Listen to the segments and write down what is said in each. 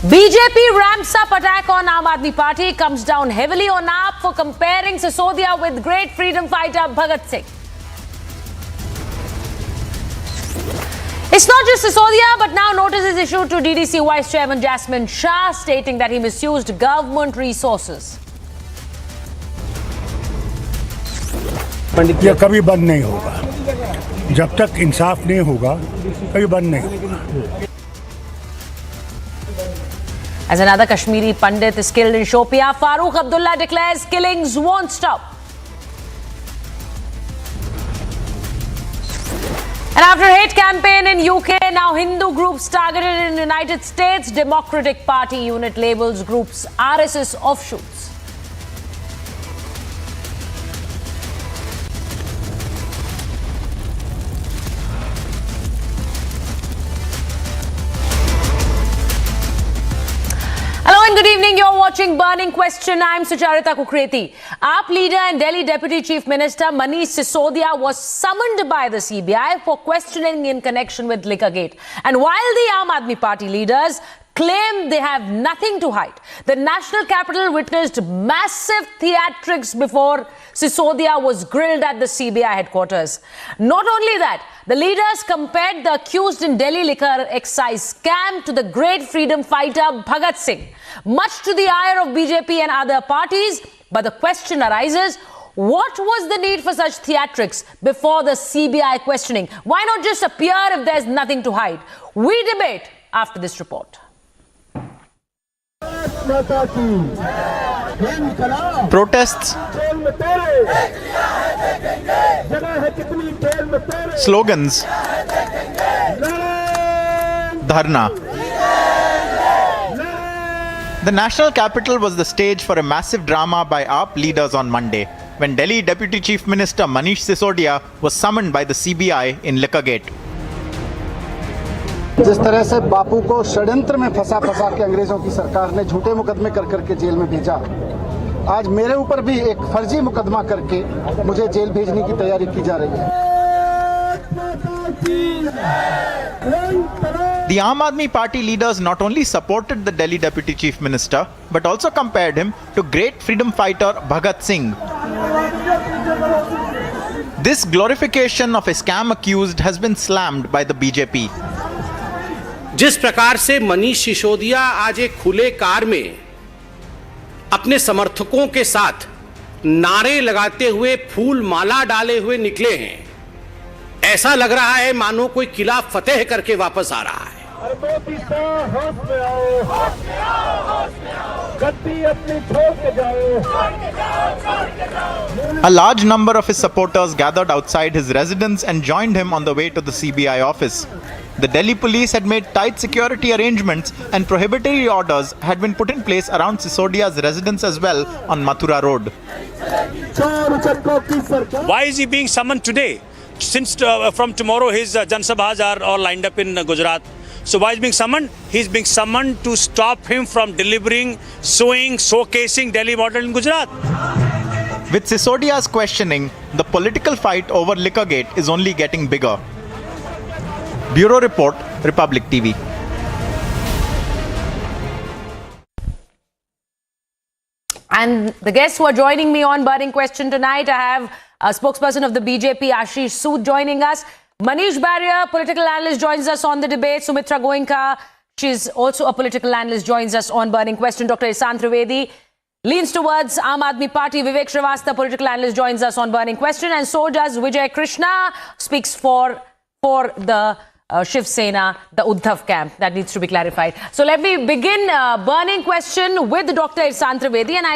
BJP ramps up attack on Aam Aadmi Party, comes down heavily on AAP for comparing Sisodia with great freedom fighter Bhagat Singh. It's not just Sisodia, but now notice is issued to DDC Vice Chairman Jasmine Shah, stating that he misused government resources. ये कभी बंद नहीं होगा जब तक इंसाफ नहीं होगा कभी बंद नहीं होगा. As another Kashmiri Pandit is killed in Shopia, Abdullah declares killings won't stop. And after hate campaign in UK, now Hindu groups targeted in United States, Democratic Party unit labels groups RSS offshoots. Good evening, you're watching Burning Question. I'm Sucharita Kukreti. AAP leader and Delhi Deputy Chief Minister Manish Sisodia was summoned by the CBI for questioning in connection with Liquorgate. And while the Aam Aadmi Party leaders claim they have nothing to hide, the national capital witnessed massive theatrics before Sisodia was grilled at the CBI headquarters. Not only that, the leaders compared the accused in Delhi liquor excise scam to the great freedom fighter Bhagat Singh, much to the ire of BJP and other parties. But the question arises, what was the need for such theatrics before the CBI questioning? Why not just appear if there's nothing to hide? We debate after this report. Protests, slogans, dharna. The national capital was the stage for a massive drama by AAP leaders on Monday, when Delhi Deputy Chief Minister Manish Sisodia was summoned by the CBI in Liquorgate. जिस तरह से बापू को षड्यंत्र में फंसा के अंग्रेजों की सरकार ने झूठे मुकदमे कर जेल में भेजा, आज मेरे ऊपर भी एक फर्जी मुकदमा करके मुझे जेल भेजने की तैयारी की जा रही है. The Aam Aadmi Party leaders not only supported the Delhi Deputy Chief Minister, but also compared him to great freedom fighter Bhagat Singh. This glorification of a scam accused has been slammed by the BJP. जिस प्रकार से मनीष सिसोदिया आज एक खुले car में अपने समर्थकों के साथ नारे लगाते हुए फूल माला डाले हुए निकले हैं, ऐसा लग रहा है मानो कोई किला फतेह करके वापस आ रहा है. A large number of his supporters gathered outside his residence and joined him on the way to the CBI office. The Delhi police had made tight security arrangements and prohibitory orders had been put in place around Sisodia's residence as well on Mathura Road. Why is he being summoned today? Since from tomorrow his Jan Sabhas are all lined up in Gujarat. So why is he being summoned? He's being summoned to stop him from delivering, showcasing Delhi model in Gujarat. With Sisodia's questioning, the political fight over Liquorgate is only getting bigger. Bureau Report, Republic TV. And the guests who are joining me on Burning Question tonight, I have a spokesperson of the BJP, Ashish Sood, joining us. Manish Barrier, political analyst, joins us on the debate. Sumitra Goenka, she's also a political analyst, joins us on Burning Question. Dr. Ihsan Trivedi leans towards Aam Aadmi Party. Vivek Srivastava, political analyst, joins us on Burning Question. And so does Vijay Krishna, speaks for the Shiv Sena, the Uddhav camp. That needs to be clarified. So let me begin Burning Question with Dr. Ihsan Trivedi. And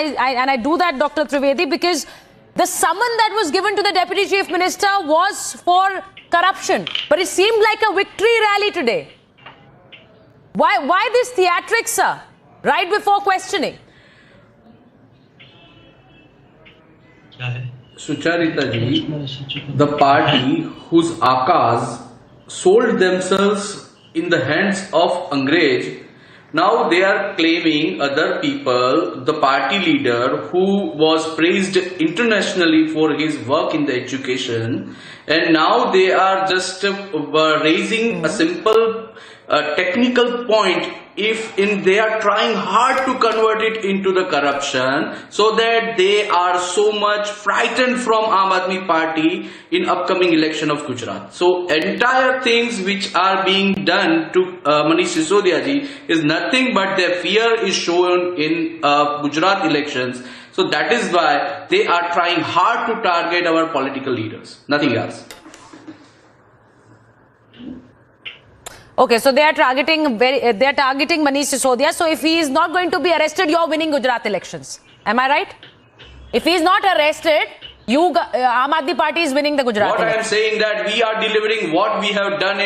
I do that, Dr. Trivedi, because the summon that was given to the Deputy Chief Minister was for corruption. But it seemed like a victory rally today. Why this theatrics, sir? Right before questioning. Sucharita ji, the party whose Akas sold themselves in the hands of Angrez, now they are claiming other people, the party leader who was praised internationally for his work in the education, and now they are just raising a simple technical point if they are trying hard to convert it into the corruption, so that they are so much frightened from Aam Aadmi Party in upcoming election of Gujarat. So entire things which are being done to Manish Sisodia ji is nothing but their fear is shown in Gujarat elections. So that is why they are trying hard to target our political leaders, nothing else. Okay, so they are targeting Manish Sisodia. So if he is not going to be arrested, you're winning Gujarat elections. Am I right? If he is not arrested, Aam Aadmi Party is winning the Gujarat elections. What I am saying that we are delivering what we have done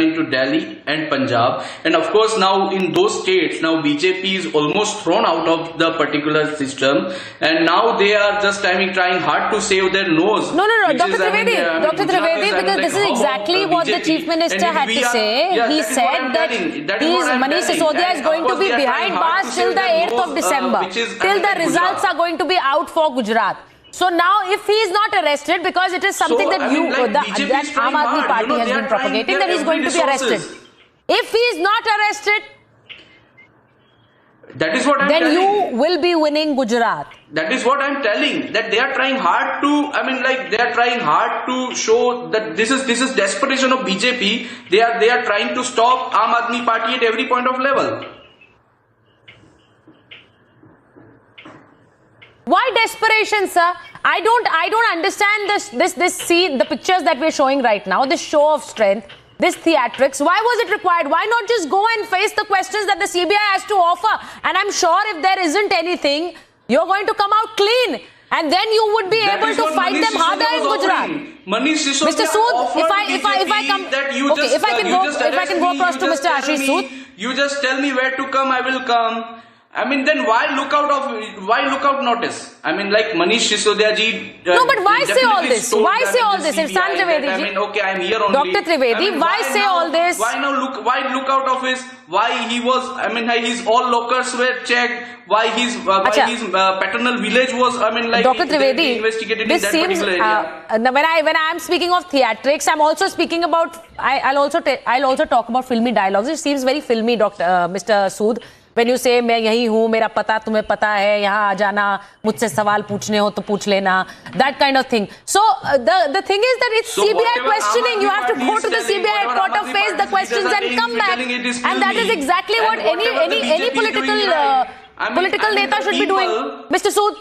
into Delhi and Punjab, and of course now in those states, now BJP is almost thrown out of the particular system, and now they are just trying hard to save their nose. No, Dr. Trivedi, because this is exactly what the Chief Minister had to say. He said that Manish Sisodia is going to be behind bars till the 8th of December, till the results are going to be out for Gujarat. So now, if he is not arrested, because it is something that Aam Aadmi Party has been propagating, that he is going to be arrested. If he is not arrested, that is what then you will be winning Gujarat. That is what I am telling. That they are trying hard to. They are trying hard to show that this is desperation of BJP. They are trying to stop Aam Aadmi Party at every point of level. Why desperation, sir? I don't understand this scene, the pictures that we're showing right now, this show of strength, this theatrics. Why was it required? Why not just go and face the questions that the CBI has to offer? And I'm sure if there isn't anything, you're going to come out clean. And then you would be able to fight them harder in Gujarat. Mr. Sood, if I can go across to Mr. Ashish Sood. You just tell me where to come, I will come. Then why look out notice? Manish Sisodia ji. No, but why say all this? Why say all this? If San Trivedi ji. Okay, I'm here only. Dr. Trivedi, why say all this? Why look out of his? Why he was? His all lockers were checked. Why his paternal village was? Dr. Trivedi, investigated this in that seems. particular area. When I am speaking of theatrics, I'm also speaking about. I'll also talk about filmy dialogues. It seems very filmy, Mr. Sood. When you say मैं यही हूँ, मेरा पता तुम्हें पता है, यहाँ आ जाना, मुझसे सवाल पूछने हो तो पूछ लेना, that kind of thing. So the thing is that it's CBI questioning. You have to go to the CBI headquarters, face the questions, and come back. And that is exactly what any political neta should be doing. Mr. Sood.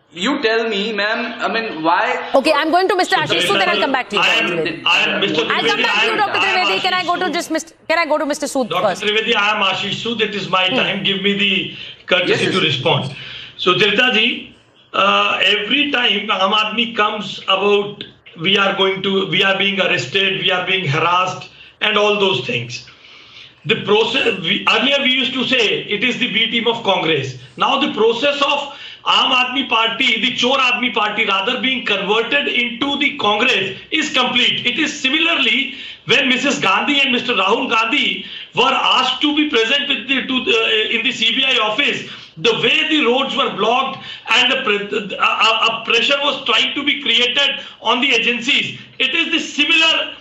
You tell me, ma'am, why? Okay, I'm going to Mr. Ashish Sood, then I'll come back to you. I'll come back to you, Dr. Trivedi. Can I go to Mr. Sood first? Dr. Trivedi, I am Ashish Sood. It is my time. Give me the courtesy to respond. So, Tirtha ji, every time Aam Aadmi comes about, we are being arrested, we are being harassed, and all those things. The process, earlier we used to say it is the B team of Congress. Now the process of Aam Aadmi Party, the Chor Aadmi Party rather, being converted into the Congress is complete. It is similarly when Mrs. Gandhi and Mr. Rahul Gandhi were asked to be present in the CBI office, the way the roads were blocked and a pressure was trying to be created on the agencies. It is the similar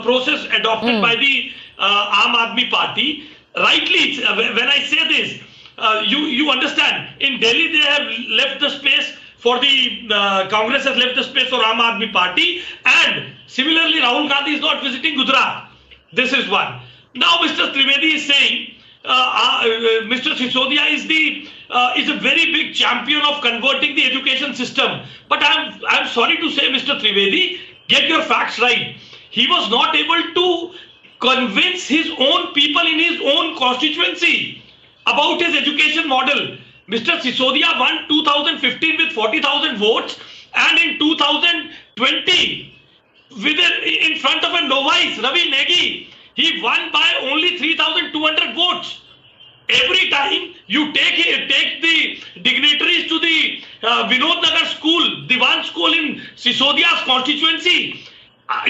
process adopted by the Aam Aadmi Party. Rightly, when I say this, you understand, in Delhi they have left the space for the Congress has left the space for Aam Aadmi Party, and similarly Rahul Gandhi is not visiting Gujarat. This is one. Now Mr. Trivedi is saying Mr. Sisodia is a very big champion of converting the education system. But I'm sorry to say, Mr. Trivedi, get your facts right. He was not able to convince his own people in his own constituency about his education model. Mr. Sisodia won 2015 with 40,000 votes, and in 2020, in front of a novice, Ravi Negi, he won by only 3,200 votes. Every time you take the dignitaries to the Vinod Nagar school, the one school in Sisodia's constituency,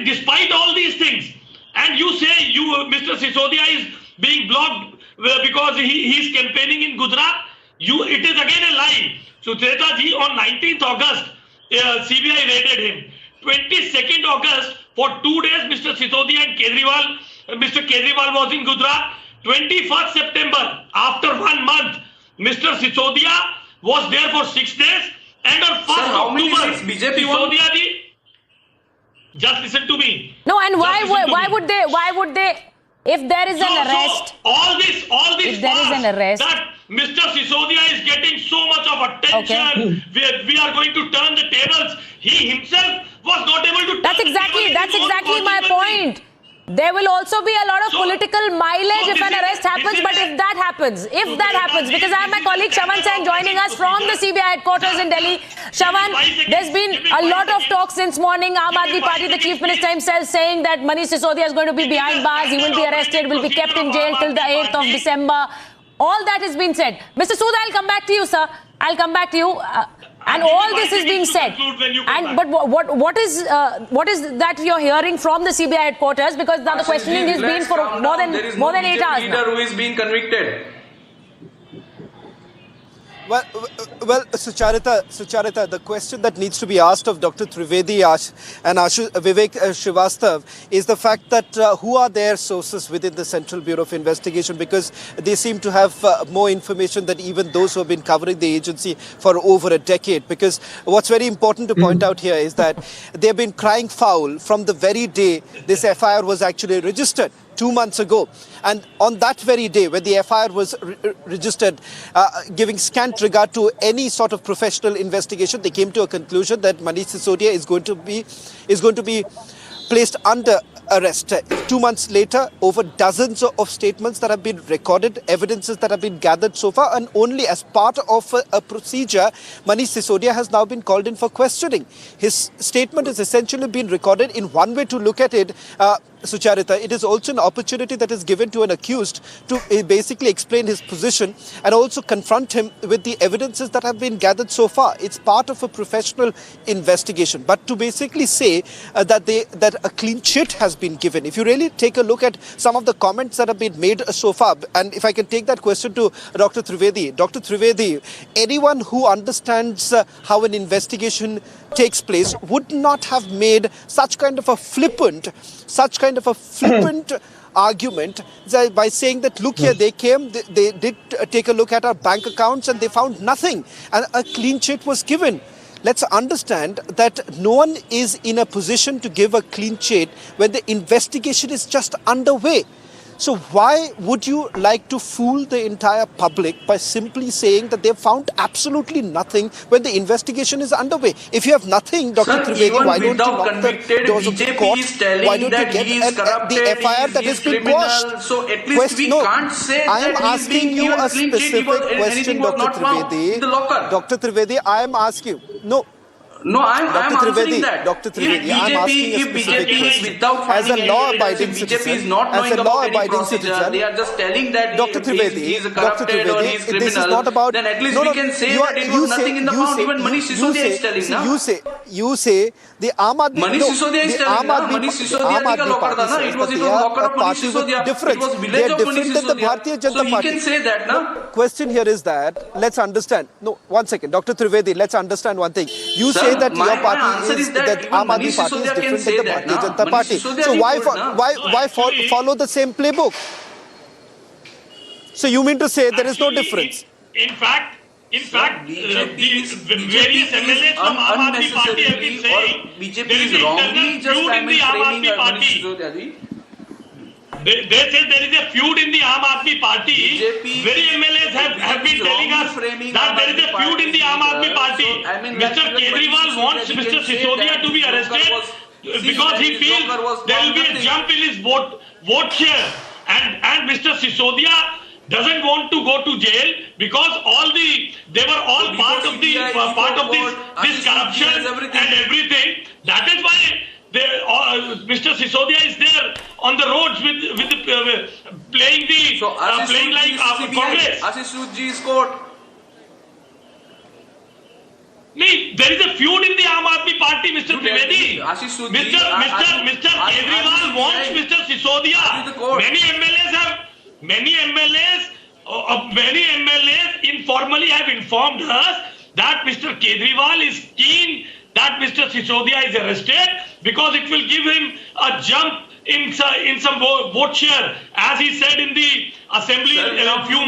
despite all these things, and you say Mr. Sisodia is being blocked because he is campaigning in Gujarat, it is again a lie. Sutreta ji, on 19th August, CBI raided him. 22nd August, For 2 days, Mr. Sisodia and Mr. Kejriwal was in Gujarat. 21st September, after 1 month, Mr. Sisodia was there for 6 days. And on 1st October, Sisodia ji, just listen to me. No, and why would they, if there is an arrest? So all this if there is an arrest, that Mr. Sisodia is getting so much of attention, we are going to turn the tables. He himself was not able to. That's exactly my point. There will also be a lot of political mileage if an arrest happens, but if that happens, because I have my colleague Shavan Sen joining us from the CBI headquarters in Delhi. Shavan, there's been a lot of talk since morning. Aam Aadmi Party, the Chief Minister himself saying that Manish Sisodia is going to be behind bars, he will be arrested, will be kept in jail till the 8th of December. All that has been said. Mr. Sood, I'll come back to you, sir. I'll come back to you. And all this is being said. But what is that you're hearing from the CBI headquarters? Because now the questioning has been for more than 8 hours now. Who is being convicted? Well, Sucharita, the question that needs to be asked of Dr. Trivedi and Vivek Srivastav is the fact that who are their sources within the Central Bureau of Investigation, because they seem to have more information than even those who have been covering the agency for over a decade. Because what's very important to point out here is that they've been crying foul from the very day this FIR was actually registered. 2 months ago, and on that very day when the FIR was registered, giving scant regard to any sort of professional investigation, they came to a conclusion that Manish Sisodia is going to be placed under arrest. 2 months later, over dozens of statements that have been recorded, evidences that have been gathered so far, and only as part of a procedure, Manish Sisodia has now been called in for questioning. His statement has essentially been recorded. In one way to look at it, Sucharita, it is also an opportunity that is given to an accused to basically explain his position and also confront him with the evidences that have been gathered so far. It's part of a professional investigation. But to basically say that a clean chit has been given, if you really take a look at some of the comments that have been made so far, and if I can take that question to Dr. Trivedi. Dr. Trivedi, anyone who understands how an investigation takes place would not have made such kind of a flippant argument by saying that, look here, they came, they did take a look at our bank accounts and they found nothing, and a clean chit was given. Let's understand that no one is in a position to give a clean chit when the investigation is just underway. So why would you like to fool the entire public by simply saying that they've found absolutely nothing when the investigation is underway? If you have nothing, Dr. Trivedi, why don't you knock the doors of the court? Why don't you get the FIR that has been quashed? So at least we can't say I am asking you a specific question, Dr. Trivedi. Dr. Trivedi, I am asking you. No, I'm answering that. Dr. Trivedi, I'm asking a specific question. As a law-abiding citizen, they are just telling that Dr. Trivedi, he is corrupted or he is criminal. This is not about. Then at least we can say that it was nothing in the account. Even Manish Sisodia is telling now. You say the Aam Aadmi. Manish Sisodia is telling now. Manish Sisodia ka locker tha na. It was locker of Manish Sisodia. It was village of Manish Sisodia. So we can say that na. Question here is that let's understand. No, 1 second, Dr. Trivedi. Let's understand one thing. You say that your party is that Aam Aadmi Party is different than the Bharatiya Janata Party. So why follow the same playbook? So you mean to say there is no difference? In fact, the various MLAs from Aam Aadmi Party have been saying BJP is wrongly just framing Manish Sisodia. They say there is a feud in the Aam Aadmi Party. Very MLAs have been telling us that there is a feud in the Aam Aadmi Party. Mr. Kejriwal wants Mr. Sisodia to be arrested because he feels there will be a jump in his vote share. And Mr. Sisodia doesn't want to go to jail because they were all part of this corruption and everything. That is why Mr. Sisodia is there on the roads with playing like Congress. Ashish Soodji is court. There is a feud in the Aam Aadmi Party, Mr. Trivedi. Mr. Kejriwal wants Mr. Sisodia. Many MLAs informally have informed us that Mr. Kejriwal is keen that Mr. Sisodia is arrested because it will give him a jump in some vote share, as he said in the assembly a few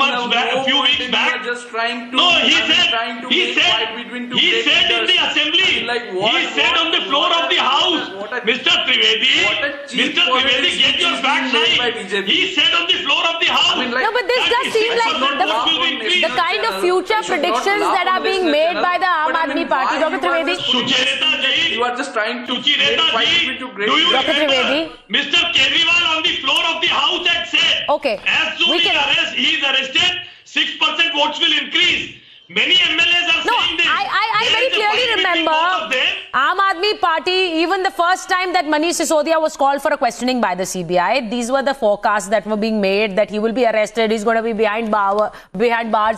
weeks back. Just trying to, no, he said between two he said in the assembly. He said on the floor of the house, Mr. Trivedi, get your facts right. He said on the floor of the house. No, but this does seem like the kind of future predictions that are being made by the Aam Aadmi Party. Dr. Trivedi. You are just trying to Dr. Trivedi. Mr. Kejriwal on the floor of the house had said, okay, as soon as he is arrested, 6% votes will increase. Many MLAs are saying this. I very clearly remember Aam Aadmi Party, even the first time that Manish Sisodia was called for a questioning by the CBI, these were the forecasts that were being made, that he will be arrested, he's going to be behind bars,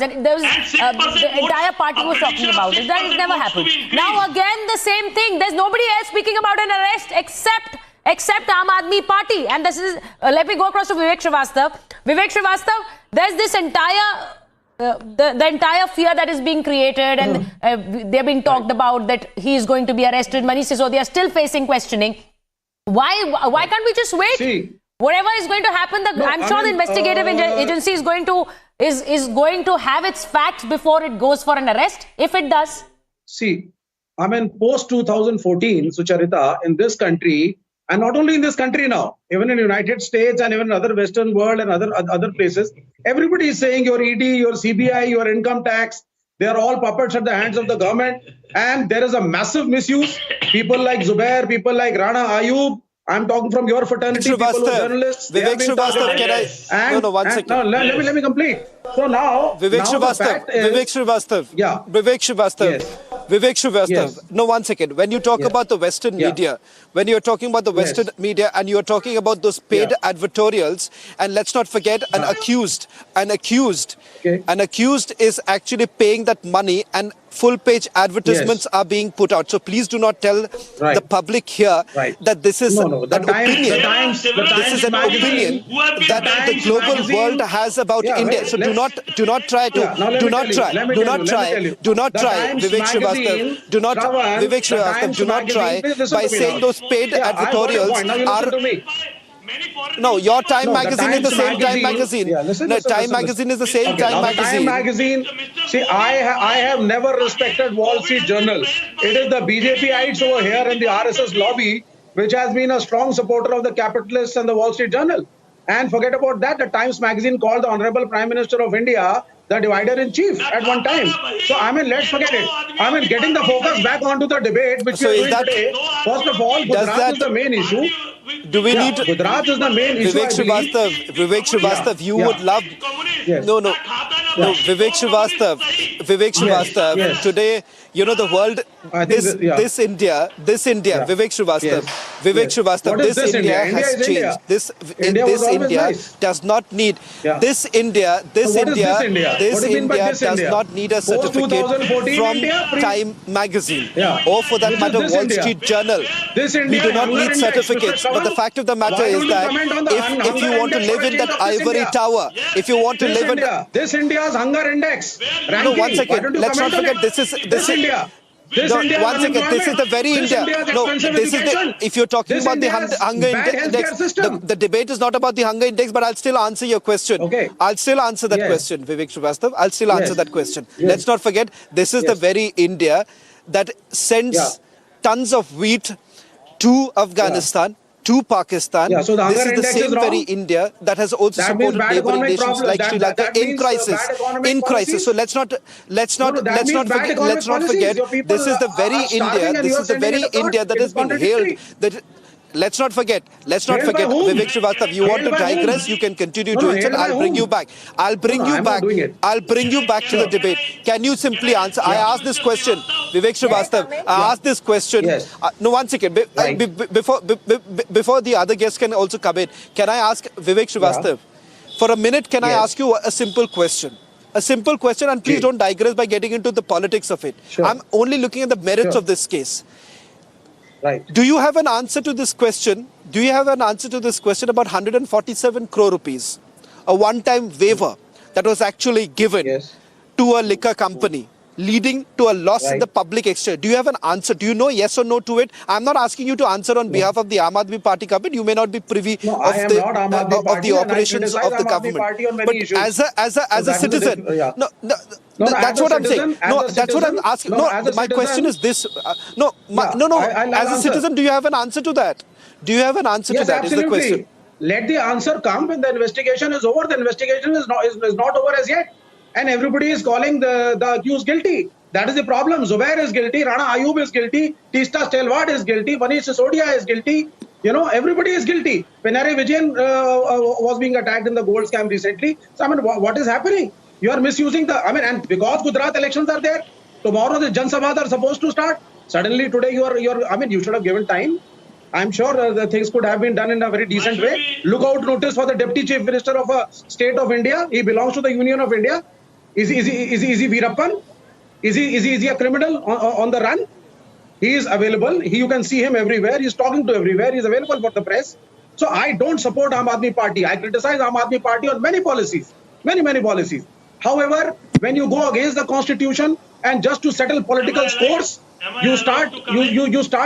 and there was the entire party was talking about it. That never happened. Now again the same thing. There's nobody else speaking about an arrest except Aam Aadmi Party. And this is, let me go across to Vivek Srivastava. Vivek Srivastava, there's this entire the entire fear that is being created, and they're being talked about that he is going to be arrested. Manish Sisodia is still facing questioning. Why can't we just wait? See, whatever is going to happen, I'm sure the investigative agency is going to have its facts before it goes for an arrest, if it does. See, I mean, post 2014, Sucharita, in this country, and not only in this country now, even in the United States and even in other Western world and other places, everybody is saying your ED, your CBI, your income tax, they are all puppets at the hands of the government. And there is a massive misuse. People like Zubair, people like Rana Ayub, I'm talking from your fraternity, people who are journalists. Vivek Srivastava, can I? No, 1 second. No, let me complete. So now, Vivek Srivastava. Yeah. Vivek Srivastava. Yes. Vivek Srivastava. Yes. No, 1 second. When you talk about the Western media, when you're talking about the Western media and you're talking about those paid advertorials, and let's not forget an accused is actually paying that money, and full page advertisements are being put out. So please do not tell the public here that this is an opinion that the global world has about India. So do not try, Vivek Srivastava. Do not try by saying those paid advertorials are. No, your Time magazine is the same Time magazine. No, Time magazine is the same Time magazine. See, I have never respected Wall Street Journal. It is the BJPites over here and the RSS lobby which has been a strong supporter of the capitalists and the Wall Street Journal. And forget about that, the Times magazine called the Honorable Prime Minister of India the divider-in-chief at one time. So, I mean, let's forget it. I mean, getting the focus back onto the debate, which we are doing today. First of all, Gujarat is the main issue. Do we need Gujarat is the main issue. Vivek Srivastava, you would love. No, Vivek Srivastava. Today, you know, the world, this India, Vivek Srivastava, this India has changed. This India does not need, this India does not need a certificate from Time magazine or for that matter Wall Street Journal. We do not need certificates. But the fact of the matter is that if you want to live in that ivory tower, if you want to live in this India's hunger index. No, 1 second. Let's not forget this India. One second. This is the very India. No, this is the. If you're talking about the hunger index, the debate is not about the hunger index. But I'll still answer your question. Okay. I'll still answer that question, Vivek Srivastava. I'll still answer that question. Let's not forget this is the very India that sends tons of wheat to Afghanistan. To Pakistan. So the this is the same very India that has also supported neighboring nations like Sri Lanka in crisis. So let's not forget this is the very India. This is the very India that has been hailed. Let's not forget, Vivek Srivastava, you want to digress, you can continue doing it. I'll bring you back. I'll bring you back to the debate. Can you simply answer? I asked this question, Vivek Srivastava. I asked this question. No, 1 second. Before the other guests can also come in, can I ask Vivek Srivastava, for a minute, can I ask you a simple question? A simple question, and please don't digress by getting into the politics of it. I'm only looking at the merits of this case. Do you have an answer to this question? Do you have an answer to this question about 147 crore rupees, a one-time waiver that was actually given to a liquor company leading to a loss in the public exchequer. Do you have an answer? Do you know yes or no to it? I'm not asking you to answer on behalf of the Aam Aadmi Party government. You may not be privy of the operations of the government. But as a citizen, that's what I'm saying. No, that's what I'm asking. No, my question is this. No. As a citizen, do you have an answer to that? Do you have an answer to that? Is the question. Let the answer come when the investigation is over. The investigation is not over as yet. And everybody is calling the accused guilty. That is the problem. Zubair is guilty. Rana Ayub is guilty. Teesta Stelwart is guilty. Manish Sisodia is guilty. Everybody is guilty. Pinarayi Vijayan was being attacked in the gold scam recently. So, what is happening? You are misusing and because Gujarat elections are there, tomorrow the Jan Sabhas are supposed to start. Suddenly today you should have given time. I'm sure the things could have been done in a very decent way. Lookout notice for the Deputy Chief Minister of a state of India. He belongs to the Union of India. Is he Veerappan? Is he a criminal on the run? He is available. You can see him everywhere. He's talking to everywhere. He's available for the press. So I don't support Aam Aadmi Party. I criticize Aam Aadmi Party on many policies, many policies. However, when you go against the constitution and just to settle political scores, you start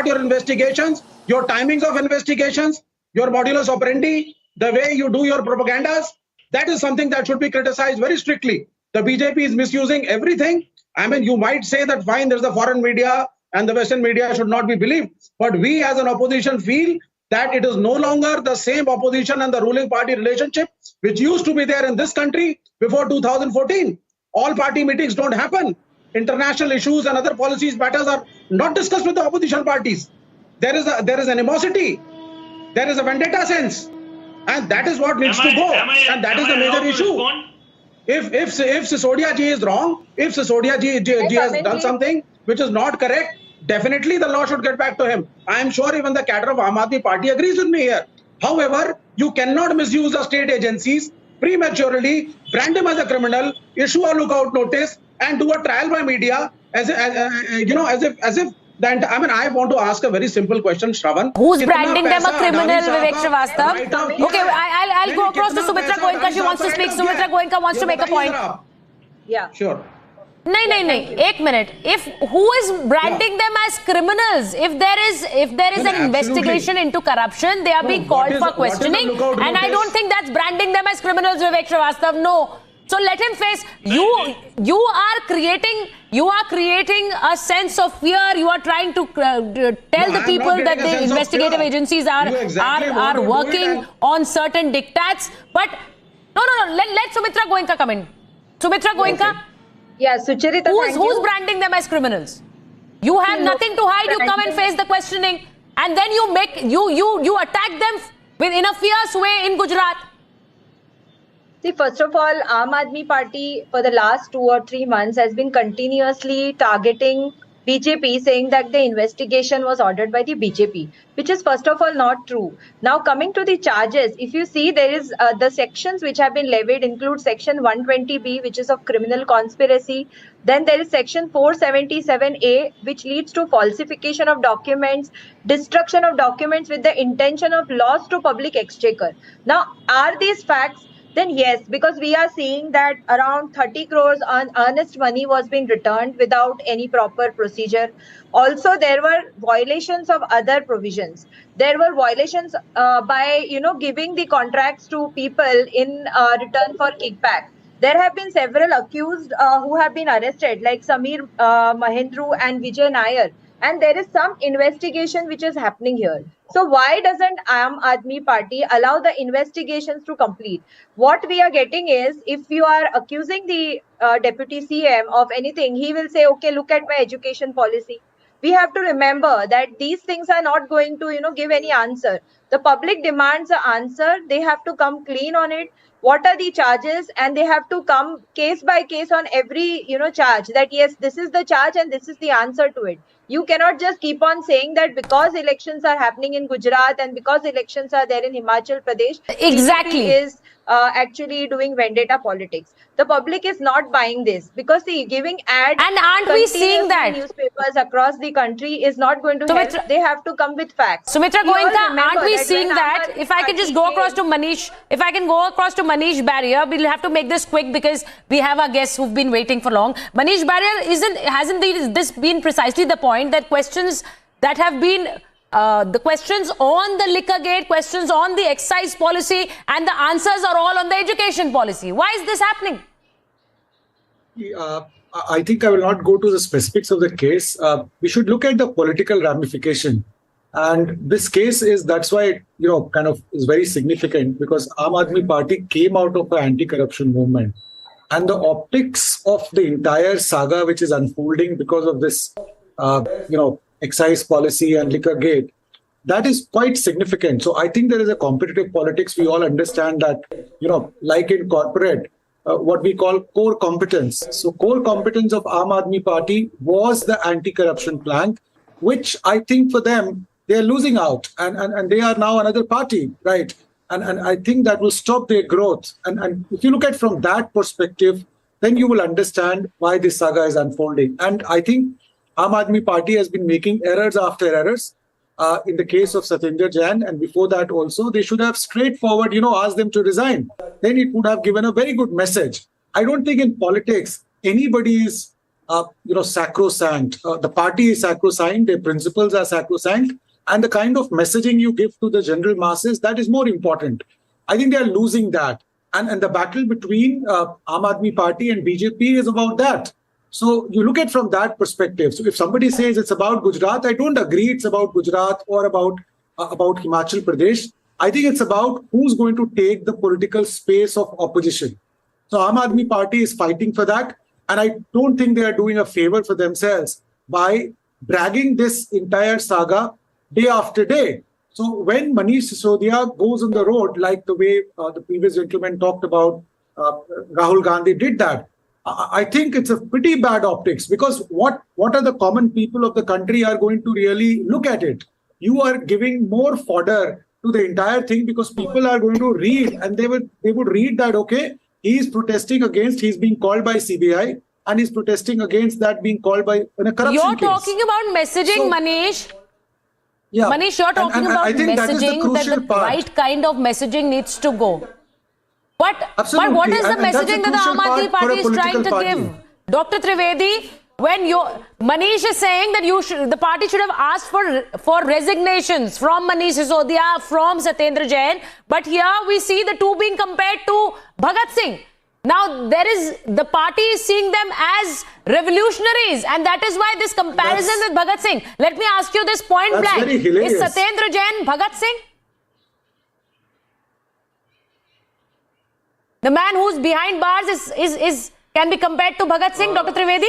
your investigations, your timings of investigations, your modulus operandi, the way you do your propagandas. That is something that should be criticized very strictly. The BJP is misusing everything. You might say that fine, there's the foreign media and the Western media should not be believed. But we as an opposition feel that it is no longer the same opposition and the ruling party relationship which used to be there in this country before 2014. All party meetings don't happen. International issues and other policies matters are not discussed with the opposition parties. There is animosity. There is a vendetta sense. And that is what needs to go. And that is the major issue. If Sisodia ji is wrong, if Sisodia ji has done something which is not correct, definitely the law should get back to him. I am sure even the cadre of Aam Aadmi Party agrees with me here. However, you cannot misuse the state agencies prematurely, brand him as a criminal, issue a lookout notice, and do a trial by media as if. I want to ask a very simple question, Shravan. Who's branding them a criminal, Vivek Srivastava? Okay, I'll go across to Sumitra Goenka. She wants to speak. Sumitra Goenka wants to make a point. Yeah. Sure. No. 1 minute. Who is branding them as criminals? If there is an investigation into corruption, they are being called for questioning, and I don't think that's branding them as criminals, Vivek Srivastava. No. So let him face. You are creating a sense of fear. You are trying to tell the people that the investigative agencies are working on certain diktats. But no. Let Sumitra Goenka come in. Sumitra Goenka. Okay. Yeah, Sucharita. Who's branding them as criminals? You have nothing to hide. You come and face the questioning, and then you attack them in a fierce way in Gujarat. See, first of all, Aam Aadmi Party for the last 2 or 3 months has been continuously targeting BJP, saying that the investigation was ordered by the BJP, which is first of all not true. Now coming to the charges, if you see, there is the sections which have been levied include section 120B, which is of criminal conspiracy. Then there is section 477A, which leads to falsification of documents, destruction of documents with the intention of loss to public exchequer. Now, are these facts? Then yes, because we are seeing that around 30 crores on earnest money was being returned without any proper procedure. Also, there were violations of other provisions. There were violations by, giving the contracts to people in return for kickback. There have been several accused who have been arrested, like Samir Mahendru and Vijay Nair. And there is some investigation which is happening here. So why doesn't Aam Aadmi Party allow the investigations to complete? What we are getting is, if you are accusing the Deputy CM of anything, he will say, okay, look at my education policy. We have to remember that these things are not going to, give any answer. The public demands an answer. They have to come clean on it. What are the charges? And they have to come case by case on every, charge, that yes, this is the charge and this is the answer to it. You cannot just keep on saying that because elections are happening in Gujarat and because elections are there in Himachal Pradesh, Exactly. BJP is actually doing vendetta politics. The public is not buying this because see, giving ads And aren't we seeing continuously that? in newspapers across the country is not going to help. They have to come with facts. Sumitra We all Goenka, remember aren't we that seeing when that? Aam Aadmi If I can just go Party across to Manish, if I can go across to Manish Barrier, we'll have to make this quick because we have our guests who've been waiting for long. Manish Barrier, hasn't this been precisely the point that questions that have been the questions on the Liquorgate, questions on the excise policy, and the answers are all on the education policy? Why is this happening? I think I will not go to the specifics of the case. We should look at the political ramification. And this case that's why it, kind of is very significant because Aam Aadmi Party came out of an anti-corruption movement. And the optics of the entire saga, which is unfolding because of this, excise policy and Liquorgate, that is quite significant. So I think there is a competitive politics. We all understand that, like in corporate, what we call core competence. So core competence of Aam Aadmi Party was the anti-corruption plank, which I think for them, they are losing out and they are now another party, right? And I think that will stop their growth. And if you look at from that perspective, then you will understand why this saga is unfolding. And I think Aam Aadmi Party has been making errors after errors. In the case of Satyendra Jain, and before that also, they should have straightforward, asked them to resign. Then it would have given a very good message. I don't think in politics, anybody is, sacrosanct. The party is sacrosanct, their principles are sacrosanct, and the kind of messaging you give to the general masses, that is more important. I think they are losing that. And the battle between Aam Aadmi Party and BJP is about that. So you look at from that perspective. So if somebody says it's about Gujarat, I don't agree it's about Gujarat or about Himachal Pradesh. I think it's about who's going to take the political space of opposition. So Aam Aadmi Party is fighting for that. And I don't think they are doing a favor for themselves by dragging this entire saga day after day. So when Manish Sisodia goes on the road, like the way the previous gentleman talked about, Rahul Gandhi did that, I think it's a pretty bad optics because what are the common people of the country are going to really look at it? You are giving more fodder to the entire thing because people are going to read and they would read that, okay, he is protesting against, he's being called by CBI and he's protesting against that being called by in a corruption You're case. talking about messaging, So, Manish. Yeah. Manish, you're talking about I think messaging that the right kind of messaging needs to go. But what is the messaging that the Aam Aadmi Party is trying to give? Dr. Trivedi, when Manish is saying that the party should have asked for resignations from Manish Sisodia, from Satyendra Jain, but here we see the two being compared to Bhagat Singh. Now the party is seeing them as revolutionaries, and that is why this comparison with Bhagat Singh. Let me ask you this point blank: is Satyendra Jain Bhagat Singh? The man who's behind bars can be compared to Bhagat Singh, Dr. Trivedi?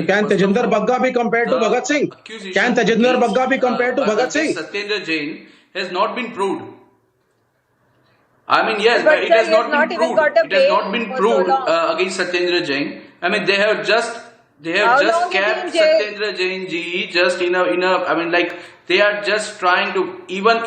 Can Tejinder Bagga be compared to Bhagat Singh? Can Tejinder Bagga be compared to Bhagat Singh? Satyendra Jain has not been proved. I mean, yes, but it has not been proved. It has not been proved against Satyendra Jain. I mean, they have just kept Satyendra Jain ji just in a I mean, like they are just trying to even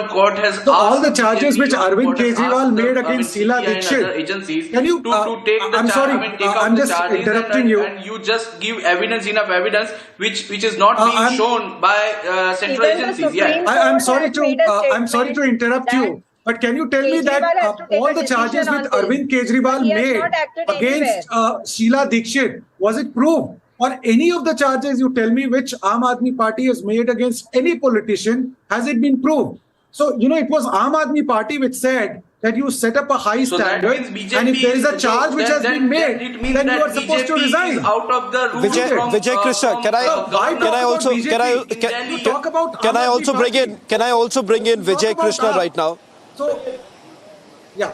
court has asked all the charges which Arvind Kejriwal made against Sheila Dikshit. Agencies Can you to take the I'm sorry, I'm just interrupting you. And you just give enough evidence which is not being shown by central agencies. Yeah, I'm sorry to interrupt you. But can you tell me that all the charges which Arvind Kejriwal made against Sheila Dikshit, was it proved? Or any of the charges you tell me which Aam Aadmi Party has made against any politician, has it been proved? So, it was Aam Aadmi Party which said that you set up a high standard and if there is a charge which has been made, then you are supposed to resign. Out of the rules Vijay Krishna, can I also bring in Vijay Krishna right now? So, yeah.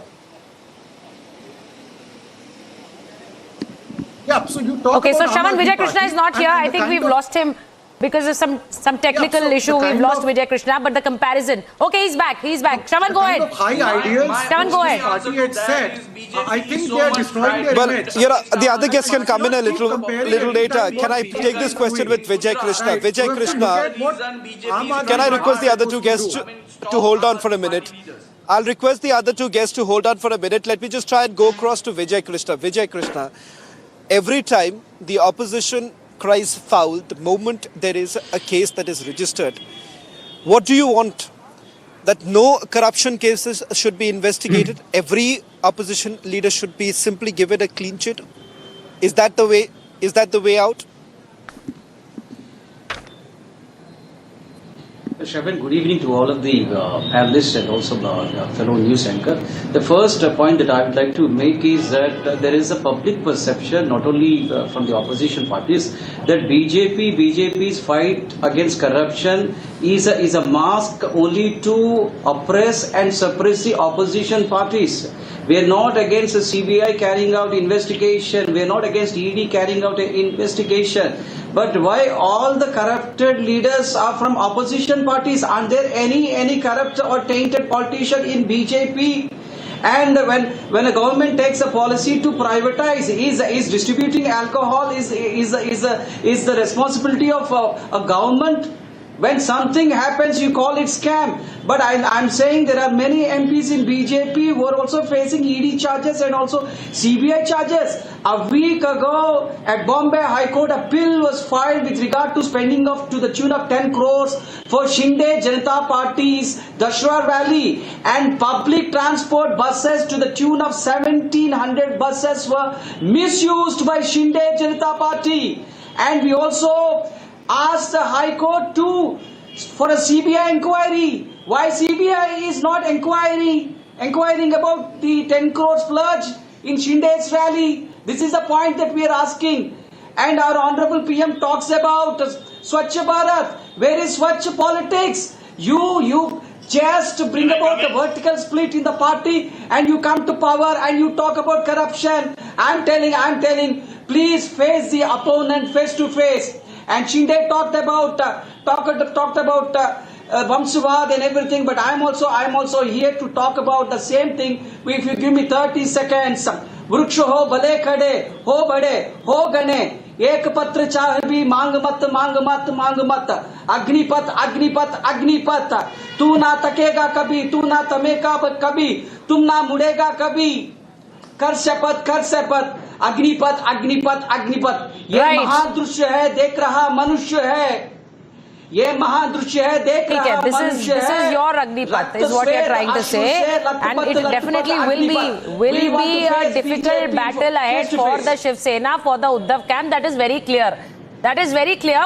Yeah, so you talk Okay, so about Shravan, Aam Aadmi Vijay Krishna Party is not here. I think we've lost him. because of some technical issue. We've lost Vijay Krishna, but the comparison. Okay, he's back. Shravan, go ahead. High ideals. Shravan, go ahead. Party had said, I think they are destroying their Well, image. the other guests can come in a little later. Can I take this question with Vijay Krishna? Vijay Krishna, can I request the other two guests to hold on for a minute? I'll request the other two guests to hold on for a minute. Let me just try and go across to Vijay Krishna. Vijay Krishna, every time the opposition cries foul, the moment there is a case that is registered, what do you want? That no corruption cases should be investigated? Every opposition leader should be simply given a clean chit? Is that the way? Is that the way out? Shravan, good evening to all of the panelists and also fellow news anchor. The first point that I would like to make is that there is a public perception, not only from the opposition parties, that BJP's fight against corruption is a mask only to oppress and suppress the opposition parties. We are not against the CBI carrying out investigation. We are not against ED carrying out an investigation. But why all the corrupted leaders are from opposition parties? Aren't there any corrupt or tainted politician in BJP? And when a government takes a policy to privatize, is distributing alcohol is the responsibility of a government? When something happens, you call it scam. But I'm saying there are many MPs in BJP who are also facing ED charges and also CBI charges. A week ago, at Bombay High Court, a bill was filed with regard to spending to the tune of 10 crores for Shinde Janata Party's Dashra Valley, and public transport buses to the tune of 1700 buses were misused by Shinde Janata Party. And we also asked the High Court for a CBI inquiry. Why CBI is not inquiring about the 10 crore splurge in Shinde's rally? This is the point that we are asking. And our Honorable PM talks about Swachh Bharat. Where is Swachh politics? You just bring about the vertical split in the party and you come to power and you talk about corruption. I'm telling, please face the opponent face to face. And Shinde talked about Vamsavad and everything, but I'm also here to talk about the same thing. If you give me 30 seconds, वृक्ष हो भले खड़े हो बड़े हो घने, एक पत्र चाह भी मांग मत, अग्निपथ, तू ना तकेगा कभी, तू ना थमेगा कभी, तुम ना मुड़ेगा कभी, कर शपथ, अग्निपथ। ये महादृश्य है, देख रहा मनुष्य है। ये महादृश्य है, देख रहा मनुष्य है। This is your Agnipath, is what you're trying to say, and it definitely will be a difficult battle ahead for the Shiv Sena, for the Uddhav camp. That is very clear.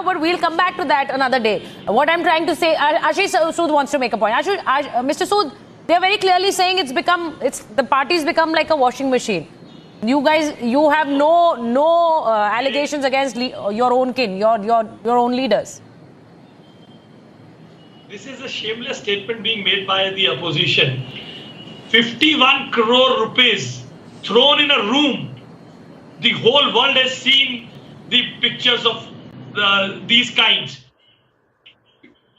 But we'll come back to that another day. What I'm trying to say, Ashish Sood wants to make a point. Mr. Sood, they're very clearly saying the party's become like a washing machine. You guys, you have no allegations against your own kin, your own leaders. This is a shameless statement being made by the opposition. 51 crore rupees thrown in a room. The whole world has seen the pictures of these kinds.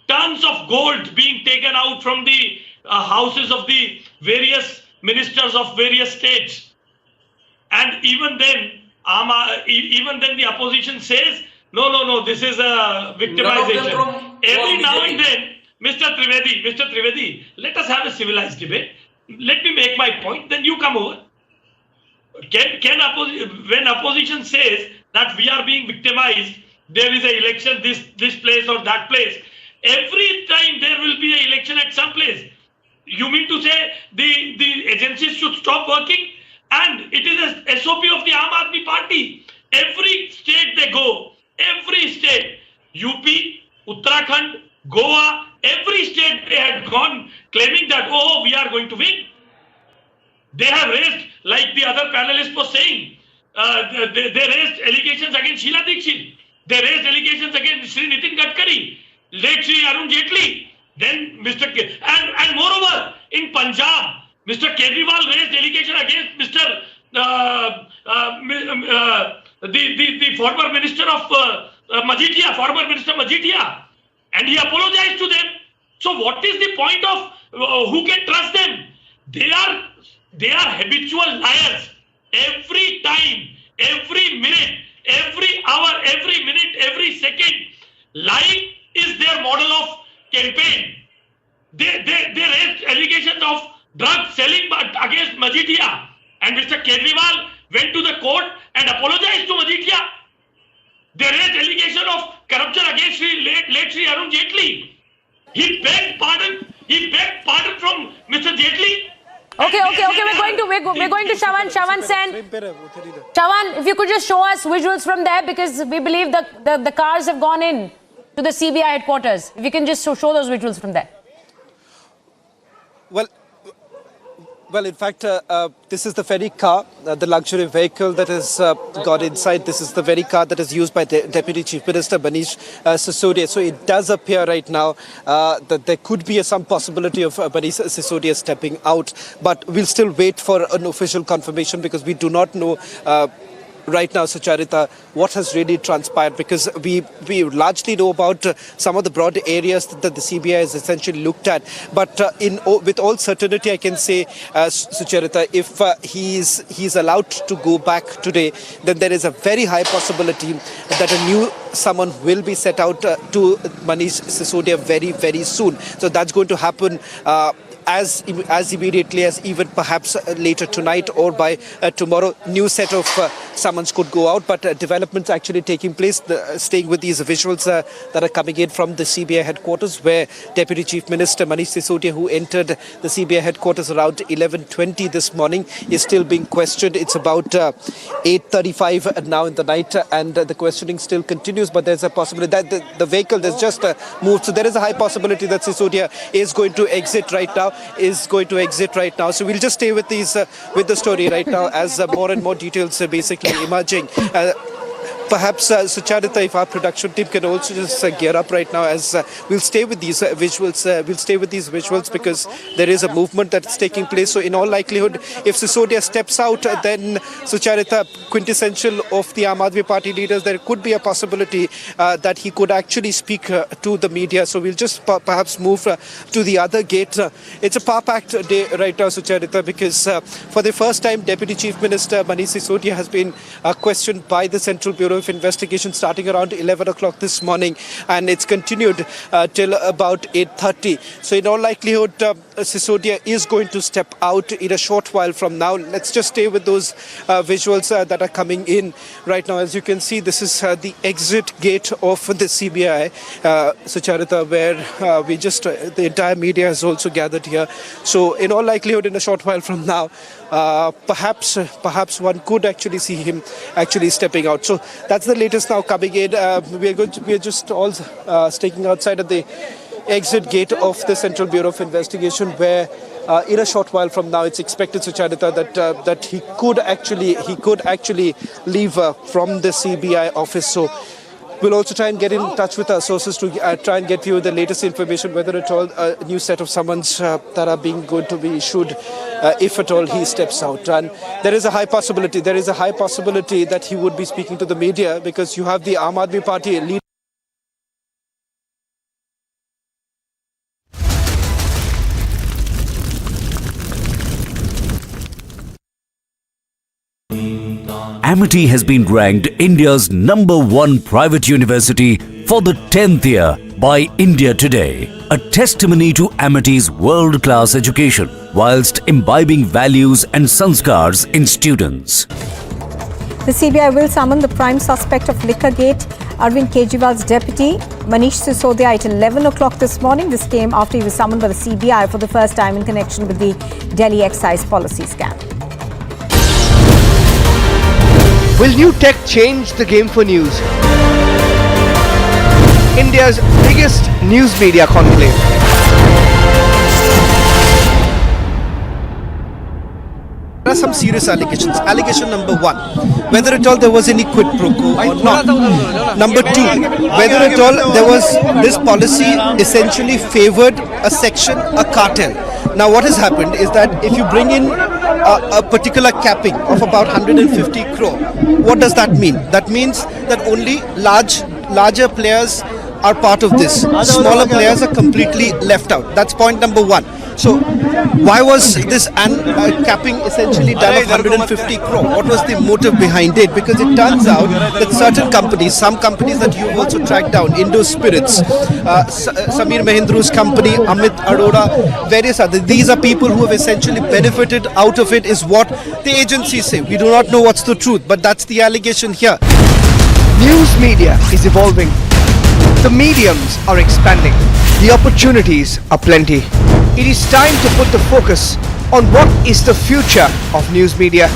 Tons of gold being taken out from the houses of the various ministers of various states. And even then the opposition says, no, this is a victimization. Every now and then, Mr. Trivedi, let us have a civilized debate. Let me make my point, then you come over. When opposition says that we are being victimized, there is an election this place or that place, every time there will be an election at some place. You mean to say the agencies should stop working? And it is a SOP of the Aam Aadmi Party. Every state they go, every state, UP, Uttarakhand, Goa, every state they had gone claiming that, we are going to win. They have raised, like the other panelist was saying, they raised allegations against Sheila Dikshit. They raised allegations against Sri Nitin Gadkari, late Sri Arun Jaitley. Then and moreover, in Punjab, Mr. Kejriwal raised allegation against the former Minister of Majitia, former Minister Majitia, and he apologized to them. So what is the point of who can trust them? They are habitual liars. Every time, every minute, every hour, every minute, every second, lying is their model of campaign. They raised allegations of drug selling against Majitia, and Mr. Kejriwal went to the court and apologized to Majitia. They raised allegation of corruption against late Sri Arun Jaitley. He begged pardon. He begged pardon from Mr. Jaitley. Okay. We're going to Shawan. Shawan Sen. Shawan, if you could just show us visuals from there, because we believe the cars have gone in to the CBI headquarters. If you can just show those visuals from there. Well, in fact, this is the very car, the luxury vehicle that has got inside. This is the very car that is used by the Deputy Chief Minister, Manish Sisodia. So it does appear right now that there could be some possibility of Manish Sisodia stepping out. But we'll still wait for an official confirmation, because we do not know right now, Sucharita, what has really transpired, because we largely know about some of the broad areas that the CBI has essentially looked at. But with all certainty, I can say, Sucharita, if he's allowed to go back today, then there is a very high possibility that a new summon will be set out to Manish Sisodia very, very soon. So that's going to happen as immediately as even perhaps later tonight or by tomorrow. New set of summons could go out, but developments actually taking place. Staying with these visuals that are coming in from the CBI headquarters, where Deputy Chief Minister Manish Sisodia, who entered the CBI headquarters around 11:20 this morning, is still being questioned. It's about 8:35 now in the night, and the questioning still continues. But there's a possibility that the vehicle has just moved, so there is a high possibility that Sisodia is going to exit right now. So we'll just stay with with the story right now, as more and more details are basically emerging. Perhaps, Sucharita, if our production team can also just gear up right now, as we'll stay with these visuals. Because there is a movement that's taking place. So in all likelihood, if Sisodia steps out, then, Sucharita, quintessential of the Aam Aadmi Party leaders, there could be a possibility that he could actually speak to the media. So we'll just perhaps move to the other gate. It's a power-packed day right now, Sucharita, because for the first time, Deputy Chief Minister Manish Sisodia has been questioned by the Central Bureau of Investigation starting around 11 o'clock this morning, and it's continued till about 8:30. So in all likelihood, Sisodia is going to step out in a short while from now. Let's just stay with those visuals that are coming in right now. As you can see, this is the exit gate of the CBI, Sucharita, where the entire media has also gathered here. So in all likelihood, in a short while from now, perhaps one could actually see him actually stepping out. So that's the latest now coming in. We are just all staking outside of the exit gate of the Central Bureau of Investigation, where in a short while from now, it's expected, Sucharita, that he could actually leave from the CBI office. So we'll also try and get in touch with our sources to try and get you the latest information, whether at all a new set of summons that are going to be issued, if at all he steps out. And there is a high possibility that he would be speaking to the media, because you have the Aam Aadmi Party leader. Amity has been ranked India's #1 private university for the 10th year by India Today, a testimony to Amity's world-class education whilst imbibing values and sanskars in students. The CBI will summon the prime suspect of Liquorgate, Arvind Kejriwal's deputy, Manish Sisodia, at 11 o'clock this morning. This came after he was summoned by the CBI for the first time in connection with the Delhi excise policy scam. Will new tech change the game for news? India's biggest news media conclave. There are some serious allegations. Allegation number 1, whether at all there was any quid pro quo or not. Number 2, whether at all this policy essentially favored a section, a cartel. Now what has happened is that if you bring in a particular capping of about 150 crore, what does that mean? That means that only larger players are part of this. Smaller players are completely left out. That's point number one. So why was this capping essentially done of 150 crore? What was the motive behind it? Because it turns out that certain companies, some companies that you've also tracked down, Indo Spirits, Samir Mahindru's company, Amit Arora, various others, these are people who have essentially benefited out of it, is what the agencies say. We do not know what's the truth, but that's the allegation here. News media is evolving. The mediums are expanding. The opportunities are plenty. It is time to put the focus on what is the future of news media.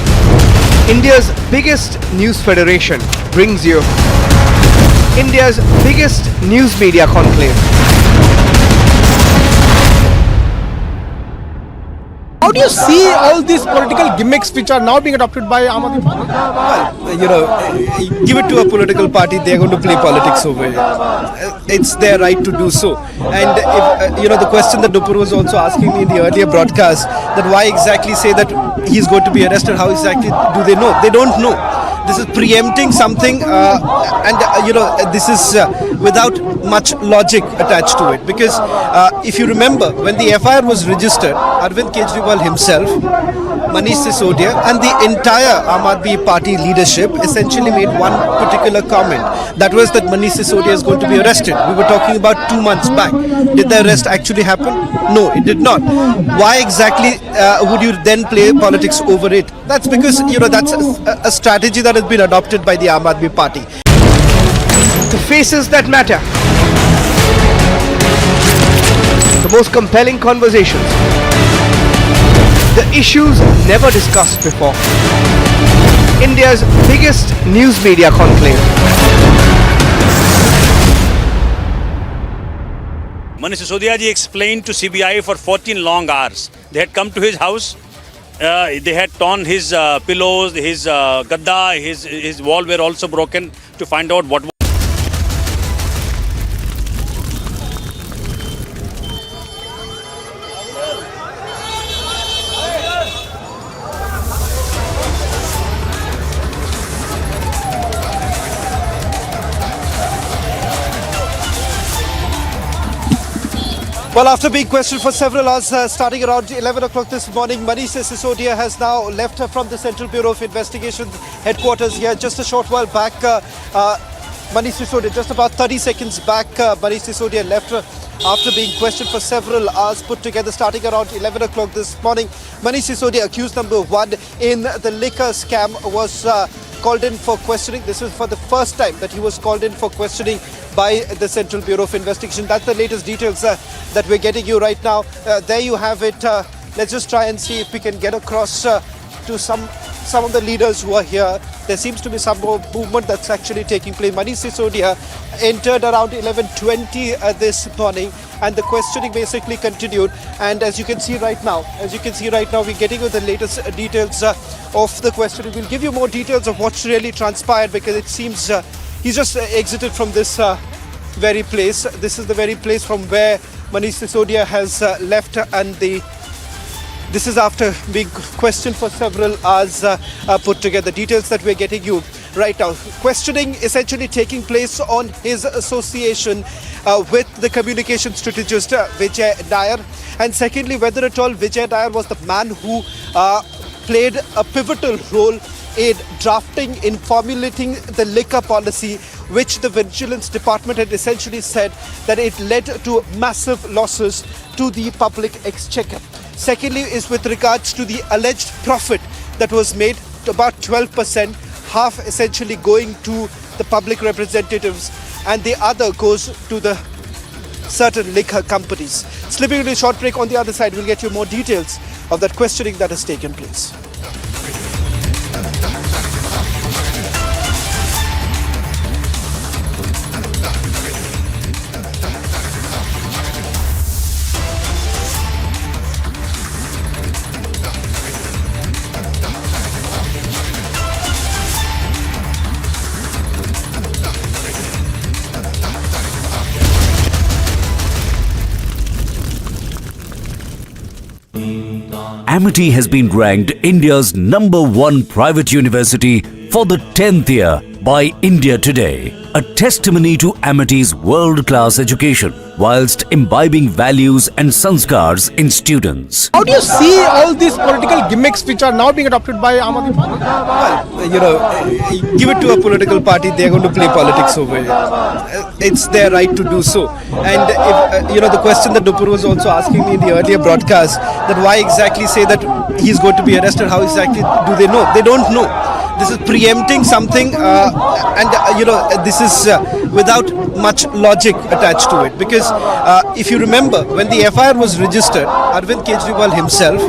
India's biggest news federation brings you India's biggest news media conclave. How do you see all these political gimmicks which are now being adopted by Aam Aadmi Party? Well, give it to a political party, they're going to play politics over it. It's their right to do so. And if, the question that Nupur was also asking me in the earlier broadcast, that why exactly say that he's going to be arrested, how exactly do they know? They don't know. This is preempting something, this is without much logic attached to it. Because if you remember, when the FIR was registered, Arvind Kejriwal himself, Manish Sisodia, and the entire Aam Aadmi Party leadership essentially made one particular comment. That was that Manish Sisodia is going to be arrested. We were talking about 2 months back. Did the arrest actually happen? No, it did not. Why exactly would you then play politics over it? That's because, that's a strategy that has been adopted by the Aam Aadmi Party. The faces that matter. The most compelling conversations. The issues never discussed before. India's biggest news media conclave. Manish Sisodia ji explained to CBI for 14 long hours. They had come to his house. They had torn his pillows, his gadda, his wall were also broken to find out what. Well, after being questioned for several hours, starting around 11 o'clock this morning, Manish Sisodia has now left from the Central Bureau of Investigation headquarters here. Just a short while back, Manish Sisodia, just about 30 seconds back, Manish Sisodia left after being questioned for several hours put together, starting around 11 o'clock this morning. Manish Sisodia, accused number 1 in the liquor scam, was called in for questioning. This is for the first time that he was called in for questioning by the Central Bureau of Investigation. That's the latest details that we're getting you right now. There you have it. Let's just try and see if we can get across to some of the leaders who are here. There seems to be some more movement that's actually taking place. Manish Sisodia entered around 11:20 this morning, and the questioning basically continued. And as you can see right now, we're getting you the latest details of the questioning. We'll give you more details of what's really transpired, because it seems he's just exited from this very place. This is the very place from where Manish Sisodia has left, and this is after being questioned for several hours put together. Details that we're getting you right now. Questioning essentially taking place on his association with the communication strategist Vijay Nair. And secondly, whether at all Vijay Nair was the man who played a pivotal role in drafting, in formulating the liquor policy, which the Vigilance Department had essentially said that it led to massive losses to the public exchequer. Secondly is with regards to the alleged profit that was made, to about 12%, half essentially going to the public representatives and the other goes to the certain liquor companies. Slipping into a short break. On the other side, we'll get you more details of that questioning that has taken place. Amity has been ranked India's #1 private university for the 10th year by India Today, a testimony to Amity's world-class education whilst imbibing values and sanskars in students. How do you see all these political gimmicks which are now being adopted by Aam Aadmi Party? Well, give it to a political party, they're going to play politics over it. It's their right to do so. And if, the question that Nupur was also asking me in the earlier broadcast, that why exactly say that he's going to be arrested, how exactly do they know? They don't know. This is preempting something this is without much logic attached to it. Because if you remember, when the FIR was registered, Arvind Kejriwal himself,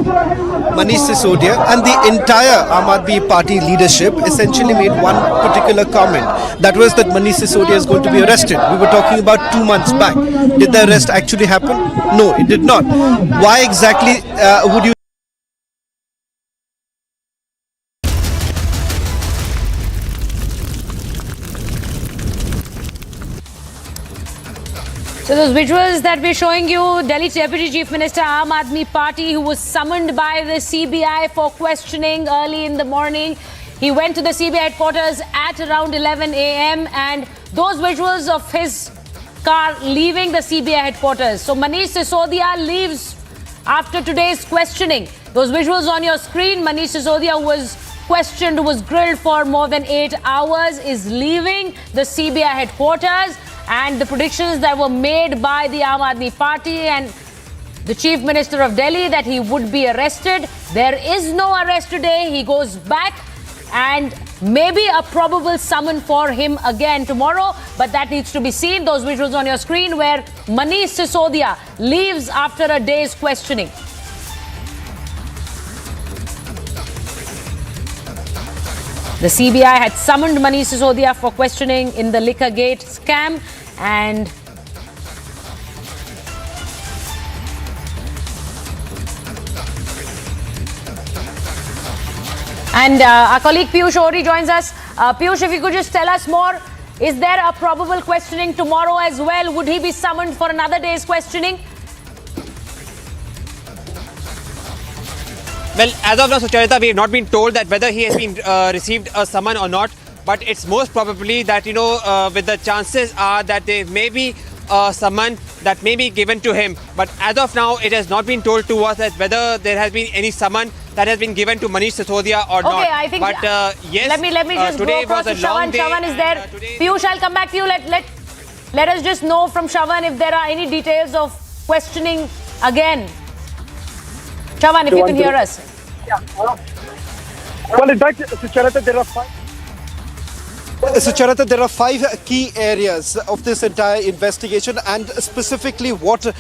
Manish Sisodia and the entire Aam Aadmi Party leadership essentially made one particular comment. That was that Manish Sisodia is going to be arrested. We were talking about 2 months back. Did the arrest actually happen? No, it did not. Why exactly would you... So those visuals that we're showing you, Delhi Deputy Chief Minister, Aam Aadmi Party, who was summoned by the CBI for questioning early in the morning. He went to the CBI headquarters at around 11 a.m. and those visuals of his car leaving the CBI headquarters. So Manish Sisodia leaves after today's questioning. Those visuals on your screen, Manish Sisodia was questioned, was grilled for more than 8 hours, is leaving the CBI headquarters. And the predictions that were made by the Aam Aadmi Party and the Chief Minister of Delhi that he would be arrested. There is no arrest today. He goes back and maybe a probable summon for him again tomorrow. But that needs to be seen. Those visuals on your screen where Manish Sisodia leaves after a day's questioning. The CBI had summoned Manish Sisodia for questioning in the Liquorgate scam and our colleague Piyush Ohri joins us. Piyush, if you could just tell us more, is there a probable questioning tomorrow as well? Would he be summoned for another day's questioning? Well, as of now, Sucharita, we have not been told that whether he has been received a summon or not. But it's most probably that, with the chances are that there may be a summon that may be given to him. But as of now, it has not been told to us that whether there has been any summon that has been given to Manish Sisodia or not. Okay, I think. But yes, let me just today go across was to a long Shravan. day. Shravan is there. Piyush, I'll come back to you. Let us just know from Shravan if there are any details of questioning again. Shravan, if you can hear us. Yeah. Well, in fact, Sucharita, there are 5. Sucharita, there are 5 key areas of this entire investigation, and specifically what is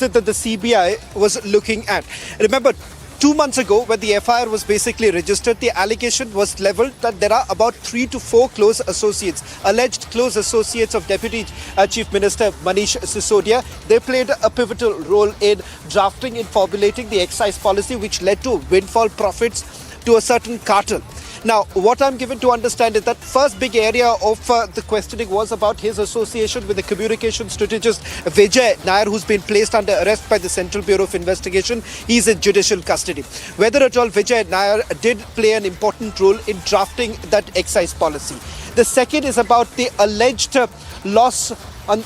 it that the CBI was looking at. Remember, 2 months ago, when the FIR was basically registered, the allegation was leveled that there are about 3 to 4 close associates, alleged close associates of Deputy Chief Minister Manish Sisodia. They played a pivotal role in drafting and formulating the excise policy, which led to windfall profits to a certain cartel. Now, what I'm given to understand is that first big area of the questioning was about his association with the communication strategist Vijay Nair, who's been placed under arrest by the Central Bureau of Investigation. He's in judicial custody. Whether at all Vijay Nair did play an important role in drafting that excise policy. The second is about the alleged loss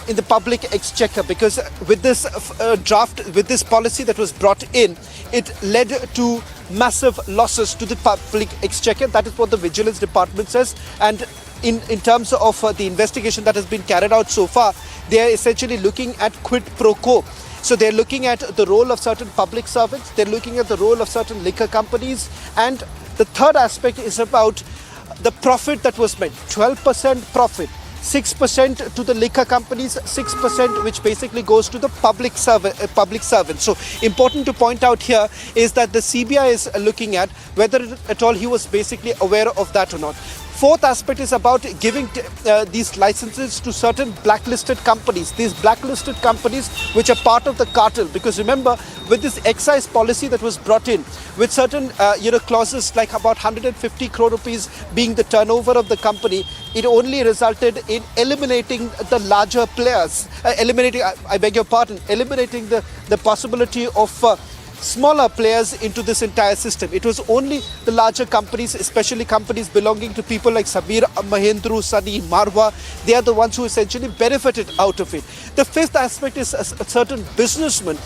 in the public exchequer, because with this with this policy that was brought in, it led to massive losses to the public exchequer. That is what the Vigilance Department says. And in terms of the investigation that has been carried out so far, they are essentially looking at quid pro quo. So they're looking at the role of certain public servants, they're looking at the role of certain liquor companies, and the third aspect is about the profit that was made. 12% profit, 6% to the liquor companies, 6% which basically goes to the public servants. So important to point out here is that the CBI is looking at whether at all he was basically aware of that or not. Fourth aspect is about giving these licenses to certain blacklisted companies. These blacklisted companies which are part of the cartel. Because remember, with this excise policy that was brought in, with certain clauses like about 150 crore rupees being the turnover of the company, it only resulted in eliminating the larger players. Eliminating the possibility of smaller players into this entire system. It was only the larger companies, especially companies belonging to people like Sabir, Mahindra, Sunny, Marwa. They are the ones who essentially benefited out of it. The fifth aspect is a certain businessmen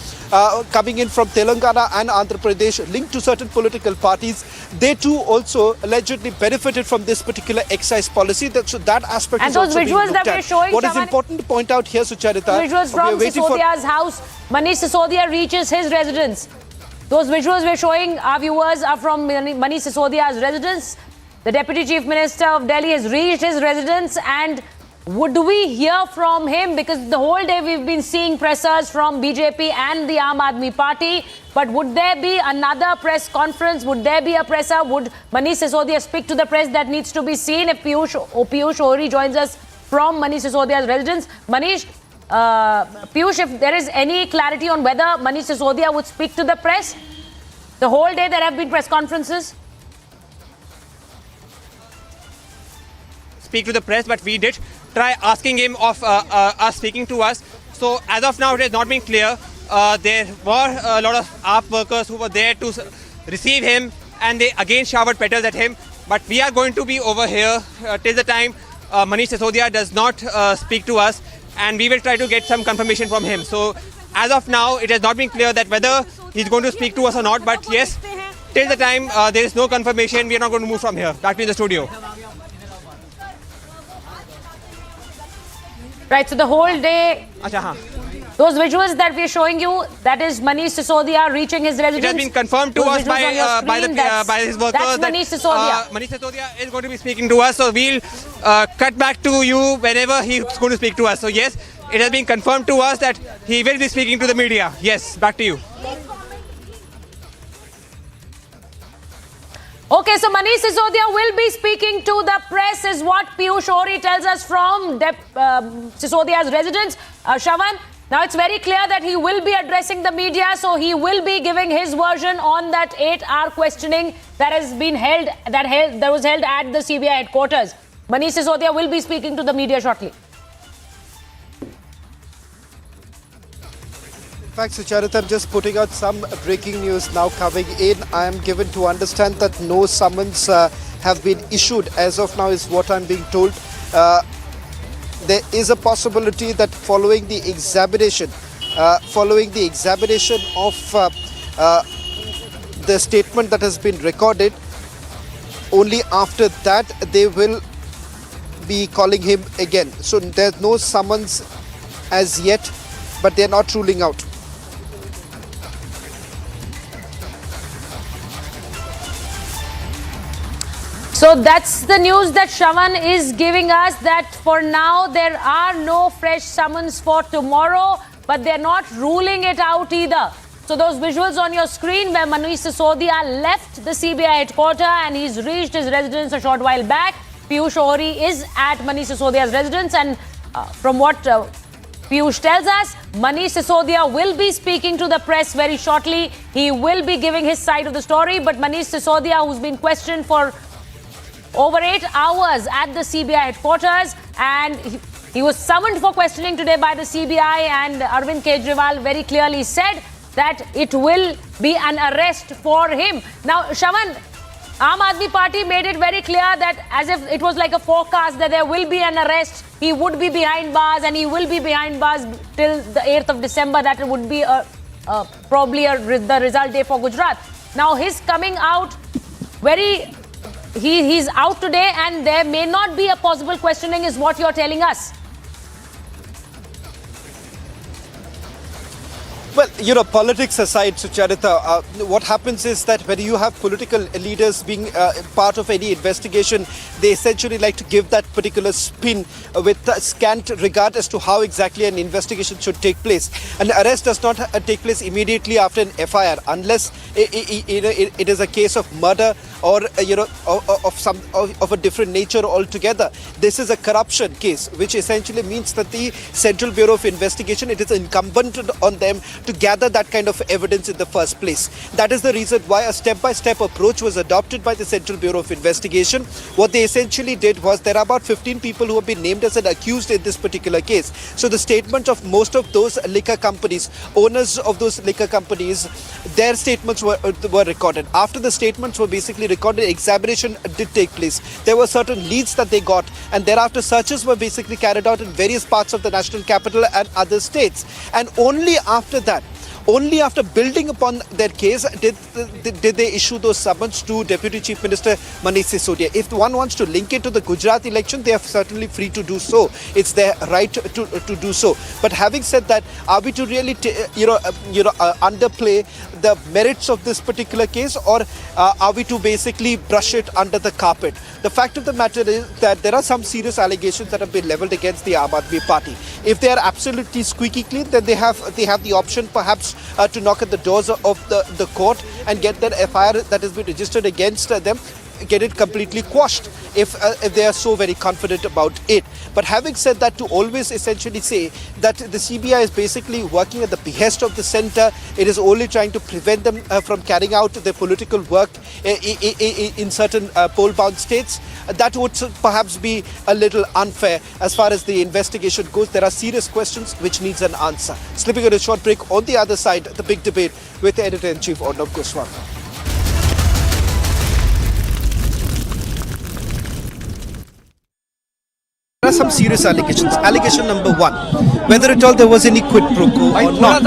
coming in from Telangana and Andhra Pradesh linked to certain political parties. They too also allegedly benefited from this particular excise policy. So that aspect and is those also being visuals looked that at. we're showing, What is important to point out here, Sucharita, visuals from Sisodia's house. Manish Sisodia reaches his residence. Those visuals we're showing our viewers are from Manish Sisodia's residence. The Deputy Chief Minister of Delhi has reached his residence, and would we hear from him? Because the whole day we've been seeing pressers from BJP and the Aam Aadmi Party. But would there be another press conference? Would there be a presser? Would Manish Sisodia speak to the press? That needs to be seen. If Piyush Ohri joins us from Manish Sisodia's residence. Manish, Piyush, if there is any clarity on whether Manish Sisodia would speak to the press? The whole day there have been press conferences. Speak to the press, but we did try asking him of us speaking to us. So as of now, it has not been clear. There were a lot of AAP workers who were there to receive him, and they again showered petals at him. But we are going to be over here till the time Manish Sisodia does not speak to us, and we will try to get some confirmation from him. So as of now, it has not been clear that whether he's going to speak to us or not. But yes, till the time there is no confirmation, we are not going to move from here. Back to the studio. Right, so the whole day, those visuals that we're showing you, that is Manish Sisodia reaching his residence. It has been confirmed to us by his workers. That's Manish Sisodia. Manish Sisodia is going to be speaking to us, so we'll cut back to you whenever he's going to speak to us. So yes, it has been confirmed to us that he will be speaking to the media. Yes, back to you. Okay, so Manish Sisodia will be speaking to the press, is what Piyush Ohri tells us from Sisodia's residence. Shravan, now it's very clear that he will be addressing the media, so he will be giving his version on that 8-hour questioning that has been held, that was held at the CBI headquarters. Manish Sisodia will be speaking to the media shortly. In fact, Sucharita, I'm just putting out some breaking news now coming in. I am given to understand that no summons have been issued as of now, is what I'm being told. There is a possibility that following the examination of the statement that has been recorded, only after that they will be calling him again. So there's no summons as yet, but they're not ruling out. So that's the news that Shravan is giving us, that for now there are no fresh summons for tomorrow, but they're not ruling it out either. So those visuals on your screen where Manish Sisodia left the CBI headquarters and he's reached his residence a short while back. Piyush Ohri is at Manish Sisodia's residence, and from what Piyush tells us, Manish Sisodia will be speaking to the press very shortly. He will be giving his side of the story, but Manish Sisodia, who's been questioned for over 8 hours at the CBI headquarters, and he was summoned for questioning today by the CBI, and Arvind Kejriwal very clearly said that it will be an arrest for him. Now, Shravan, Aam Aadmi Party made it very clear that as if it was like a forecast that there will be an arrest, he would be behind bars, and he will be behind bars till the 8th of December. That would be probably the result day for Gujarat. Now, his coming out he's out today, and there may not be a possible questioning, is what you're telling us. Well, politics aside, Sucharita, what happens is that when you have political leaders being part of any investigation, they essentially like to give that particular spin with scant regard as to how exactly an investigation should take place. An arrest does not take place immediately after an FIR, unless it is a case of murder or of a different nature altogether. This is a corruption case, which essentially means that the Central Bureau of Investigation, it is incumbent on them to gather that kind of evidence in the first place. That is the reason why a step-by-step approach was adopted by the Central Bureau of Investigation. What they essentially did was there are about 15 people who have been named as an accused in this particular case. So the statement of most of those liquor companies, owners of those liquor companies, their statements were recorded. After the statements were basically recorded, examination did take place. There were certain leads that they got, and thereafter searches were basically carried out in various parts of the national capital and other states. And only after that, only after building upon their case did they issue those summons to Deputy Chief Minister Magnus Sisodia. If one wants to link it to the Gujarat election, they are certainly free to do so. It's their right to do so. But having said that, are we to really underplay the merits of this particular case, or are we to basically brush it under the carpet? The fact of the matter is that there are some serious allegations that have been leveled against the Aam Aadmi Party. If they are absolutely squeaky clean, then they have the option perhaps to knock at the doors of the court and get that FIR that has been registered against them, get it completely quashed if they are so very confident about it. But having said that, to always essentially say that the CBI is basically working at the behest of the centre, it is only trying to prevent them from carrying out their political work in certain poll-bound states, that would perhaps be a little unfair as far as the investigation goes. There are serious questions which needs an answer. Slipping on a short break, on the other side, the big debate with the Editor-in-Chief Arnab Goswami. There are some serious allegations. Allegation number one, whether at all there was any quid pro quo or not.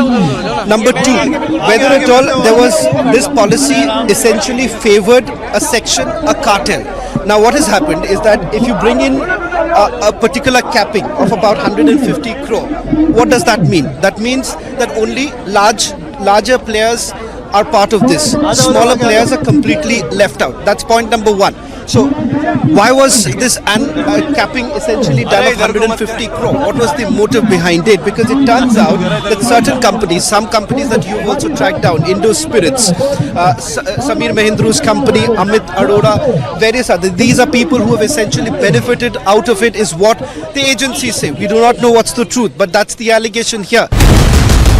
Number two, whether at all there was this policy essentially favored a section, a cartel. Now what has happened is that if you bring in a particular capping of about 150 crore, what does that mean? That means that only larger players are part of this. Smaller players are completely left out. That's point number one. So why was this capping essentially done of 150 crore? What was the motive behind it? Because it turns out that certain companies, some companies that you've also tracked down, Indo Spirits, Samir Mahindru's company, Amit Arora, various others, these are people who have essentially benefited out of it, is what the agencies say. We do not know what's the truth, but that's the allegation here.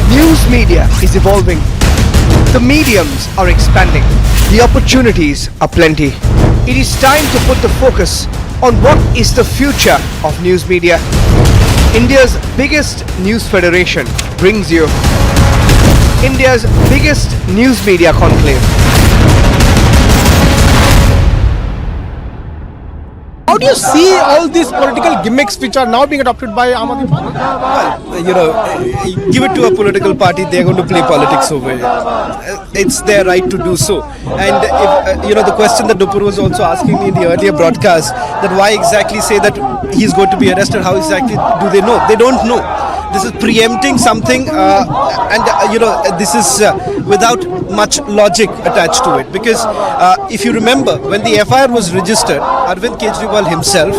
News media is evolving. The mediums are expanding. The opportunities are plenty. It is time to put the focus on what is the future of news media. India's biggest news federation brings you India's biggest news media conclave. How do you see all these political gimmicks which are now being adopted by Aam Aadmi Party? Well, give it to a political party, they're going to play politics over it. It's their right to do so. And if, the question that Nupur was also asking me in the earlier broadcast, that why exactly say that he's going to be arrested, how exactly do they know? They don't know. This is preempting something, this is without much logic attached to it. Because if you remember, when the FIR was registered, Arvind Kejriwal himself,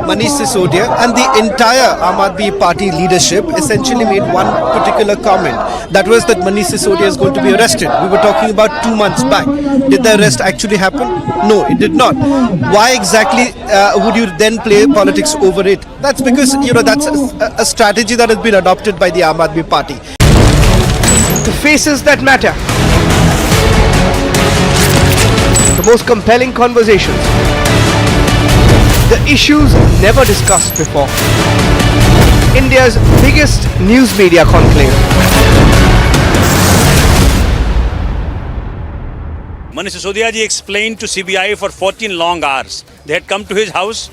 Magnus Sisodia, and the entire Aam Aadmi Party leadership essentially made one particular comment. That was that Magnus Sisodia is going to be arrested. We were talking about 2 months back. Did the arrest actually happen? No, it did not. Why exactly would you then play politics over it? That's because, that's a strategy that has been adopted by the Aam Aadmi Party. The faces that matter. The most compelling conversations. The issues never discussed before. India's biggest news media conclave. Magnus Sisodia ji explained to CBI for 14 long hours. They had come to his house.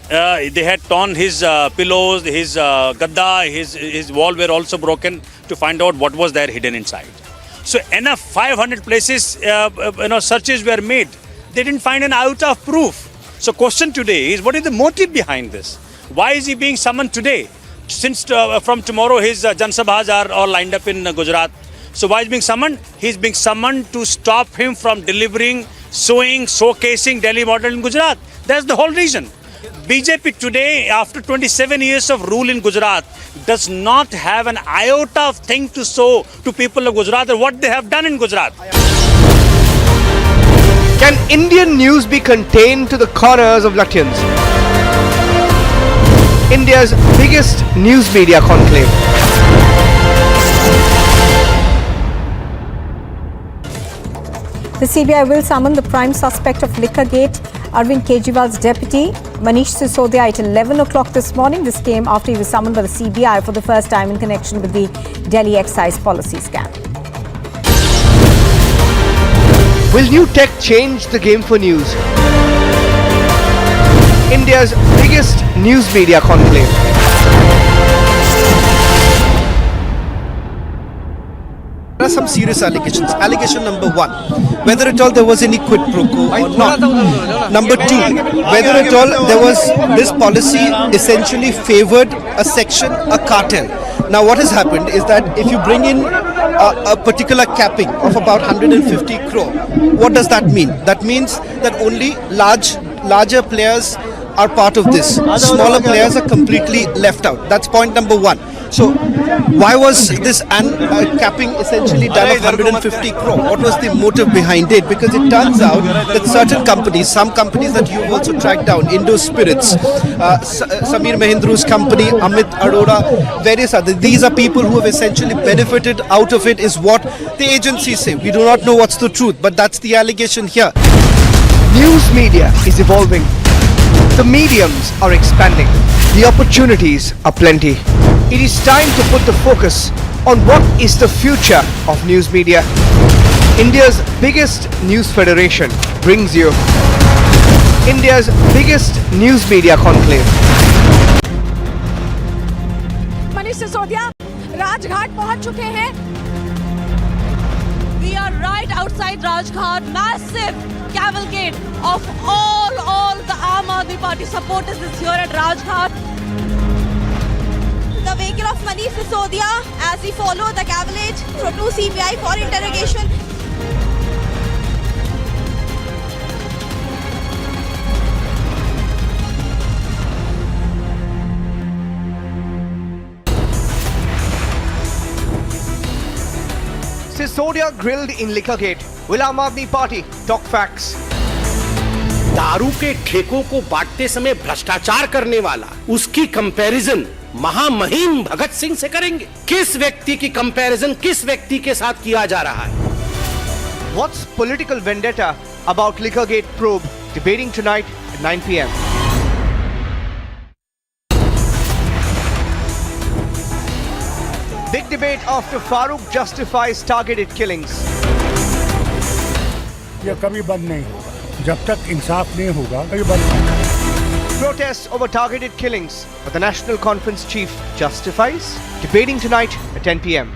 They had torn his pillows, his gadda, his wall were also broken to find out what was there hidden inside. So enough 500 places, searches were made. They didn't find an iota of proof. So question today is, what is the motive behind this? Why is he being summoned today? Since from tomorrow his Jansabhas are all lined up in Gujarat. So why is he being summoned? He is being summoned to stop him from delivering, showcasing Delhi model in Gujarat. That's the whole reason. BJP today, after 27 years of rule in Gujarat, does not have an iota of thing to show to people of Gujarat or what they have done in Gujarat. Can Indian news be contained to the corners of Lutyens? India's biggest news media conclave. The CBI will summon the prime suspect of Liquorgate, Arvind Kejriwal's deputy, Manish Sisodia, at 11 o'clock this morning. This came after he was summoned by the CBI for the first time in connection with the Delhi excise policy scam. Will new tech change the game for news? India's biggest news media conclave. There are some serious allegations. Allegation number one, whether at all there was any quid pro quo or not. Number two, whether at all there was this policy essentially favored a section, a cartel. Now what has happened is that if you bring in a particular capping of about 150 crore, what does that mean? That means that only larger players are part of this. Smaller players are completely left out. That's point number one. So why was this capping essentially done of 150 crore? What was the motive behind it? Because it turns out that certain companies, some companies that you've also tracked down, Indo Spirits, Samir Mahindru's company, Amit Arora, various others, these are people who have essentially benefited out of it, is what the agencies say. We do not know what's the truth, but that's the allegation here. News media is evolving. The mediums are expanding. The opportunities are plenty. It is time to put the focus on what is the future of news media. India's biggest news federation brings you India's biggest news media conclave. Manish Sisodia, Rajghat पहुंच चुके हैं. We are right outside Rajghat. Massive cavalcade of all the Aam Aadmi Party supporters is here at Rajghat. The vehicle of Manish Sisodia as he followed the cavalcade to CBI for interrogation. Sisodia grilled in Liquorgate. Will Aam Aadmi Party talk facts? दारू के ठेकों को बांटते समय भ्रष्टाचार करने वाला, उसकी कंपैरिजन महामहिम भगत सिंह से करेंगे. किस व्यक्ति की कंपैरिजन किस व्यक्ति के साथ किया जा रहा है? What's political vendetta about Liquorgate probe? Debating tonight at 9 p.m. Big debate after Farooq justifies targeted killings. ये कभी बंद नहीं होगा. जब तक इंसाफ नहीं होगा कभी बंद नहीं होगा. Protests over targeted killings, but the National Conference chief justifies. Debating tonight at 10 p.m.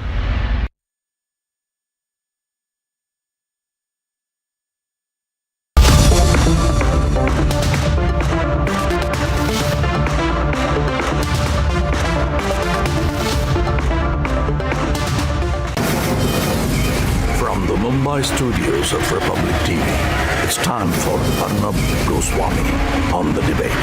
From the Mumbai studios of Republic TV, it's time for Bhagat Singh on the debate.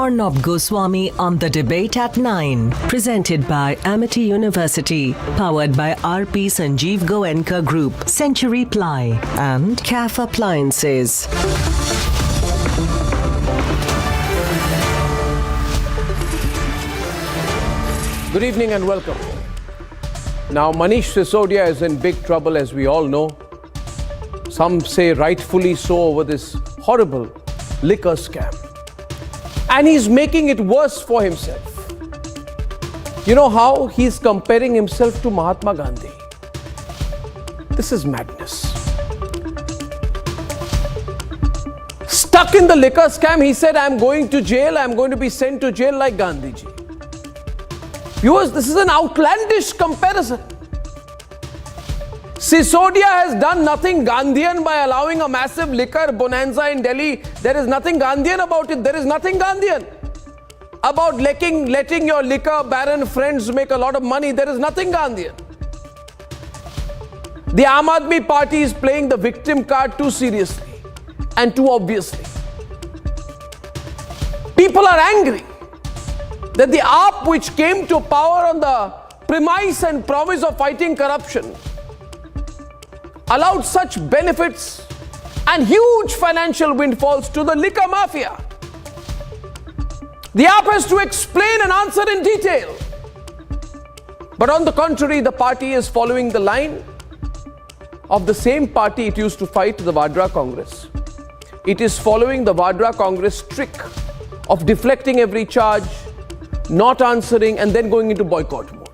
Arnab Goswami on the debate at 9. Presented by Amity University. Powered by RP Sanjeev Goenka Group, Century Ply, and CAF Appliances. Good evening and welcome. Now, Manish Sisodia is in big trouble, as we all know. Some say rightfully so over this horrible liquor scam. And he's making it worse for himself. You know how he's comparing himself to Mahatma Gandhi? This is madness. Stuck in the liquor scam, he said, I'm going to jail, I'm going to be sent to jail like Gandhiji. Viewers, this is an outlandish comparison. Sisodia has done nothing Gandhian by allowing a massive liquor bonanza in Delhi. There is nothing Gandhian about it. There is nothing Gandhian about letting your liquor baron friends make a lot of money. There is nothing Gandhian. The Aam Aadmi Party is playing the victim card too seriously and too obviously. People are angry that the AAP, which came to power on the premise and promise of fighting corruption, allowed such benefits and huge financial windfalls to the liquor mafia. The AAP has to explain and answer in detail. But on the contrary, the party is following the line of the same party it used to fight, the Vadra Congress. It is following the Vadra Congress trick of deflecting every charge, not answering, and then going into boycott mode.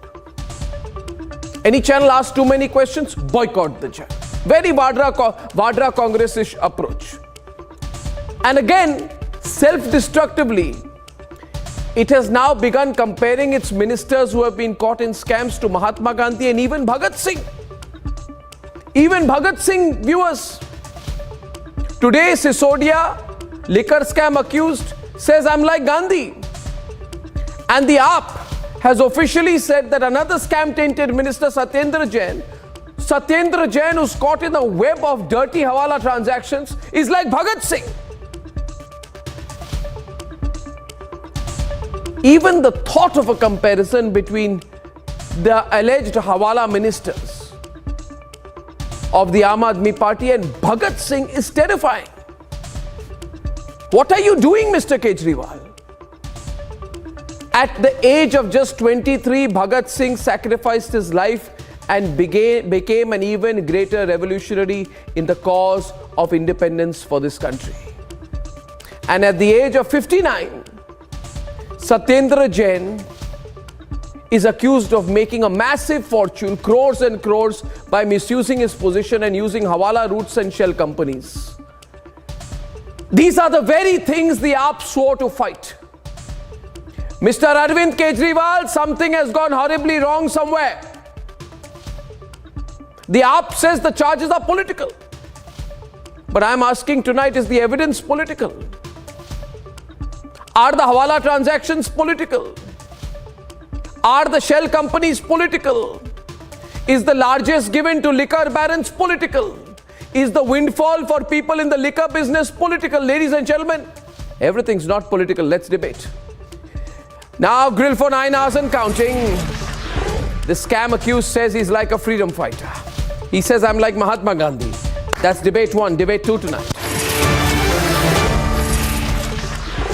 Any channel asks too many questions, boycott the channel. Very Vadra Congress-ish approach. And again, self-destructively, it has now begun comparing its ministers who have been caught in scams to Mahatma Gandhi and even Bhagat Singh. Even Bhagat Singh, viewers. Today, Sisodia, liquor scam accused, says, I'm like Gandhi. And the AAP has officially said that another scam-tainted minister, Satyendra Jain, who's caught in the web of dirty hawala transactions, is like Bhagat Singh. Even the thought of a comparison between the alleged hawala ministers of the Aam Aadmi Party and Bhagat Singh is terrifying. What are you doing, Mr. Kejriwal? At the age of just 23, Bhagat Singh sacrificed his life and became an even greater revolutionary in the cause of independence for this country. And at the age of 59, Satyendra Jain is accused of making a massive fortune, crores and crores, by misusing his position and using hawala routes and shell companies. These are the very things the AAP swore to fight. Mr. Arvind Kejriwal, something has gone horribly wrong somewhere. The AAP says the charges are political. But I'm asking tonight, is the evidence political? Are the hawala transactions political? Are the shell companies political? Is the largest given to liquor barons political? Is the windfall for people in the liquor business political? Ladies and gentlemen, everything's not political. Let's debate. Now, grilled for 9 hours and counting. The scam accused says he's like a freedom fighter. He says, I'm like Mahatma Gandhi. That's debate 1. Debate 2 tonight.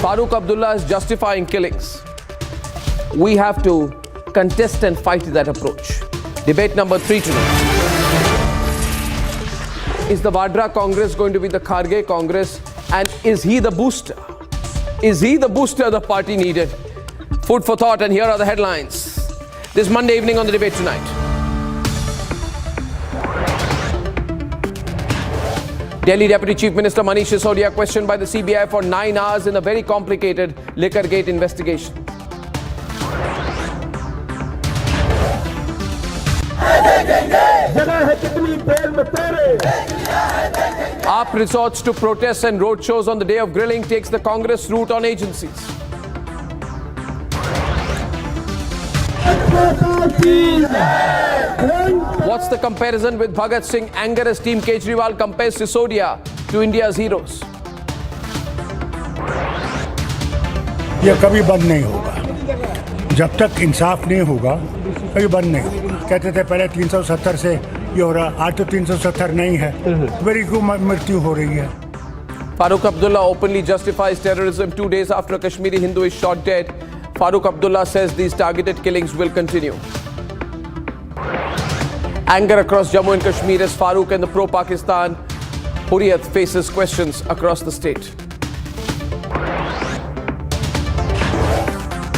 Farooq Abdullah is justifying killings. We have to contest and fight that approach. Debate number 3 tonight. Is the Vadra Congress going to be the Kharge Congress? And is he the booster? Is he the booster the party needed? Food for thought, and here are the headlines. This Monday evening on the Debate Tonight. Delhi Deputy Chief Minister Manish Sisodia questioned by the CBI for 9 hours in a very complicated Liquorgate investigation. AAP resorts to protests and roadshows on the day of grilling, takes the Congress route on agencies. What's the comparison with Bhagat Singh? Anger as Team Kejriwal compares Sisodia to India's heroes. ये कभी बंद नहीं होगा जब तक इंसाफ नहीं होगा कभी बंद नहीं होगा कहते थे पहले 370 से ये हो रहा आज तो 370 नहीं है मेरी क्यों मृत्यु हो रही है Farooq Abdullah openly justifies terrorism 2 days after a Kashmiri Hindu is shot dead. Farooq Abdullah says these targeted killings will continue. Anger across Jammu and Kashmir as Farooq and the pro-Pakistan Hurriyat faces questions across the state.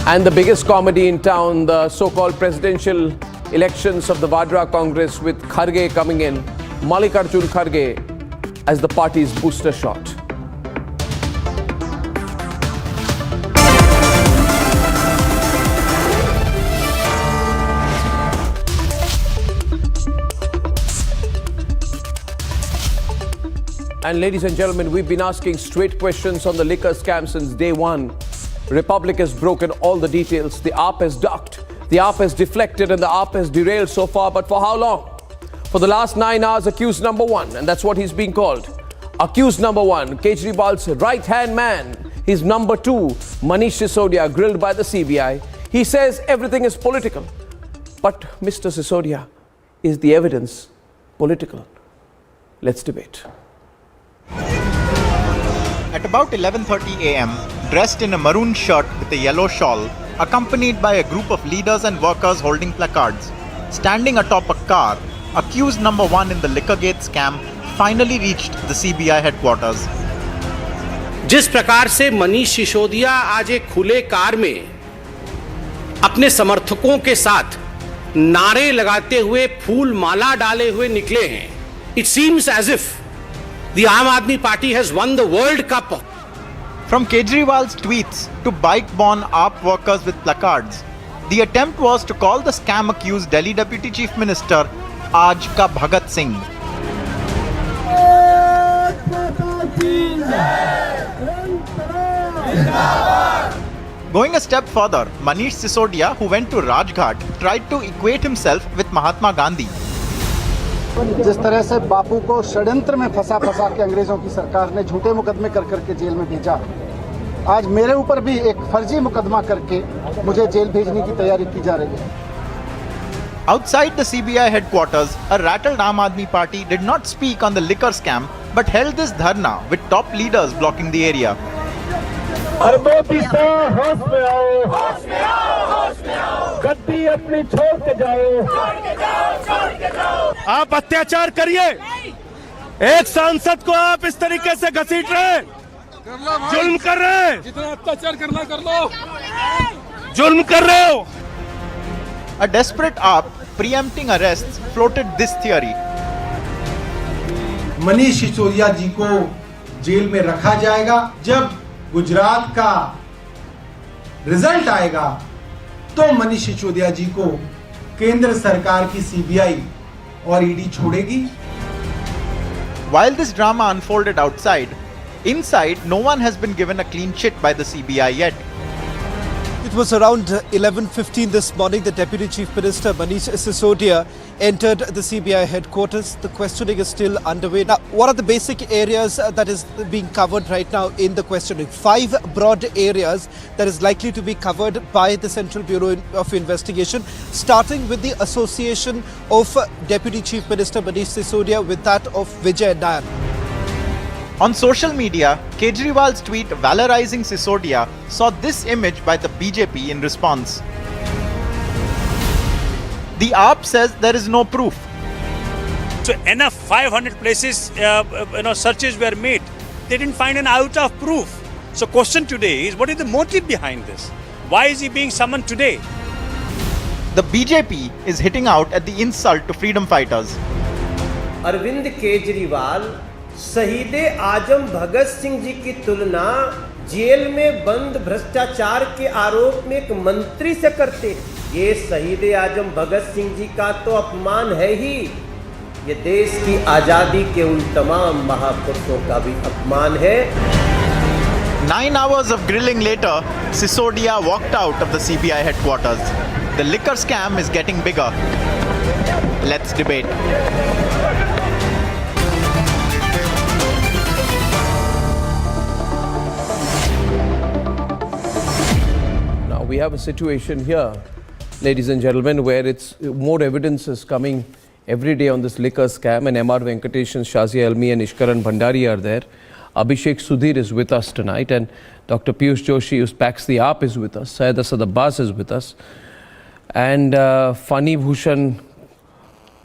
And the biggest comedy in town, the so-called presidential elections of the Vadra Congress, with Kharge coming in, Mallikarjun Kharge as the party's booster shot. And ladies and gentlemen, we've been asking straight questions on the liquor scam since day one. Republic has broken all the details. The AAP has ducked, the AAP has deflected, and the AAP has derailed so far. But for how long? For the last 9 hours, accused number one, and that's what he's being called. Accused number one, Kejriwal's right-hand man. His number two, Manish Sisodia, grilled by the CBI. He says everything is political. But Mr. Sisodia, is the evidence political? Let's debate. At about 11:30 a.m., dressed in a maroon shirt with a yellow shawl, accompanied by a group of leaders and workers holding placards, standing atop a car, accused number one in the Liquorgate scam finally reached the CBI headquarters. जिस प्रकार से मनीष सिसोदिया आज एक खुले car में अपने समर्थकों के साथ नारे लगाते हुए फूल माला डाले हुए निकले हैं, it seems as if the Aam Aadmi Party has won the World Cup. From Kejriwal's tweets to bike-borne AAP workers with placards, the attempt was to call the scam accused Delhi Deputy Chief Minister Aaj ka Bhagat Singh. Going a step further, Manish Sisodia, who went to Rajghat, tried to equate himself with Mahatma Gandhi. जिस तरह से बापू को षड्यंत्र में फंसा के अंग्रेजों की सरकार ने झूठे मुकदमे कर करके जेल में भेजा, आज मेरे ऊपर भी एक फर्जी मुकदमा करके मुझे जेल भेजने की तैयारी की जा रही है. Outside the CBI headquarters, a rattled Aam Aadmi Party did not speak on the liquor scam but held this dharna with top leaders blocking the area. गद्दी अपनी छोड़ के जाओ, आप अत्याचार करिए, एक सांसद को आप इस तरीके से घसीट रहे हैं, जुल्म कर रहे हैं, जितना अत्याचार करना कर लो, जुल्म कर रहे हो. A desperate AAP preempting arrests floated this theory. Manish Sisodia जी को जेल में रखा जाएगा, जब गुजरात का रिजल्ट आएगा तो मनीष सिसोदिया जी को केंद्र सरकार की सीबीआई और ईडी छोड़ेगी. While this drama unfolded outside, inside no one has been given a clean chit by the CBI yet. It was around 11:15 this morning that Deputy Chief Minister Manish Sisodia entered the CBI headquarters. The questioning is still underway. Now, what are the basic areas that is being covered right now in the questioning? 5 broad areas that is likely to be covered by the Central Bureau of Investigation, starting with the association of Deputy Chief Minister Manish Sisodia with that of Vijay Nair. On social media, Kejriwal's tweet valorizing Sisodia saw this image by the BJP in response. The AAP says there is no proof. So enough 500 places, searches were made. They didn't find an iota of proof. So question today is, what is the motive behind this? Why is he being summoned today? The BJP is hitting out at the insult to freedom fighters. Arvind Kejriwal शहीद आजम भगत सिंह जी की तुलना jail में बंद भ्रष्टाचार के आरोप में एक मंत्री से करते हैं. ये शहीद आजम भगत सिंह जी का तो अपमान है ही, ये देश की आजादी के उन तमाम महापुरुषों का भी अपमान है. 9 hours of grilling later, Sisodia walked out of the CBI headquarters. The liquor scam is getting bigger. Let's debate. We have a situation here, ladies and gentlemen, where it's more evidence is coming every day on this liquor scam, and M.R. Venkatesh, Shazia Almi and Ishkaran Bhandari are there. Abhishek Sudhir is with us tonight, and Dr. Piyush Joshi, who packs the AAP, is with us. Syed Asad Abbas is with us. And Fani Bhushan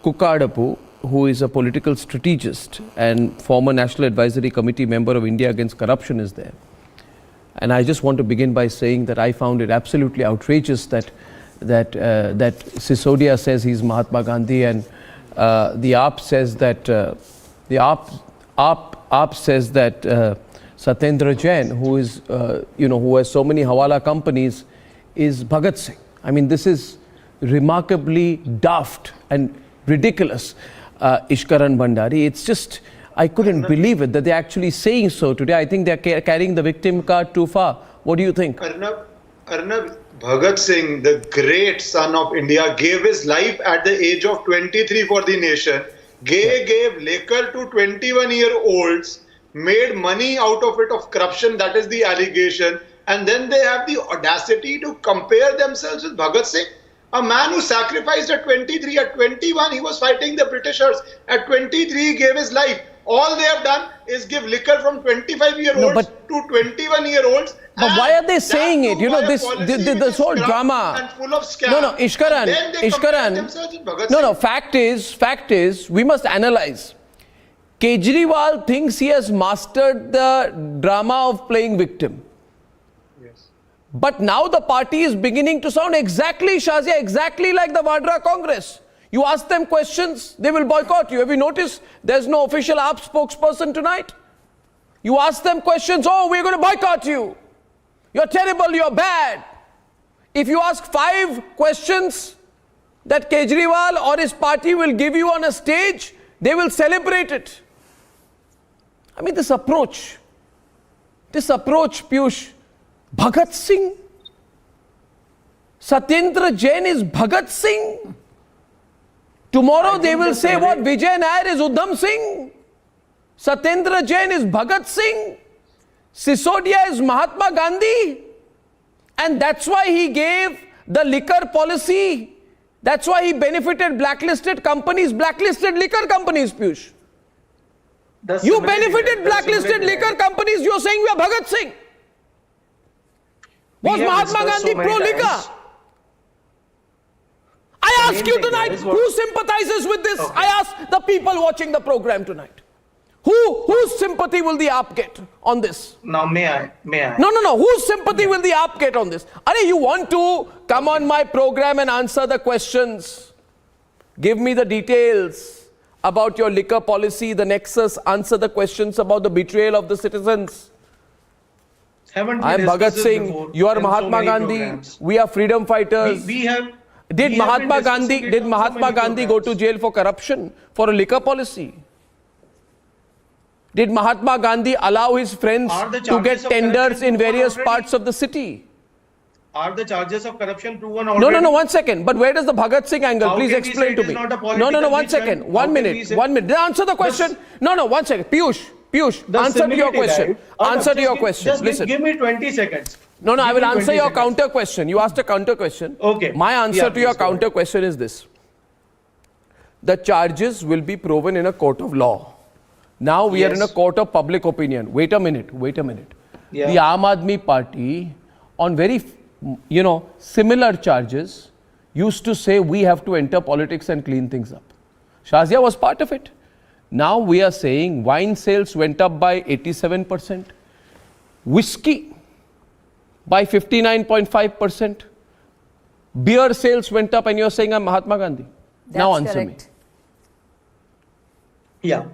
Kukadapu, who is a political strategist and former National Advisory Committee member of India Against Corruption, is there. And I just want to begin by saying that I found it absolutely outrageous that Sisodia says he's Mahatma Gandhi, and the AAP says that AAP says that Satyendra Jain, who is who has so many Hawala companies, is Bhagat Singh. I mean, this is remarkably daft and ridiculous. Ishkaran Bhandari, it's just, I couldn't believe it that they're actually saying so today. I think they're carrying the victim card too far. What do you think? Arnab, Bhagat Singh, the great son of India, gave his life at the age of 23 for the nation. gave liquor to 21-year-olds, made money out of it, of corruption, that is the allegation, and then they have the audacity to compare themselves with Bhagat Singh, a man who sacrificed at 23. At 21, he was fighting the Britishers. At 23, he gave his life. All they have done is give liquor from 25-year-olds to 21-year-olds. But why are they saying it? You know, this whole drama. And full of scams. No, Ishkaran. No, fact is, we must analyze. Kejriwal thinks he has mastered the drama of playing victim. Yes. But now the party is beginning to sound exactly, Shazia, exactly like the Vadra Congress. You ask them questions, they will boycott you. Have you noticed there's no official AAP spokesperson tonight? You ask them questions, oh, we're going to boycott you. You're terrible, you're bad. If you ask 5 questions that Kejriwal or his party will give you on a stage, they will celebrate it. I mean, this approach, Piyush, Bhagat Singh, Satyendra Jain is Bhagat Singh. Tomorrow they will say what Vijay Nair is Udham Singh. Satyendra Jain is Bhagat Singh. Sisodia is Mahatma Gandhi. And that's why he gave the liquor policy. That's why he benefited blacklisted companies, blacklisted liquor companies, Piyush. You benefited blacklisted liquor companies, you're saying we are Bhagat Singh. Was Mahatma Gandhi pro-liquor? I ask you tonight, who sympathizes with this? I ask the people watching the program tonight. Whose sympathy will the AAP get on this? Now, may I? No. Whose sympathy will the AAP get on this? Are you want to come on my program and answer the questions? Give me the details about your liquor policy, the nexus, answer the questions about the betrayal of the citizens. I am Bhagat Singh, you are Mahatma Gandhi, we are freedom fighters. Did Mahatma Gandhi go to jail for corruption, for a liquor policy? Did Mahatma Gandhi allow his friends to get tenders in various parts of the city? Are the charges of corruption proven already? No, 1 second. But where does the Bhagat Singh angle? Please explain to me. No, 1 second. 1 minute. 1 minute. Answer the question. No, 1 second. Piyush, answer to your question. Answer to your question. Listen. Give me 20 seconds. No, I will answer your counter question. You asked a counter question. Okay. My answer to your counter question is this. The charges will be proven in a court of law. Now we are in a court of public opinion. Wait a minute. Yeah. The Aam Aadmi Party, on very, similar charges, used to say we have to enter politics and clean things up. Shazia was part of it. Now we are saying wine sales went up by 87%. Whiskey by 59.5%. Beer sales went up and you're saying I'm Mahatma Gandhi. Now answer me. Yeah.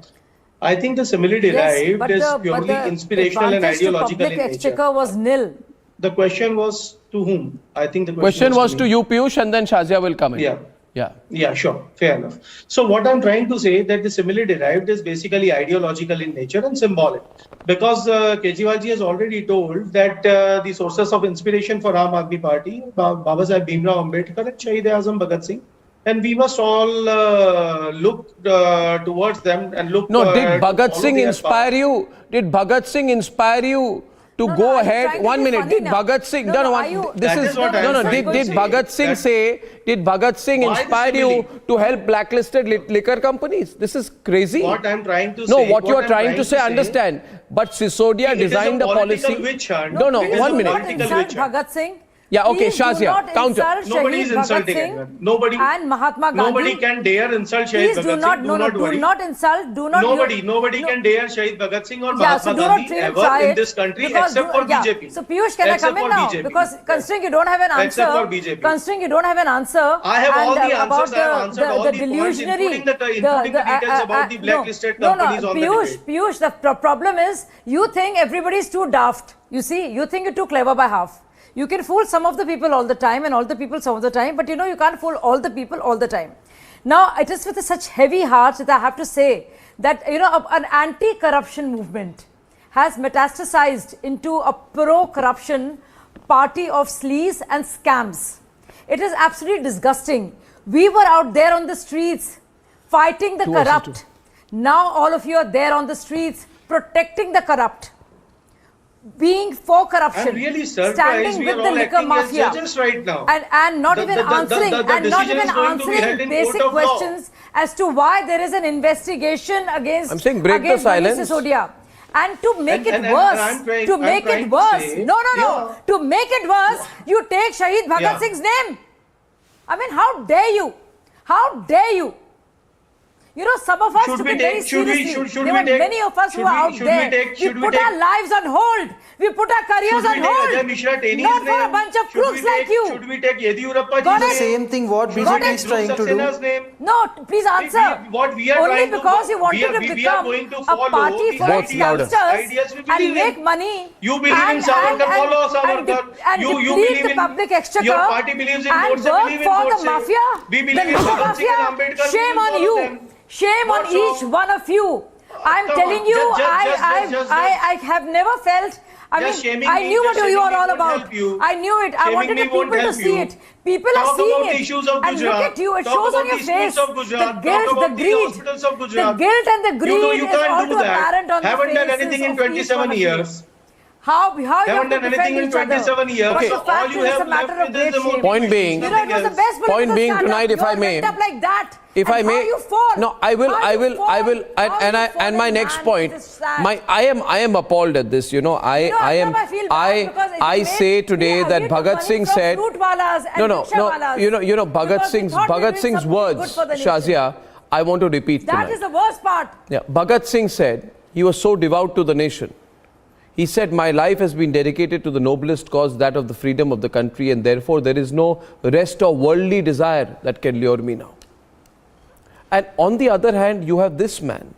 I think the simile derived is purely inspirational and ideological in nature. Exchequer was nil. The question was to whom? I think the question was to you, Piyush, and then Shazia will come in. Yeah, sure. Fair enough. So what I'm trying to say that the simile derived is basically ideological in nature and symbolic. Because Kejriwalji has already told that the sources of inspiration for Aam Aadmi Party, Baba Saheb Bhimrao Ambedkar and Shahid-e-Azam Bhagat Singh. And we must all look towards them and look. No, did Bhagat Singh inspire you? Did Bhagat Singh inspire you to go ahead? 1 minute. Did Bhagat Singh? Did Bhagat Singh say? Did Bhagat Singh inspire you to help blacklisted liquor companies? This is crazy. What I'm trying to say. No, what you are trying to say, understand. But Sisodia designed a policy. No, 1 minute. Bhagat Singh. Yeah, okay, Shazia, counter. Nobody is insulting anyone. Nobody. And Mahatma Gandhi. Nobody can dare insult Shahid Bhagat Singh. Do not insult. Nobody can dare Shahid Bhagat Singh or Mahatma Gandhi ever in this country except for BJP. So Piyush, can I come in now? Because considering you don't have an answer. Except for BJP. Considering you don't have an answer. I have all the answers. I have answered all the points, including the details about the blacklisted companies on the debate. Piyush, the problem is you think everybody is too daft. You see, you think you're too clever by half. You can fool some of the people all the time and all the people some of the time, but you can't fool all the people all the time. Now, it is with such heavy heart that I have to say that, an anti-corruption movement has metastasized into a pro-corruption party of sleaze and scams. It is absolutely disgusting. We were out there on the streets fighting the corrupt. Now all of you are there on the streets protecting the corrupt, being for corruption, I'm really surprised standing we with are the all liquor acting as mafia, judges right now. and not even answering decision is going to be held in basic court of law. questions as to why there is an investigation against I'm saying break the against Magnus silence. Sisodia. And to make it and worse, I'm trying- to I'm make trying it to worse, say- no, to make it worse, you take Shahid Bhagat Yeah. Singh's name. I mean, how dare you? How dare you? You know, some of us Should took we it very take- should we- seriously. should There we were take- many of us who should were we- out should we there. take- We should we put take- our lives on hold. We put our careers Should on we take hold. Ajay Mishra Teni's Not for a name? bunch of Should crooks we like take- you. Should we take Yediyurappa Got ji's it? name? Same thing what Should we BJP take is trying to do. Saxena's name? No, please answer. What we are Only trying to because you wanted to we are become going to a follow party the for Both louder. youngsters ideas we and believe make in. money. You believe in and- Savarkar, and- follow and Savarkar. You deplete believe the in public exchequer your party believes in and Godse, work believe in for the Godse. mafia. We The believe in liquor Bhagat Singh and mafia. Ambedkar. Shame We on follow you. them. Shame on What's each wrong? one of you. I'm Come telling on, you, just- I have never felt. I Just mean, shaming I me- knew what just you are shaming me all won't about. help you. I knew it. I Shaming wanted me the people won't to help see you. it. People are Talk seeing about it. the issues of And look Gujarat. at you. It Talk shows on about your the schools face of the Gujarat. guilt, Talk the about the greed. hospitals of The Gujarat. guilt and the greed You is can't all do too that. apparent on the Haven't done faces anything in of each 27 one of you. years. How you Haven't have to done defend anything in each other. 27 years. But the All fact you is, it's have a matter left of with great is the shame. Point being- You know, it was the best Point political being stand-up. tonight, if You I all may- went up like that. If And I may, how you fall. no, I will, How I you will, fall. I will, How you fall and in my man, next point, it is sad. I am appalled at this. You know, I Akram, I feel bad because it I made say today me that hurried Bhagat to Singh money from said, fruit walas and no, rickshawalas. you know, Bhagat Because we Singh's thought we were doing something good words, for the nation. Shazia, I want to repeat That tonight. is the worst part. Yeah, Bhagat Singh said he was so devout to the nation. He said, my life has been dedicated to the noblest cause, that of the freedom of the country, and therefore there is no rest or worldly desire that can lure me now. And on the other hand, you have this man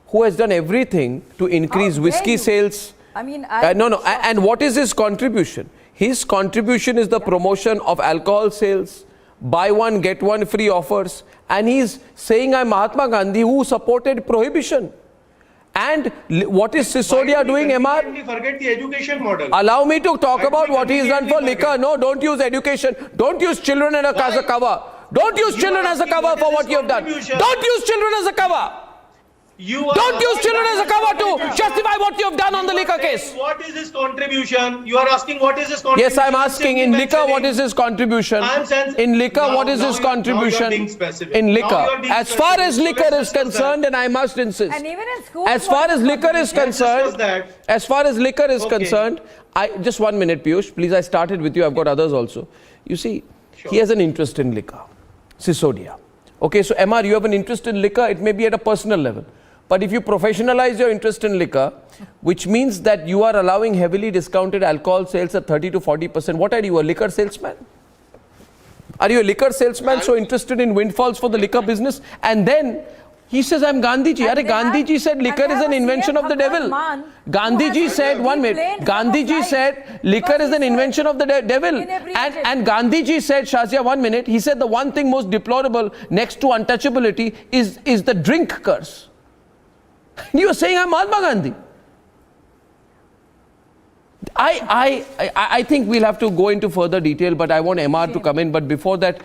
who has done everything to increase How whiskey dare you? sales. I mean, And what is his contribution? His contribution is the promotion of alcohol sales, buy one, get one free offers. And he's saying, I'm Mahatma Gandhi who supported prohibition. And what is Sisodia doing, MR? We forget the education model. Allow me to talk Why about do we what he's done for conveniently liquor. No, don't use education. Don't use children as a cover. Don't use children as a cover for what you have done. Don't use children as a cover. Don't use children as a cover to justify what you have done on the liquor case. What is his contribution? You are asking what is his contribution? Yes, I'm asking in liquor what is his contribution. In liquor what is his contribution? In liquor. As far as liquor is concerned, and I must insist. And even in schools, As far as liquor is concerned, just 1 minute, Piyush, please. I started with you. I've got others also. You see, he has an interest in liquor, Sisodia. Okay, so MR, you have an interest in liquor. It may be at a personal level, but if you professionalize your interest in liquor, which means that you are allowing heavily discounted alcohol sales at 30 to 40%. What are you, a liquor salesman? Are you a liquor salesman so interested in windfalls for the liquor business? And then he says, I'm Gandhiji. Are Gandhiji said liquor is an invention of the devil. Gandhiji said, 1 minute, Gandhiji said liquor is an invention of the devil. And Gandhiji said, Shazia, 1 minute, he said the one thing most deplorable next to untouchability is the drink curse. You are saying I'm Mahatma Gandhi. I think we'll have to go into further detail, but I want MR to come in. But before that,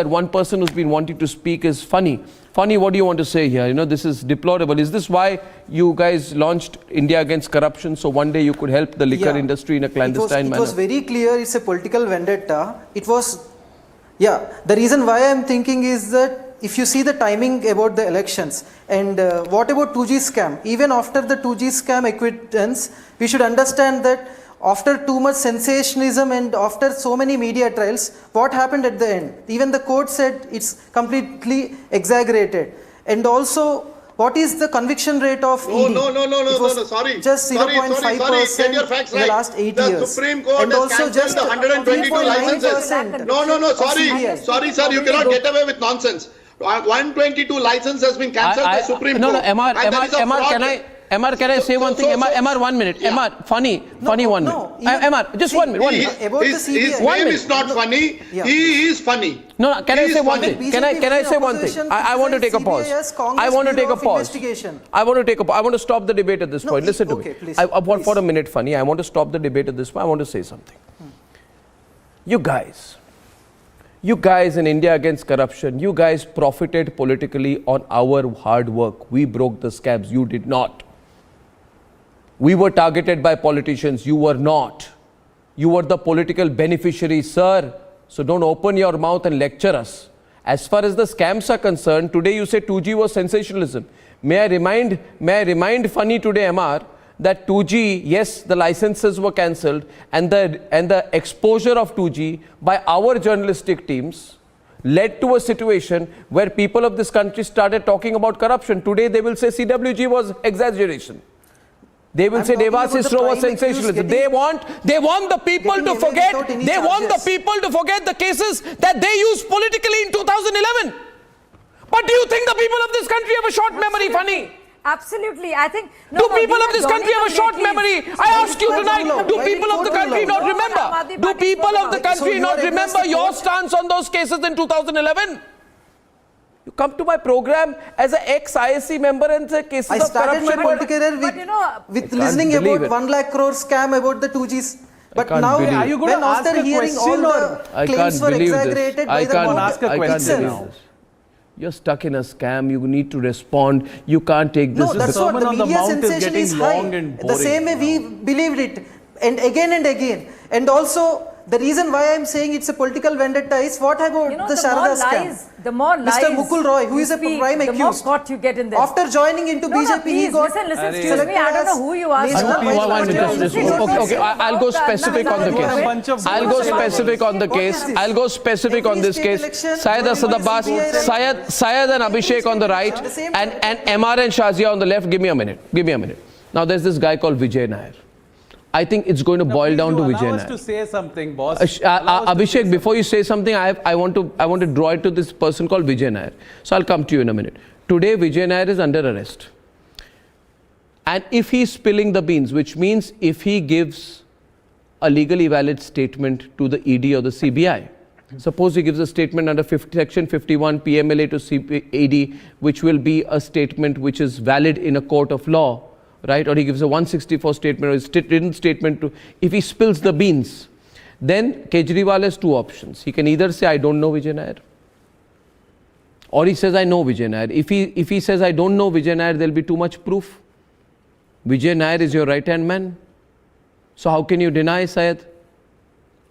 one person who's been wanting to speak is Funny. Funny, what do you want to say here? You know, this is deplorable. Is this why you guys launched India Against Corruption? So one day you could help the liquor industry in a clandestine manner? It was very clear it's a political vendetta. The reason why I'm thinking is that if you see the timing about the elections and what about 2G scam, even after the 2G scam acquittance, we should understand that after too much sensationalism and after so many media trials, what happened at the end? Even the court said it's completely exaggerated. And also, what is the conviction rate of ED? No, sorry. Just 0.5% Get your facts in the last 8 years. The Supreme Court and has also cancelled just the 122 licenses. 3.9% Sorry, sir, you cannot get away with nonsense. 122 license has been cancelled by Supreme Court. MR, can I say one thing? MR, 1 minute. MR, funny 1 minute. MR, just 1 minute. His name is not funny. He is funny. No, can I say one thing? Can I say one thing? I want to take a pause. I want to take a pause. I want to stop the debate at this point. Listen to me. For a minute, Funny. I want to stop the debate at this point. I want to say something. You guys, You guys in India against corruption, you guys profited politically on our hard work. We broke the scabs, you did not. We were targeted by politicians, you were not. You were the political beneficiary, sir. So don't open your mouth and lecture us. As far as the scams are concerned, today you say 2G was sensationalism. May I remind funny today, MR, that 2G, yes, the licenses were cancelled, and the exposure of 2G by our journalistic teams led to a situation where people of this country started talking about corruption. Today they will say CWG was exaggeration. They will say Devas was sensationalism. They want the people to forget. They want the people to forget the cases that they used politically in 2011. But do you think the people of this country have a short memory, funny? Absolutely. I think... Do people of this country have a short memory? I ask you tonight, do people of the country not remember? Do people of the country not remember your stance on those cases in 2011? You come to my program as an ex-ISC member and say cases of corruption. I started my political career with listening about 1 lakh crore scam about the 2Gs. But now, are you when after hearing all the claims were exaggerated by the government itself. You're stuck in a scam. You need to respond. You can't take this. No, that's what the media sensation is high. The same way we believed it, and again. And also, the reason why I'm saying it's a political vendetta is what about the Sharada scam? The more lies, Mr. Mukul Roy, who is a prime accused, the more caught you get in there. After joining into BJP, he got listen, excuse me, I don't know who you are. Okay, I'll go specific on the case. I'll go specific on the case. I'll go specific on this case. Syed Asad Abbas, Syed and Abhishek on the right, and MR and Shazia on the left. Give me a minute. Now there's this guy called Vijay Nair. I think it's going to boil down to Vijay Nair. Allow us to say something, boss. Abhishek, before you say something, I want to draw it to this person called Vijay Nair. So I'll come to you in a minute. Today, Vijay Nair is under arrest. And if he's spilling the beans, which means if he gives a legally valid statement to the ED or the CBI, suppose he gives a statement under section 51 PMLA to ED, which will be a statement which is valid in a court of law, right? Or he gives a 164 statement or a written statement to, if he spills the beans, then Kejriwal has two options. He can either say, I don't know Vijay Nair, or he says, I know Vijay Nair. If he says, I don't know Vijay Nair, there'll be too much proof. Vijay Nair is your right-hand man. So how can you deny, Syed?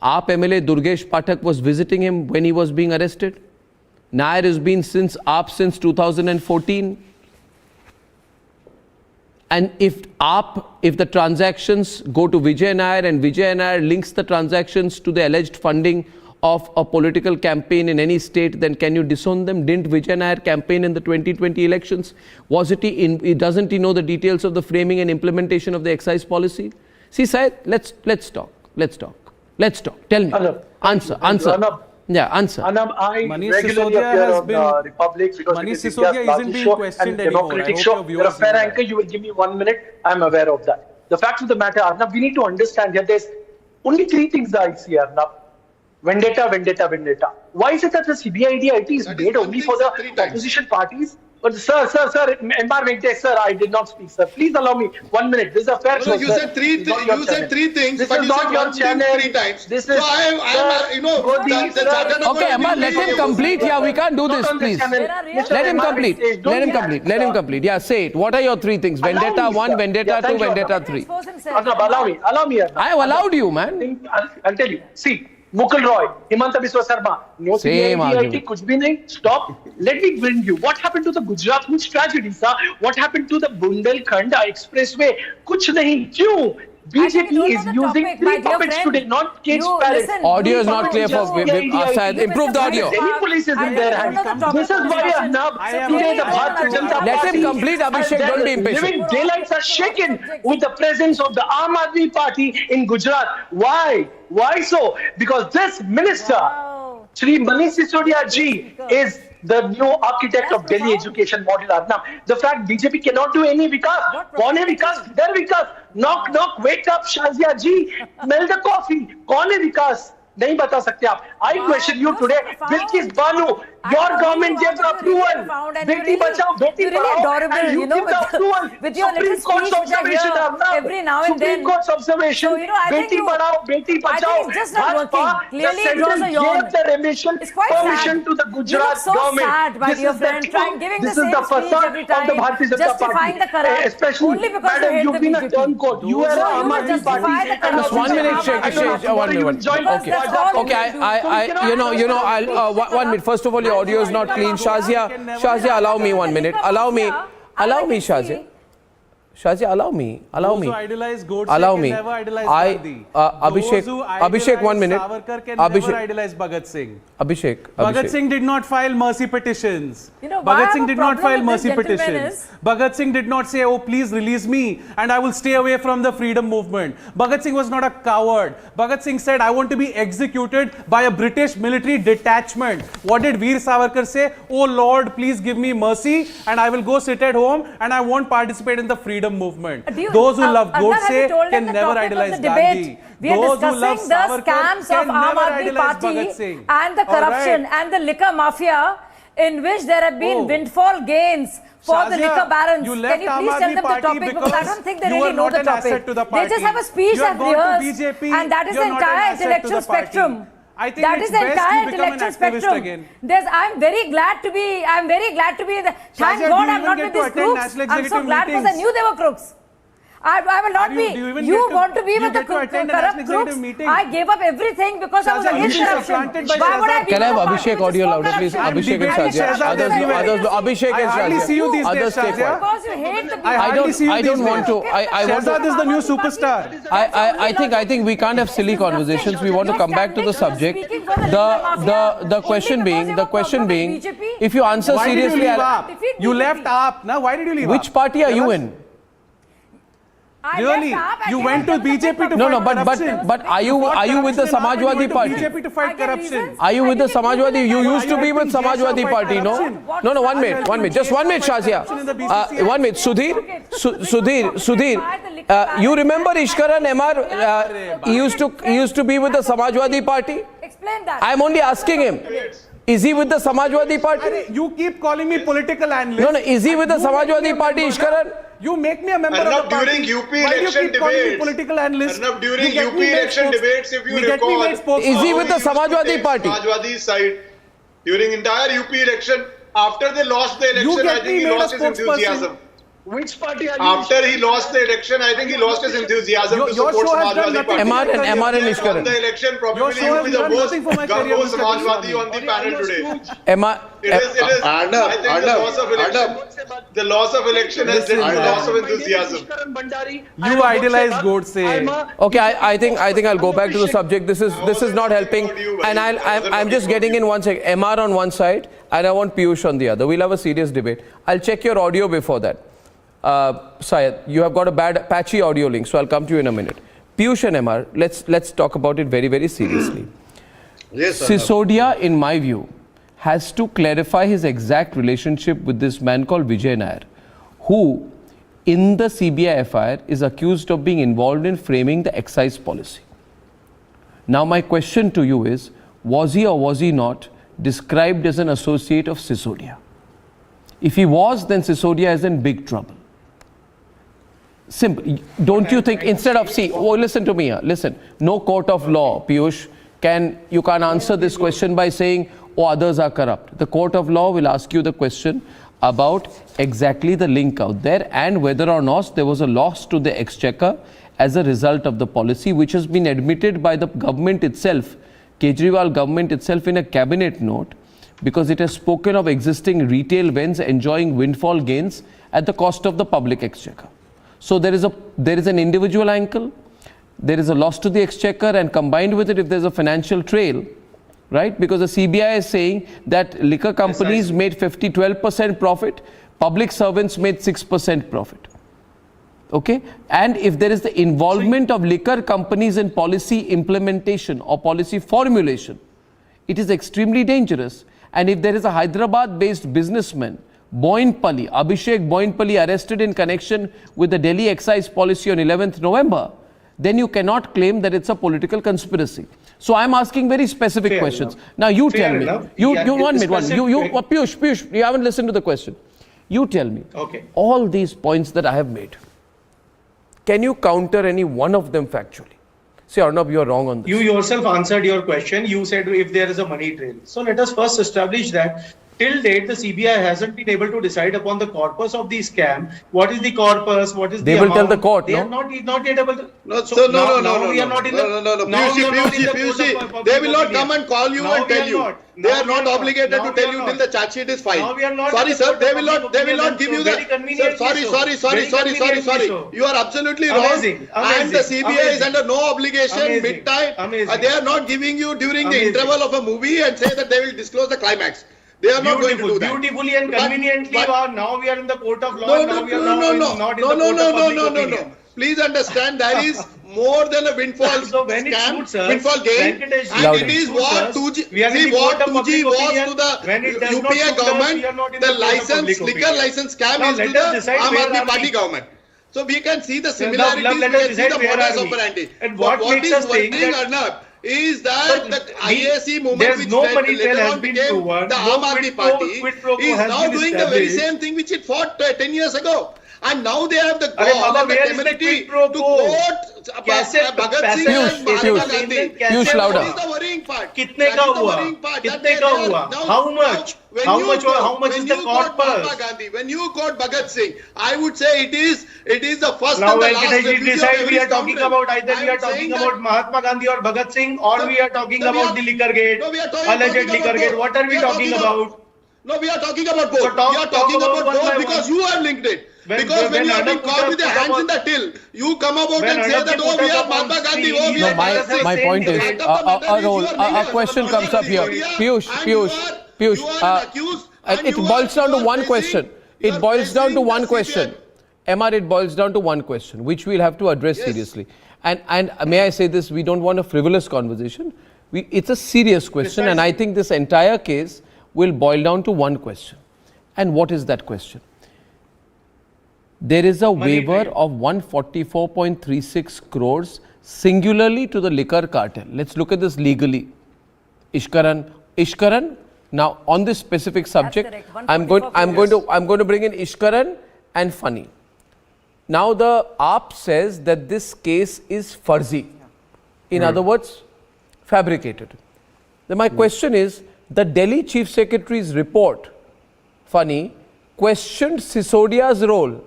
AAP MLA Durgesh Pathak was visiting him when he was being arrested. Nair has been since AAP since 2014. And if the transactions go to Vijay Nair and Vijay Nair links the transactions to the alleged funding of a political campaign in any state, then can you disown them? Didn't Vijay Nair campaign in the 2020 elections? Doesn't he know the details of the framing and implementation of the excise policy? See, Syed, let's talk. Tell me. Answer. Yeah, answer. Anam, I regularly appear on Republic because it is India's largest show and democratic show. You're a fair anchor. You will give me 1 minute. I'm aware of that. The fact of the matter, Arnab, we need to understand here there's only three things that I see, Arnab. Vendetta. Why is it that the CBI IT is made only for the opposition parties? But sir, Mr. Venkatesh, sir, I did not speak, sir. Please allow me 1 minute. This is a fair show. You said three things, this but is you not said your one channel. thing 3 times. This is, Okay, Amma, let him complete. Yeah, we can't do this, please. Let him complete. Yeah, say it. What are your 3 things? Vendetta 1, Vendetta 2, Vendetta 3. Arnab, allow me. I have allowed you, man. I'll tell you. See, Mukul Roy, Himanta Biswa Sarma, no CBI, kuch bhi nahi. Stop. Let me bring you. What happened to the Gujarat Huj tragedy, sir? What happened to the Bundelkhand Expressway? Kuch nahi. Kyun? BJP is using 3 puppets today, not cage parrots. Audio is not clear for Syed. Improve the audio. Delhi police is in their hands. This is why today the Bharatiya Janata Party. Let him complete, Abhishek. Don't be impatient. Living daylights are shaken with the presence of the Aam Aadmi Party in Gujarat. Why? Why so? Because this minister, Shri Manish Sisodia ji, is the new architect of Delhi education model. Arnab, the fact BJP cannot do any vikas. Kaun hai vikas? There vikas. Knock, wake up, Shazia ji. Smell the coffee. Kaun hai vikas? नहीं बता सकते आप. I question you today. Bilkis Banu Your government gave the approval. Beti Bachao, Beti Padhao, and you give the approval. With your Supreme Court's observation, every now and then. Supreme Court's observation. So, I think Beti Padhao, Beti Bachao. it's just not working. Clearly, it draws a yawn. Gave the remission permission to the Gujarat so government. Sad, my dear friend, giving the same speech every time, justifying the corrupt, especially, only because madam, you hate you've the been BJP. a turncoat. You were a Aam Aadmi Party. Just 1 minute, Okay, one minute. First of all, your audio is not clean. Shazia, allow me 1 minute. Allow me, Shazia. Shazia, allow me. Allow me. Abhishek, 1 minute. Savarkar can never idolize Bhagat Singh. Abhishek. Bhagat Singh did not file mercy petitions. Bhagat Singh did not file mercy petitions. Bhagat Singh did not say, oh, please release me and I will stay away from the freedom movement. Bhagat Singh was not a coward. Bhagat Singh said, I want to be executed by a British military detachment. What did Veer Savarkar say? Oh Lord, please give me mercy and I will go sit at home and I won't participate in the freedom movement. Those who love Godse can never idolize Gandhi. We are discussing the scams of Aam Aadmi Party and the corruption and the liquor mafia, in which there have been windfall gains for the liquor barons. Can you please tell them the topic, because I don't think they really know the topic. They just have a speech that rehearsed, and that is the entire intellectual spectrum. That is the entire intellectual spectrum. I'm very glad to be. Thank God I'm not with these crooks. I'm so glad because I knew they were crooks. I will not be. You want to be with the corrupt crooks? I gave up everything because I was against corruption. Why would I be? Can I have Abhishek audio louder, please? Abhishek and Shazia. Abhishek and Shazia. Others take one. Because you hate the I don't want to. Shazad is the new superstar. I think we can't have silly conversations. We want to come back to the subject. The question being, if you answer seriously, you left AAP. Now, why did you leave? Which party are you in? Really? You went to BJP to fight corruption. But are you with the Samajwadi Party? BJP to fight corruption. Are you with the Samajwadi? You used to be with Samajwadi Party, no? No, 1 minute. Just 1 minute, Shazia. 1 minute. Sudhir. You remember Ishkaran MR? He used to be with the Samajwadi Party? Explain that. I'm only asking him. Is he with the Samajwadi Party? You keep calling me political analyst. No. Is he with the Samajwadi Party, Ishkaran? You make me a member of the party. During UP election debates. Political analyst. During UP election debates, if you recall, is he with the Samajwadi Party? Samajwadi side. During entire UP election, after they lost the election, I think he lost his enthusiasm. Which party are you? After he lost the election, I think he lost his enthusiasm to support Samajwadi Party. MR and Ishkaran. Won the election, probably he will be the most Garbo Samajwadi on the panel today. It is. I think the loss of election has led to loss of enthusiasm. You idolize Godse. Okay, I think I'll go back to the subject. This is not helping, and I'm just getting in 1 second. MR on one side, and I want Piyush on the other. We'll have a serious debate. I'll check your audio before that. Syed, you have got a bad patchy audio link, so I'll come to you in a minute. Piyush and MR, let's talk about it very, very seriously. Yes, sir. Sisodia, in my view, has to clarify his exact relationship with this man called Vijay Nair, who, in the CBI FIR, is accused of being involved in framing the excise policy. Now, my question to you is, was he or was he not described as an associate of Sisodia? If he was, then Sisodia is in big trouble. Simple. Don't you think, instead of, listen to me here, listen, no court of law, Piyush, you can't answer this question by saying, others are corrupt. The court of law will ask you the question about exactly the link out there and whether or not there was a loss to the exchequer as a result of the policy, which has been admitted by the government itself, Kejriwal government itself, in a cabinet note, because it has spoken of existing retail vends enjoying windfall gains at the cost of the public exchequer. So there is an individual angle, there is a loss to the exchequer, and combined with it, if there's a financial trail, right? Because the CBI is saying that liquor companies made 12% profit, public servants made 6% profit. Okay? And if there is the involvement of liquor companies in policy implementation or policy formulation, it is extremely dangerous. And if there is a Hyderabad-based businessman, Abhishek Boinpalli, arrested in connection with the Delhi excise policy on 11th November, then you cannot claim that it's a political conspiracy. So I'm asking very specific questions. Now you tell me. You 1 minute. Piyush, you haven't listened to the question. You tell me. Okay. All these points that I have made, can you counter any one of them factually? Say, Arnab, you are wrong on this. You yourself answered your question. You said if there is a money trail. So let us first establish that till date, the CBI hasn't been able to decide upon the corpus of the scam. What is the corpus? What is the amount? They will tell the court, They are not yet able to. No, we are not in the. They will not come and call you and tell you. They are not obligated to tell you till the charge sheet is filed. Sorry, sir. They will not give you the. Sorry. You are absolutely wrong. And the CBI is under no obligation mid-time. They are not giving you during the interval of a movie and say that they will disclose the climax. They are not going to do that. Beautifully and conveniently, now we are in the court of law. No. Please understand, there is more than a windfall scam, windfall gain, and it is what 2G was to the UPA government. The license, liquor license scam is to the Aam Aadmi Party government. So we can see the similarities, we can see the modus operandi. And what is worrying, Arnab, is that the IAC movement, which later on became the Aam Aadmi Party, is now doing the very same thing which it fought 10 years ago. And now they have the gall and the temerity to quote Bhagat Singh and Mahatma Gandhi. Piyush, louder. That is the worrying part. Kitne ka hua? How much? How much is the corpus? When you quote Bhagat Singh, I would say it is the first now and the last refugee of every we are talking scoundrel. about either we are talking about Mahatma Gandhi or Bhagat Singh, or we are talking about the Liquorgate, alleged Liquorgate. What are we talking about? No, we are talking about both. We are talking about both because you have linked it. Because when you have been caught with your hands in the till, you come about and say that, oh, we are Mahatma Gandhi, oh, we are Bhagat Singh. My point is, a question comes up here. Piyush, it boils down to one question. It boils down to one question. MR, it boils down to one question, which we'll have to address seriously. And may I say this, we don't want a frivolous conversation. It's a serious question, and I think this entire case will boil down to one question. And what is that question? There is a waiver of 144.36 crores singularly to the liquor cartel. Let's look at this legally. Ishkaran. Now, on this specific subject, I'm going to bring in Ishkaran and Funny. Now, the AAP says that this case is farzi. In other words, fabricated. Then my question is, the Delhi Chief Secretary's report, Funny, questioned Sisodia's role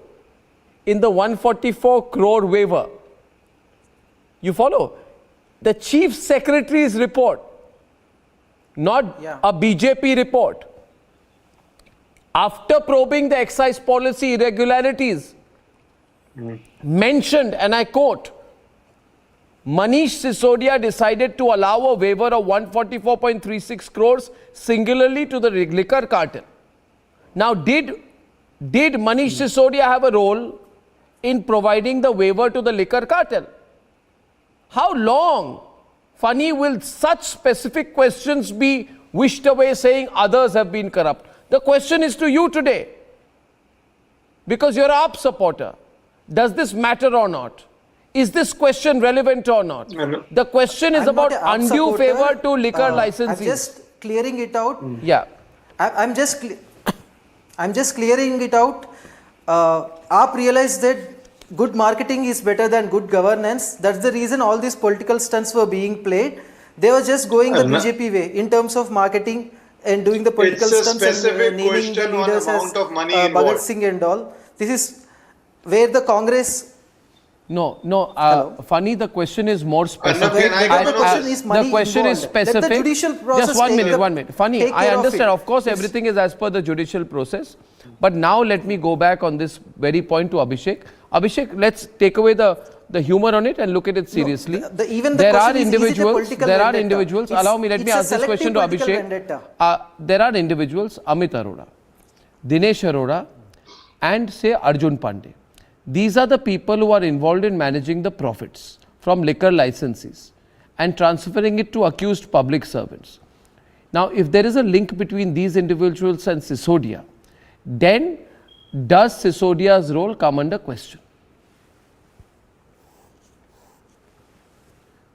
in the 144 crore waiver. You follow? The Chief Secretary's report, not a BJP report. After probing the excise policy irregularities, mentioned, and I quote, Manish Sisodia decided to allow a waiver of 144.36 crores singularly to the liquor cartel. Now, did Manish Sisodia have a role in providing the waiver to the liquor cartel? How long, Funny, will such specific questions be wished away saying others have been corrupt? The question is to you today, because you're an AAP supporter. Does this matter or not? Is this question relevant or not? The question is about undue favor to liquor licensees. I'm just clearing it out. Yeah. I'm just clearing it out. AAP realized that good marketing is better than good governance. That's the reason all these political stunts were being played. They were just going the BJP way in terms of marketing and doing the political stunts and naming the leaders as Bhagat Singh and all. This is where the Congress... Funny, the question is more specific. The question is specific. Let the judicial process Just 1 minute. Funny, I understand. Of course, everything is as per the judicial process. But now let me go back on this very point to Abhishek. Abhishek, let's take away the humor on it and look at it seriously. There are individuals, allow me, let me ask this question to Abhishek. There are individuals, Amit Arora, Dinesh Arora, and say Arjun Pandey. These are the people who are involved in managing the profits from liquor licensees and transferring it to accused public servants. Now, if there is a link between these individuals and Sisodia, then does Sisodia's role come under question?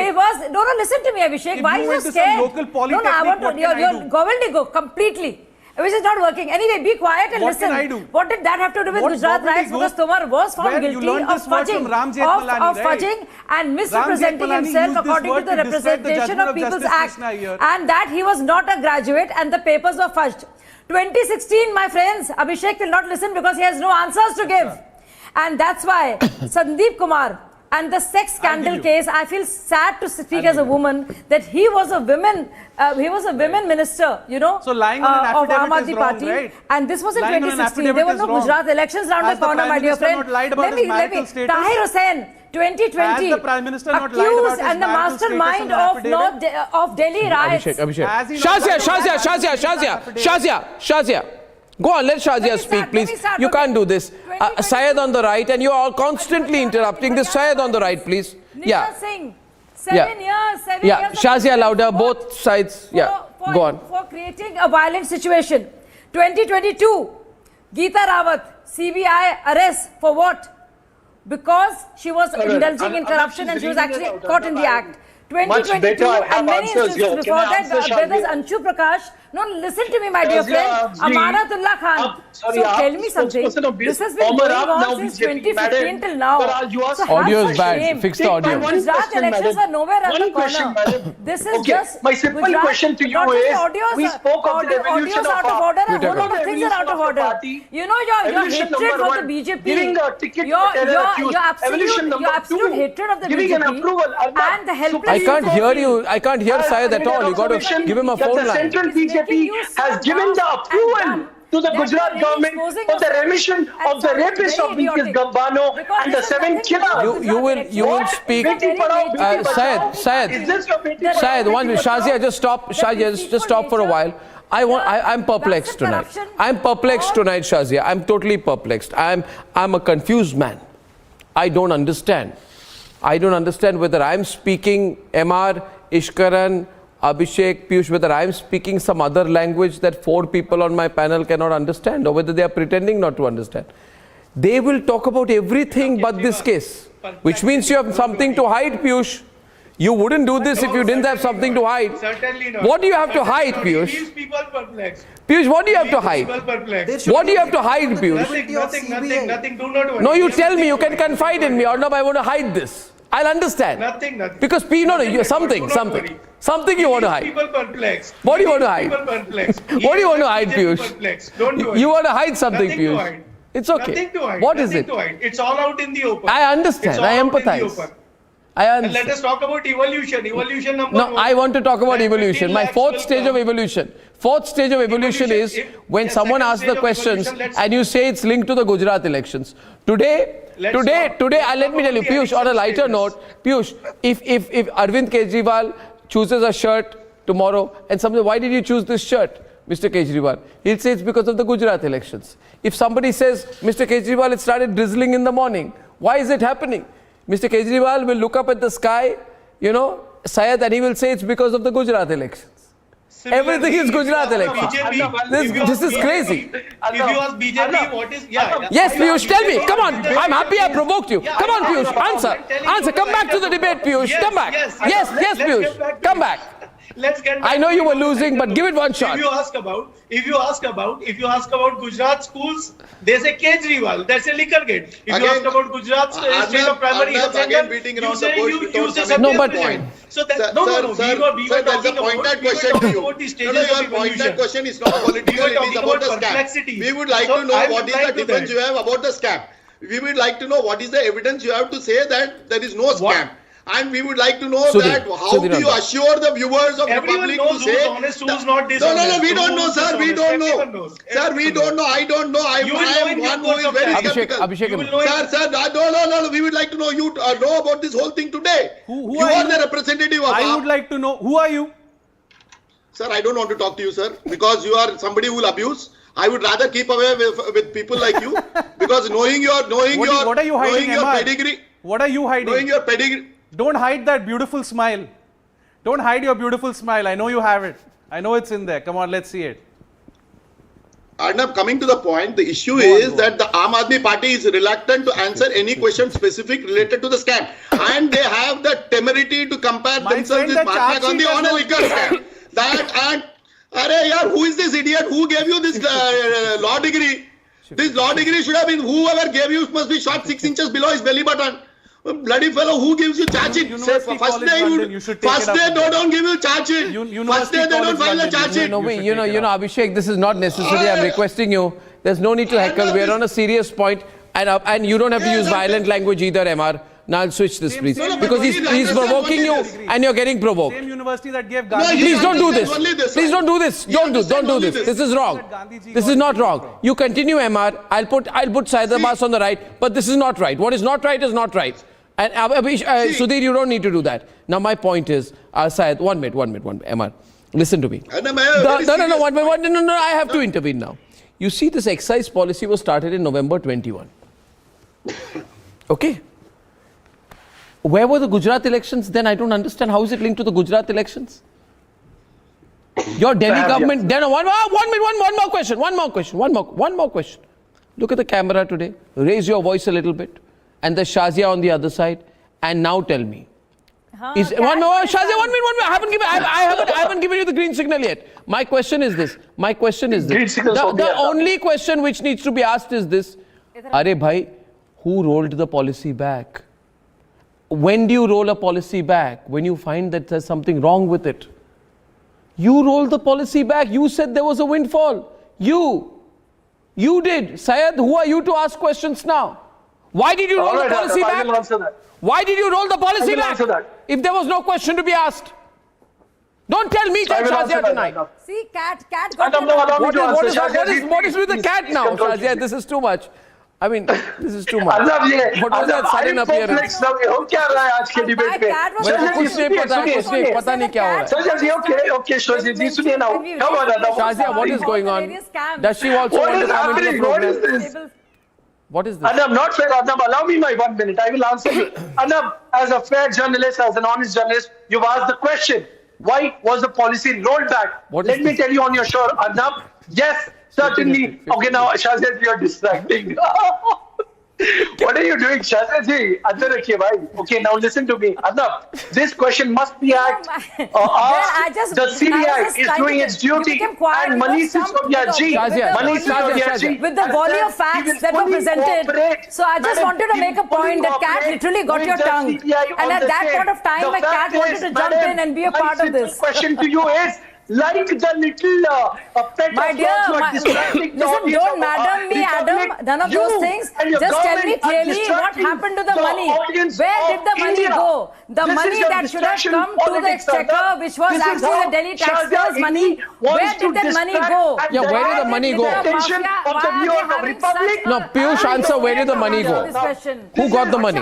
favors. No, listen to me, Abhishek. Why are you so scared? Local No, I want to. You're gobbledygook completely. Which is not working. Anyway, be quiet and What listen. can I do? What did that have to do with Gujarat riots? Because Tomar was found guilty of fudging and misrepresenting himself according to the Representation of People's Act. And that he was not a graduate and the papers were fudged. 2016, my friends, Abhishek will not listen because he has no answers to give. And that's why Sandeep Kumar and the sex scandal case, I feel sad to speak as a woman that he was a women minister, you know, so lying on an of affidavit Aam is Aadmi wrong, Party. right? And this was in Lying on an 2016. There were no wrong. Gujarat elections around the corner, my dear friend. Let me, Tahir Hussain, 2020, Has the Prime Minister not lied about accused his and the marital mastermind status of Delhi riots. Abhishek. Shazia. Go on, let Shazia speak, please. You can't do this. Syed on the right, and you are constantly interrupting this. Syed on the right, please. Nisha Singh, 7 years. Shazia louder, both sides. Go on. For creating a violent situation. 2022, Geeta Rawat, CBI arrest for what? Because she was indulging in corruption and she was actually caught in the act. 2022 and many instances before that, brothers Anshu Prakash. No, listen to me, my dear friend. Amaratullah Khan. So tell me something. This has been going on since 2015 till now. So audio is bad. Fix the audio. Gujarat elections were nowhere around the corner. This is just my simple question to you is: we spoke of the revolution out of order. A whole lot of things are out of order. You know your hatred for the BJP. Your absolute hatred of the BJP and the helpless. I can't hear you. I can't hear Syed at all. You got to give him a phone line. The central BJP has given the approval to the Gujarat government for the remission of the rapist of Bilkis Gambano and the 7 killers. You will speak. Syed, one minute. Shazia, just stop. Shazia, just stop for a while. I'm perplexed tonight. I'm perplexed tonight, Shazia. I'm totally perplexed. I'm a confused man. I don't understand. I don't understand whether I'm speaking MR, Ishkaran, Abhishek, Piyush, whether I'm speaking some other language that 4 people on my panel cannot understand, or whether they are pretending not to understand. They will talk about everything but this case, which means you have something to hide, Piyush. You wouldn't do this if you didn't have something to hide. Certainly not. What do you have to hide, Piyush? These people perplexed. Piyush, what do you have to hide? What do you have to hide, Piyush? Nothing. Do not worry. No, you tell me. You can confide in me, or no, I want to hide this. I'll understand. Nothing. Because something you want to hide. People perplexed. What do you want to hide? People perplexed. What do you want to hide, Piyush? Don't worry. You want to hide something, Nothing to Piyush. hide. It's okay. Nothing to hide. What is it? To hide. It's all out in the open. I understand. I empathize. And let us talk about evolution. Evolution number 1. No, I want to talk about evolution. My 4th stage of evolution. 4th stage of evolution is when someone asks the questions and you say it's linked to the Gujarat elections. Today, let me tell you, Piyush, on a lighter note, Piyush, if Arvind Kejriwal chooses a shirt tomorrow and somebody, why did you choose this shirt, Mr. Kejriwal? He'll say it's because of the Gujarat elections. If somebody says, Mr. Kejriwal, it started drizzling in the morning, why is it happening? Mr. Kejriwal will look up at the sky, Syed, and he will say it's because of the Gujarat elections. Everything is Gujarat elections. This is crazy. If you ask BJP, what is... Yes, Piyush, tell me. Come on. I'm happy I provoked you. Come on, Piyush. Answer. Come back to the debate, Piyush. Come back. Yes, Piyush. Come back. Let's get back. I know you were losing, but give it one shot. If you ask about Gujarat schools, they say Kejriwal. That's a Liquorgate. If you ask about Gujarat state of primary health center, you say no, but so that we were talking about the stages of evolution. Your question is not political. It is about the scam. We would like to know what is the defense you have about the scam. We would like to know what is the evidence you have to say that there is no scam. And we would like to know that how do you assure the viewers of Everyone Republic knows to say who's honest, who's not dishonest. No, we don't know, sir. We don't know. Sir, we don't know. I don't know. I am one who is very skeptical. Abhishek, Sir, no. We would like to know you know about this whole thing today. Who you are the representative of I would like to know, who are you? Sir, I don't want to talk to you, sir, because you are somebody who will abuse. I would rather keep away with people like you, because knowing your pedigree. What are you hiding? Knowing your pedigree. Don't hide that beautiful smile. Don't hide your beautiful smile. I know you have it. I know it's in there. Come on, let's see it. Arnab, coming to the point, the issue is that the Aam Aadmi Party is reluctant to answer any question specific related to the scam. And they have the temerity to compare themselves with Mahatma Gandhi on a liquor scam. Arey yaar, who is this idiot? Who gave you this law degree? This law degree should have been, whoever gave you must be shot 6 inches below his belly button. Bloody fellow, who gives you charge sheet? First day they don't give you charge sheet. First day they don't file a charge sheet. Abhishek, this is not necessary. I'm requesting you. There's no need to heckle. We're on a serious point, and you don't have to use violent language either, MR. Now I'll switch this, please, because he's provoking you, and you're getting provoked. Same university that gave Gandhi. Please don't do this. Please don't do this. Don't do this. This is wrong. This is not wrong. You continue, MR. I'll put Syed Abbas on the right, but this is not right. What is not right is not right. And Sudhir, you don't need to do that. Now my point is, Syed, one minute, MR. Listen to me. No, 1 minute. No, I have to intervene now. You see, this excise policy was started in November 21. Okay. Where were the Gujarat elections? Then I don't understand. How is it linked to the Gujarat elections? Your Delhi government. Then one more question. Look at the camera today. Raise your voice a little bit. And the Shazia on the other side. And now tell me. Shazia, 1 minute. I haven't given you the green signal yet. My question is this. The only question which needs to be asked is this. Arey bhai, who rolled the policy back? When do you roll a policy back? When you find that there's something wrong with it. You rolled the policy back. You said there was a windfall. You did. Syed, who are you to ask questions now? Why did you roll the policy back? I will answer that. Why did you roll the policy back? If there was no question to be asked. Don't tell me that Shazia tonight. See, cat got What is with the cat now, Shazia? This is too much. I mean, this is too much. What was that sudden appearance? Shazia, what is going on? Does she also want to come into the program? What is this? Arnab, not fair, Arnab. Allow me my 1 minute. I will answer you. Arnab, as a fair journalist, as an honest journalist, you've asked the question. Why was the policy rolled back? Let me tell you on your show, Arnab. Yes, certainly. Okay, now, Shazia, you're distracting. What are you doing, Shazia ji? Andar rakhiye, bhai. Okay, now listen to me. Arnab, this question must be asked. The CBI is doing its duty. And Manish Sisodia ji, with the volley of facts that were presented. So I just wanted to make a point that cat literally got your tongue. And at that point of time, my cat wanted to jump in and be a part of this. The question to you is, like the little pet my dear, listen, don't madam me, Adam, none of those things. Just tell me clearly what happened to the money. Where did the money go? The money that should have come to the exchequer, which was actually the Delhi taxpayers' money. Where did that money go? Yeah, where did the money go? No, Piyush, answer, where did the money go? Who got the money?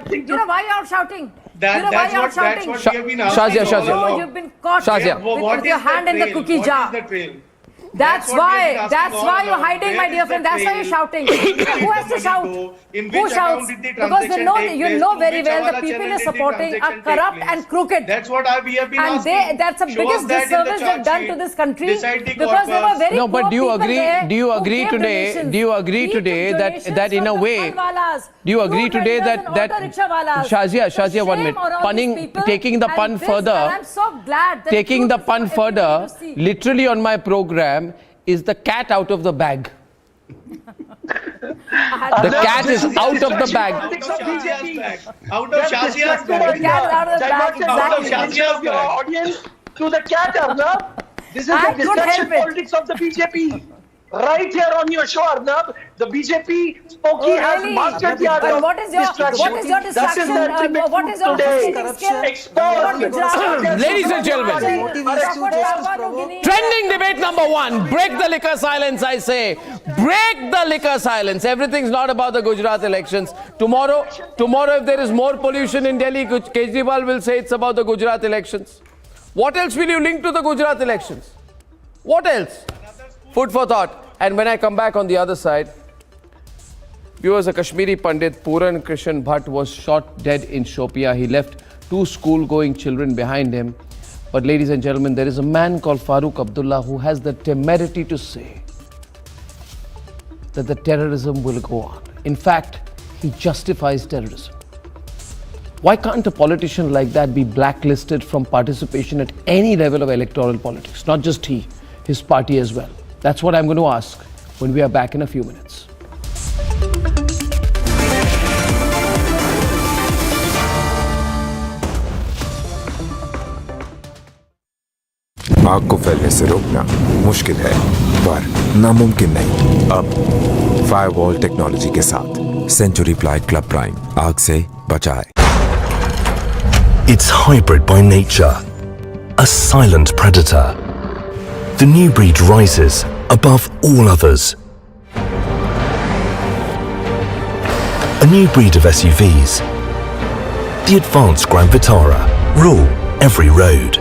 You know why you're shouting? That's what we have been asking. Shazia. You've been caught with your hand in the cookie jar. That's why you're hiding, my dear friend. That's why you're shouting. Who has to shout? Who shouts? Because you know very well the people you're supporting are corrupt and crooked. That's what we have been asking. And that's the biggest disservice they've done to this country, because they were very poor but do you agree? there Do you agree who today? gave Do you agree donations. today that in a way? Do you agree today that Shazia, 1 minute, taking the pun further? I'm so glad that taking the pun further, literally on my program, is the cat out of the bag. The cat is out of the bag. Out of Shazia's bag. Out of Shazia's audience to the cat, Arnab. This is the distraction politics of the BJP. Right here on your show, Arnab, the BJP spokesman has mastered the art of distraction. What is your distraction? What is your Ladies and gentlemen, trending debate number 1. Break the liquor silence, I say. Break the liquor silence. Everything's not about the Gujarat elections. Tomorrow, if there is more pollution in Delhi, Kejriwal will say it's about the Gujarat elections. What else will you link to the Gujarat elections? What else? Food for thought. And when I come back on the other side, viewers, a Kashmiri Pandit, Puran Krishan Bhatt, was shot dead in Shopia. He left 2 school-going children behind him. But ladies and gentlemen, there is a man called Farooq Abdullah who has the temerity to say that the terrorism will go on. In fact, he justifies terrorism. Why can't a politician like that be blacklisted from participation at any level of electoral politics? Not just he, his party as well. That's what I'm going to ask when we are back in a few minutes. आग को फैलने से रोकना मुश्किल है, पर नामुमकिन नहीं। अब फायरवॉल टेक्नोलॉजी के साथ सेंचुरी प्लाई क्लब प्राइम आग से बचाए। It's hybrid by nature, a silent predator. The new breed rises above all others. A new breed of SUVs. The advanced Grand Vitara rule every road.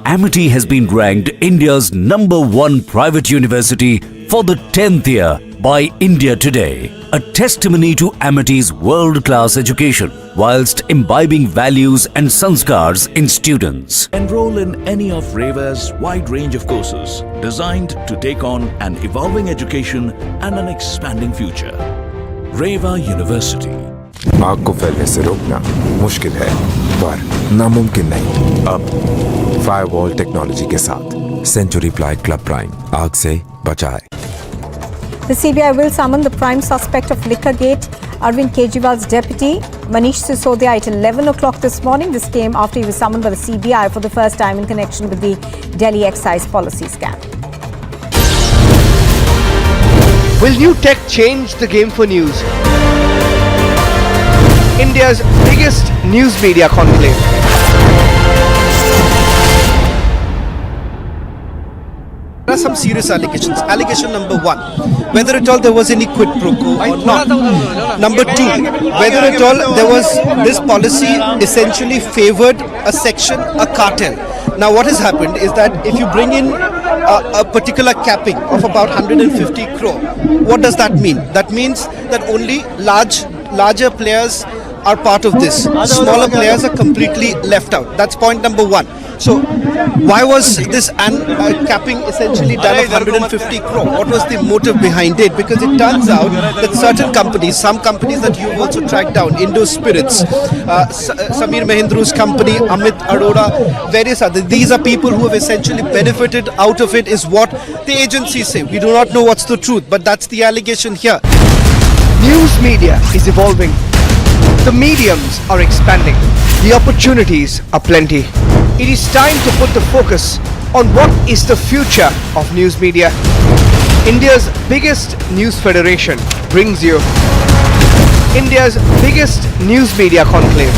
Amity has been ranked India's #1 private university for the 10th year by India Today, a testimony to Amity's world-class education whilst imbibing values and sanskars in students. Enroll in any of REVA's wide range of courses designed to take on an evolving education and an expanding future. REVA University. आग को फैलने से रोकना मुश्किल है, पर नामुमकिन नहीं। अब फायरवॉल टेक्नोलॉजी के साथ सेंचुरी प्लाई क्लब प्राइम आग से बचाए। The CBI will summon the prime suspect of Liquorgate, Arvind Kejriwal's deputy, Manish Sisodia, at 11 o'clock this morning. This came after he was summoned by the CBI for the first time in connection with the Delhi excise policy scam. Will new tech change the game for news? India's biggest news media conclave. There are some serious allegations. Allegation number 1, whether at all there was any quid pro quo or not. Number 2, whether at all there was this policy essentially favored a section, a cartel. Now what has happened is that if you bring in a particular capping of about 150 crore, what does that mean? That means that only larger players are part of this. Smaller players are completely left out. That's point number 1. So why was this capping essentially done of 150 crore? What was the motive behind it? Because it turns out that certain companies, some companies that you've also tracked down, Indo Spirits, Samir Mahindru's company, Amit Arora, various others, these are people who have essentially benefited out of it, is what the agencies say. We do not know what's the truth, but that's the allegation here. News media is evolving. The mediums are expanding. The opportunities are plenty. It is time to put the focus on what is the future of news media. India's biggest news federation brings you India's biggest news media conclave.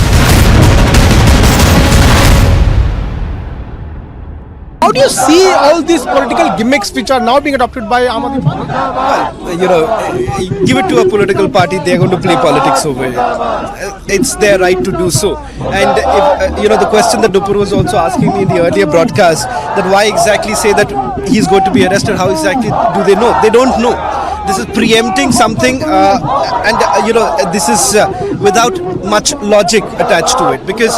How do you see all these political gimmicks which are now being adopted by Aam Aadmi Party? Well, give it to a political party, they're going to play politics over it. It's their right to do so. And if, the question that Nupur was also asking me in the earlier broadcast, that why exactly say that he's going to be arrested, how exactly do they know? They don't know. This is preempting something, this is without much logic attached to it. Because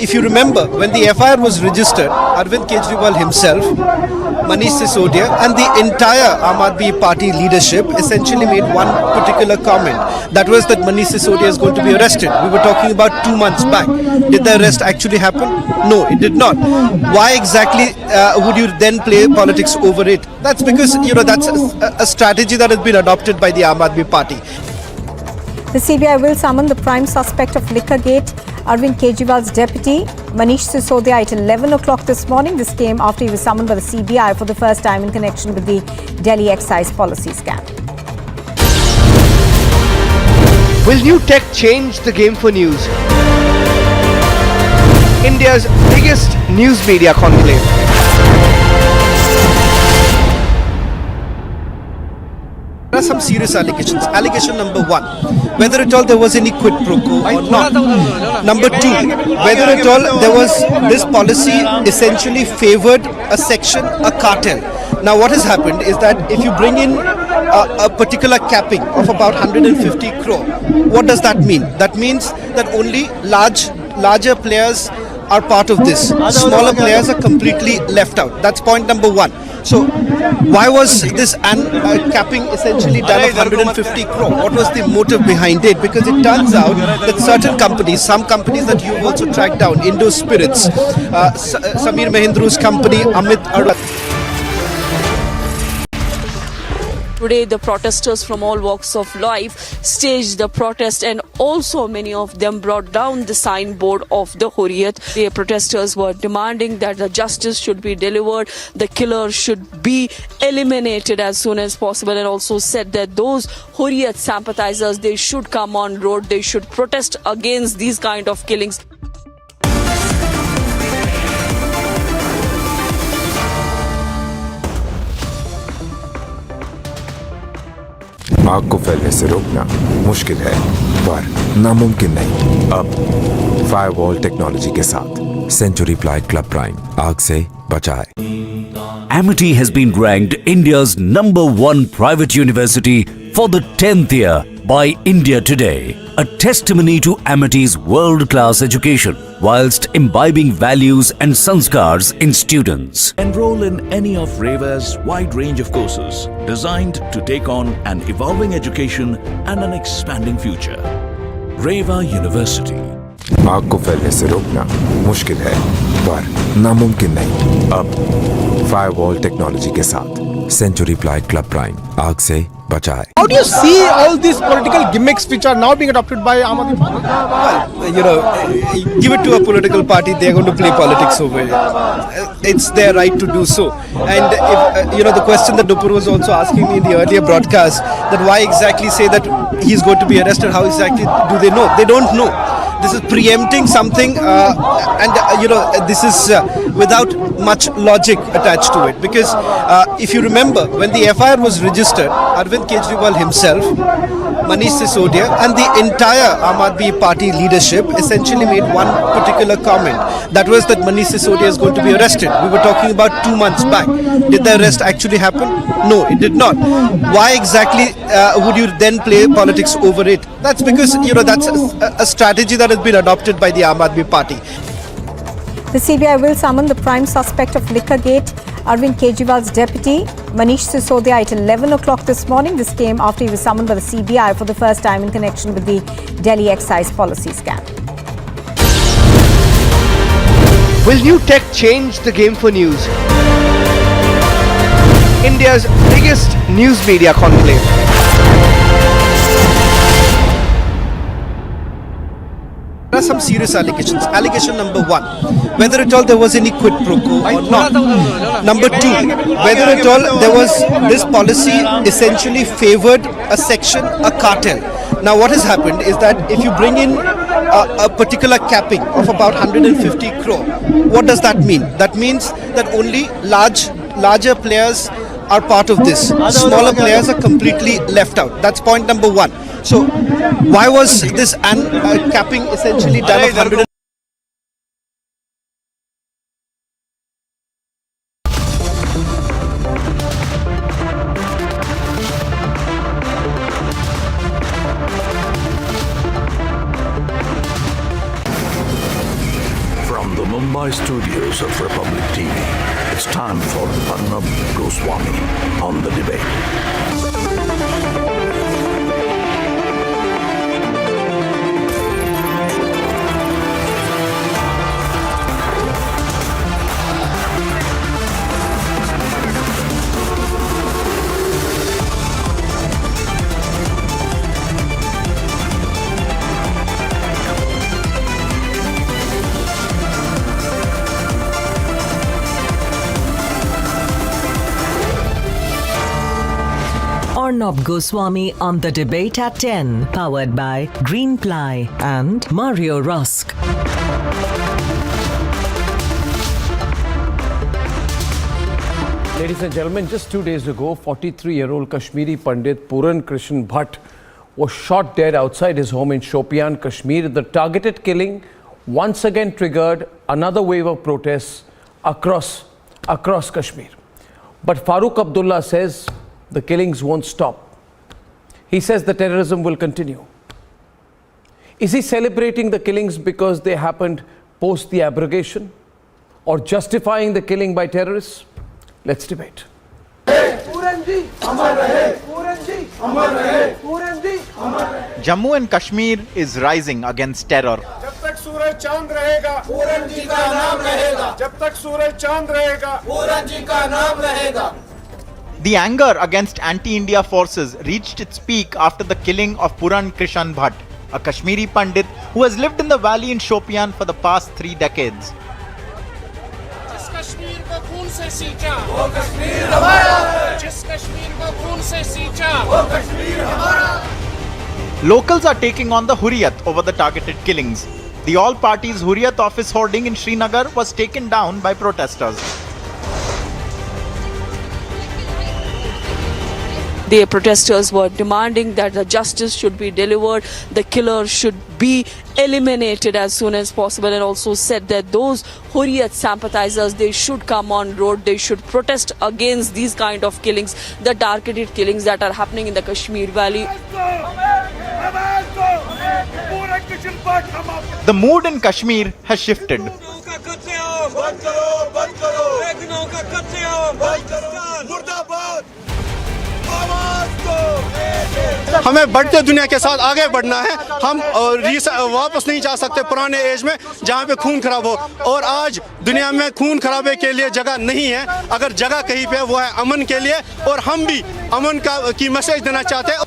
if you remember, when the FIR was registered, Arvind Kejriwal himself, Manish Sisodia, and the entire Aam Aadmi Party leadership essentially made one particular comment. That was that Manish Sisodia is going to be arrested. We were talking about 2 months back. Did the arrest actually happen? No, it did not. Why exactly would you then play politics over it? That's because, that's a strategy that has been adopted by the Aam Aadmi Party. The CBI will summon the prime suspect of Liquorgate, Arvind Kejriwal's deputy, Manish Sisodia, at 11 o'clock this morning. This came after he was summoned by the CBI for the first time in connection with the Delhi excise policy scam. Will new tech change the game for news? India's biggest news media conclave. There are some serious allegations. Allegation number 1, whether at all there was any quid pro quo or not. Number 2, whether at all there was this policy essentially favored a section, a cartel. Now what has happened is that if you bring in a particular capping of about 150 crore, what does that mean? That means that only larger players are part of this. Smaller players are completely left out. That's point number 1. So why was this capping essentially done of 150 crore? What was the motive behind it? Because it turns out that certain companies, some companies that you've also tracked down, Indo Spirits, Samir Mahindru's company, Amit Arora. Today, the protesters from all walks of life staged the protest, and also many of them brought down the signboard of the Hurriyat. The protesters were demanding that the justice should be delivered, the killer should be eliminated as soon as possible, and also said that those Hurriyat sympathizers, they should come on road, they should protest against these kind of killings. आग को फैलने से रोकना मुश्किल है, पर नामुमकिन नहीं। अब फायरवॉल टेक्नोलॉजी के साथ सेंचुरी प्लाई क्लब प्राइम आग से बचाए। Amity has been ranked India's #1 private university for the 10th year by India Today, a testimony to Amity's world-class education whilst imbibing values and sanskars in students. Enroll in any of RAVA's wide range of courses designed to take on an evolving education and an expanding future. RAVA University. आग को फैलने से रोकना मुश्किल है, पर नामुमकिन नहीं। अब फायरवॉल टेक्नोलॉजी के साथ सेंचुरी प्लाई क्लब प्राइम आग से बचाए। How do you see all these political gimmicks which are now being adopted by Aam Aadmi Party? Well, you know, give it to a political party, they are going to play politics over it. It's their right to do so. And if, you know, the question that Nupur was also asking me in the earlier broadcast, that why exactly say that he's going to be arrested, how exactly do they know? They don't know. This is preempting something, and you know, this is without much logic attached to it. Because if you remember, when the FIR was registered, Arvind Kejriwal himself, Manish Sisodia, and the entire Aam Aadmi Party leadership essentially made one particular comment. That was that Manish Sisodia is going to be arrested. We were talking about 2 months back. Did the arrest actually happen? No, it did not. Why exactly would you then play politics over it? That's because, you know, that's a strategy that has been adopted by the Aam Aadmi Party. The CBI will summon the prime suspect of Liquorgate, Arvind Kejriwal's deputy, Manish Sisodia, at 11 o'clock this morning. This came after he was summoned by the CBI for the first time in connection with the Delhi excise policy scam. Will new tech change the game for news? India's biggest news media conclave. There are some serious allegations. Allegation number 1, whether at all there was any quid pro quo or not. Number 2, whether at all there was this policy essentially favored a section, a cartel. Now what has happened is that if you bring in a particular capping of about 150 crore, what does that mean? That means that only larger players are part of this. Smaller players are completely left out. That's point number 1. So why was this capping essentially done of 100? From the Mumbai studios of Republic TV, it's time for Arnab Goswami on the debate. Arnab Goswami on the debate at 10, powered by Greenply and Mario Rusk. Ladies and gentlemen, just 2 days ago, 43-year-old Kashmiri Pandit Puran Krishan Bhatt was shot dead outside his home in Shopian, Kashmir. The targeted killing once again triggered another wave of protests across Kashmir. But Farooq Abdullah says the killings won't stop. He says the terrorism will continue. Is he celebrating the killings because they happened post the abrogation, or justifying the killing by terrorists? Let's debate. Jammu and Kashmir is rising against terror. जब तक सूरज चांद रहेगा, पूरन जी का नाम रहेगा. जब तक सूरज चांद रहेगा, पूरन जी का नाम रहेगा. The anger against anti-India forces reached its peak after the killing of Puran Krishan Bhatt, a Kashmiri Pandit who has lived in the valley in Shopian for the past 3 decades. जिस कश्मीर को खून से सींचा, वो कश्मीर हमारा. जिस कश्मीर को खून से सींचा, वो कश्मीर हमारा. Locals are taking on the Hurriyat over the targeted killings. The all parties Hurriyat office hoarding in Srinagar was taken down by protesters. The protesters were demanding that the justice should be delivered, the killer should be eliminated as soon as possible, and also said that those Hurriyat sympathizers, they should come on road, they should protest against these kind of killings, the targeted killings that are happening in the Kashmir Valley. The mood in Kashmir has shifted. हमें बढ़ते दुनिया के साथ आगे बढ़ना है. हम वापस नहीं जा सकते पुराने एज में जहाँ पे खून खराब हो. और आज दुनिया में खून खराबे के लिए जगह नहीं है. अगर जगह कहीं पे वो है अमन के लिए, और हम भी अमन की मैसेज देना चाहते हैं.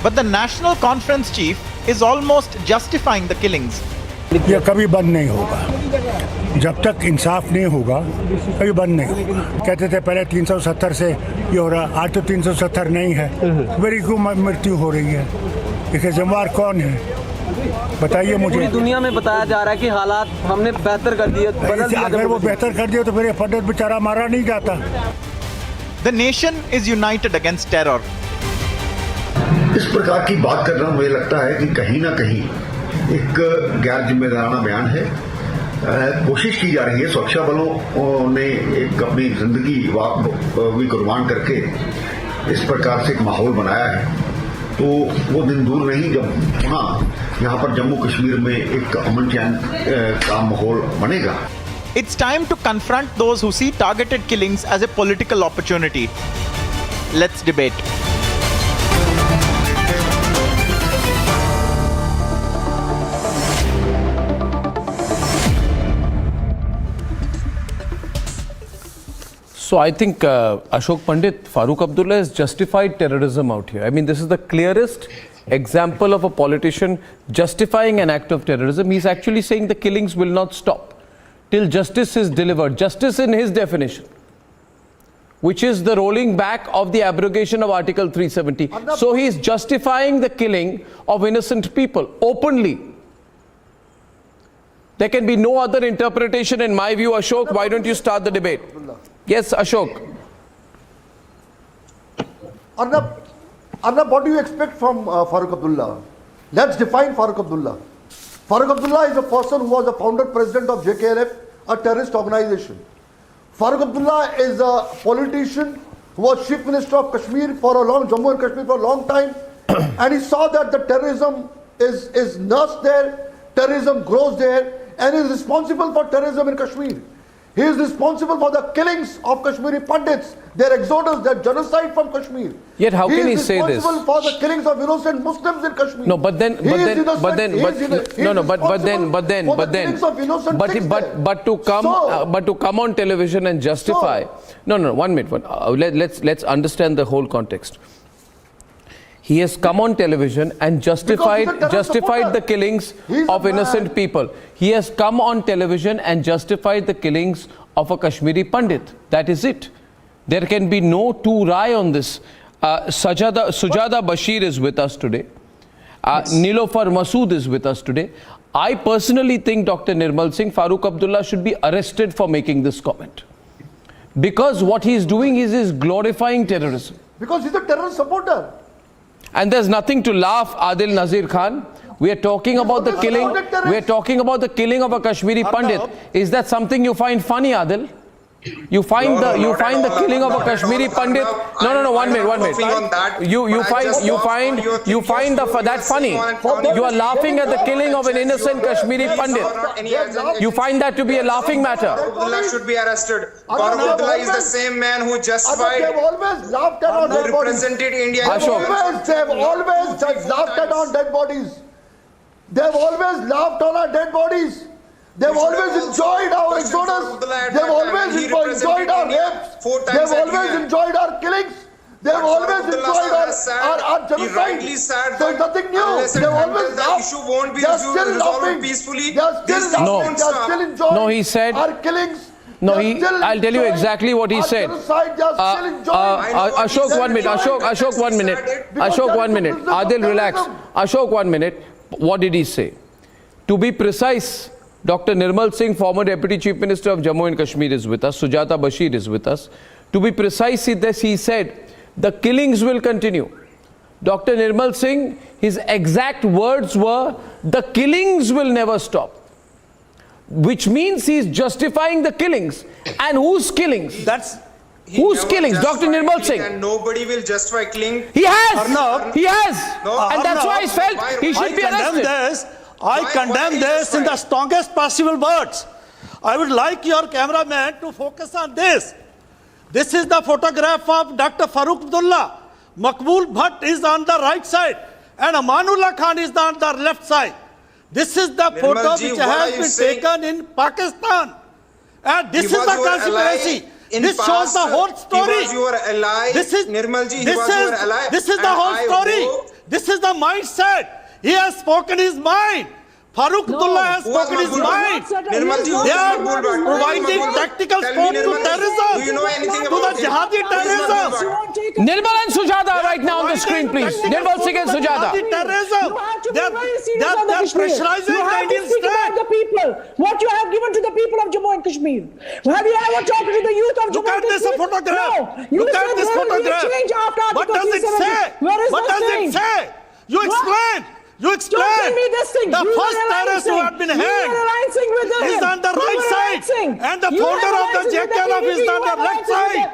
But the National Conference chief is almost justifying the killings. ये कभी बंद नहीं होगा. जब तक इंसाफ नहीं होगा कभी बंद नहीं होगा. कहते थे पहले 370 से ये हो रहा, आज तो 370 नहीं है. मेरी क्यों मृत्यु हो रही है? इसके जिम्मेदार कौन है? बताइए मुझे. पूरी दुनिया में बताया जा रहा है कि हालात हमने बेहतर कर दिए. अगर वो बेहतर कर दिए तो फिर ये पंडित बेचारा मारा नहीं जाता. The nation is united against terror. इस प्रकार की बात करना मुझे लगता है कि कहीं ना कहीं एक गैर जिम्मेदाराना बयान है. कोशिश की जा रही है, सुरक्षा बलों ने एक अपनी जिंदगी भी कुर्बान करके इस प्रकार से एक माहौल बनाया है. तो वो दिन दूर नहीं जब पुनः यहाँ पर जम्मू कश्मीर में एक अमन चैन का माहौल बनेगा. It's time to confront those who see targeted killings as a political opportunity. Let's debate. So I think Ashok Pandit, Farooq Abdullah has justified terrorism out here. I mean, this is the clearest example of a politician justifying an act of terrorism. He's actually saying the killings will not stop till justice is delivered. Justice in his definition, which is the rolling back of the abrogation of Article 370. So he's justifying the killing of innocent people openly. There can be no other interpretation in my view. Ashok, why don't you start the debate? Yes, Ashok. Arnab, what do you expect from Farooq Abdullah? Let's define Farooq Abdullah. Farooq Abdullah is a person who was the founder president of JKLF, a terrorist organization. Farooq Abdullah is a politician who was chief minister of Kashmir for a long, Jammu and Kashmir for a long time, and he saw that the terrorism is nursed there, terrorism grows there, and is responsible for terrorism in Kashmir. He is responsible for the killings of Kashmiri Pandits, their exodus, their genocide from Kashmir. Yet how can he say this? He is responsible for the killings of innocent Muslims in Kashmir. No, but to come on television and justify. No, 1 minute. Let's understand the whole context. He has come on television and justified the killings of innocent people. He has come on television and justified the killings of a Kashmiri Pandit. That is it. There can be no two rai on this. Sujata Bashir is with us today. Nilofar Masood is with us today. I personally think Dr. Nirmal Singh, Farooq Abdullah should be arrested for making this comment. Because what he is doing is glorifying terrorism. Because he's a terrorist supporter. And there's nothing to laugh, Adil Nazir Khan. We are talking about the killing. We are talking about the killing of a Kashmiri Pandit. Is that something you find funny, Adil? You find the killing of a Kashmiri Pandit. No. 1 minute. You find that funny. You are laughing at the killing of an innocent Kashmiri Pandit. You find that to be a laughing matter. Abdullah should be arrested. Abdullah is the same man who justified. They've always laughed at dead bodies. Represented India. They've always laughed at our dead bodies. They've always laughed on our dead bodies. They've always enjoyed our exodus. They've always enjoyed our rapes. They've always enjoyed our killings. They've always enjoyed our genocide. So it's nothing new. They've always laughed. They're still laughing. They're still laughing. They're still enjoying No, he said our killings. No, I'll tell you exactly what he said. Ashok, 1 minute. Ashok, 1 minute. Ashok, 1 minute. Adil, relax. Ashok, 1 minute. What did he say? To be precise, Dr. Nirmal Singh, former Deputy Chief Minister of Jammu and Kashmir, is with us. Sujata Bashir is with us. To be precise, he said, the killings will continue. Dr. Nirmal Singh, his exact words were, the killings will never stop. Which means he's justifying the killings. And whose killings? Whose killings? Dr. Nirmal Singh. And nobody will justify killing. He has. He has. And that's why I felt he should be arrested. I condemn this in the strongest possible words. I would like your cameraman to focus on this. This is the photograph of Dr. Farooq Abdullah. Maqbool Bhatt is on the right side and Amanullah Khan is on the left side. This is the photo which has been taken in Pakistan. And this is the conspiracy. This shows the whole story. This is the whole story. This is the mindset. He has spoken his mind. Farooq Abdullah has spoken his mind. They are providing tactical support to terrorism, to the jihadi terrorism. Nirmal and Sujata right now on the screen, please. Nirmal Singh and Sujata. Terrorism. They are pressurizing the Indian state. What you have given to the people of Jammu and Kashmir. Have you ever talked to the youth of Jammu and Kashmir? Look at this photograph. No. Look at this photograph. What does it say? What does it say? You explain. You explain. Don't tell me this thing. The first terrorist who had been hanged is on the right side. And the founder of the JKLF is on the left side.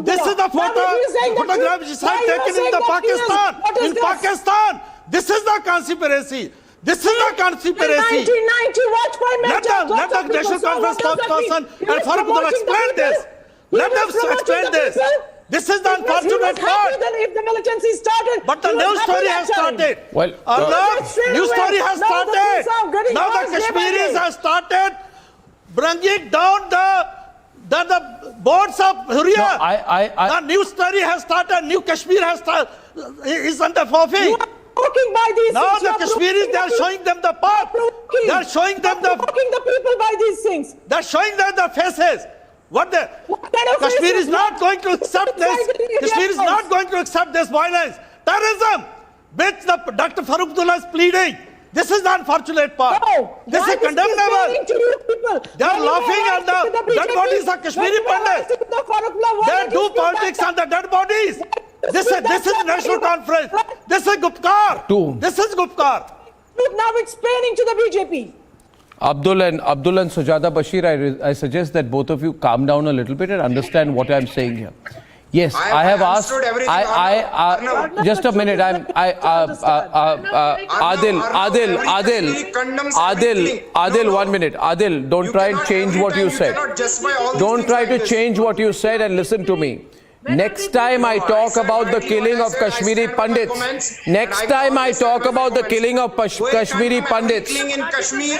This is the photograph which is taken in the Pakistan. In Pakistan. This is the conspiracy. This is the conspiracy. In 1990, watch my match. Let the National Conference spokesperson and Farooq Abdullah explain this. Let them explain this. This is the unfortunate part. If the militancy started, but the new story has started. Well, new story has started. Now the Kashmiris have started bringing down the boards of Hurriyat. The new story has started. New Kashmir has started. Is under forfeit. By these now things, the Kashmiris, they are showing them the path. They are showing them the people by these things. They are showing them the faces. Kashmir is not going to accept this. Kashmir is not going to accept this violence. Terrorism, which Dr. Farooq Abdullah is pleading. This is the unfortunate part. No, this is condemnable. They are laughing at the dead bodies of Kashmiri Pandit. They do politics on the dead bodies. This is national conference. This is Gupkar. This is Gupkar. Now explaining to the BJP. Abdullah and Sujata Bashir, I suggest that both of you calm down a little bit and understand what I'm saying here. Yes, I have asked. Just a minute. Adil, 1 minute. Adil, don't try and change what you said. Don't try to change what you said and listen to me. Next time I talk about the killing of Kashmiri Pandits, next time I talk about the killing of Kashmiri Pandits,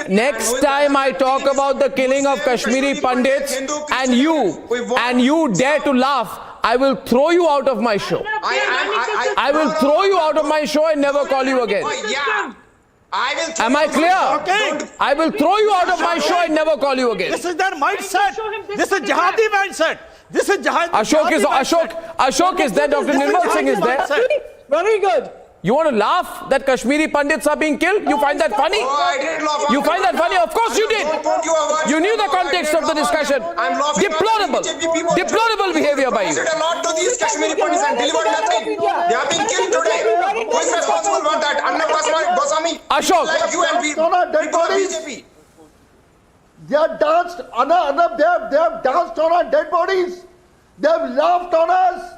next time I talk about the killing of Kashmiri Pandits and you dare to laugh, I will throw you out of my show. I will throw you out of my show and never call you again. Am I clear? Okay. I will throw you out of my show and never call you again. This is their mindset. This is jihadi mindset. This is jihadi. Ashok is there. Dr. Nirmal Singh is there. Very good. You want to laugh that Kashmiri Pandits are being killed? You find that funny? You find that funny? Of course you did. You knew the context of the discussion. Deplorable behavior by you. A lot to these Kashmiri Pandits and delivered nothing. They are being killed today. Who is responsible for that? Anna Goswami, Ashok. like you and people of BJP. They have danced on they have danced on our dead bodies. They have laughed on us.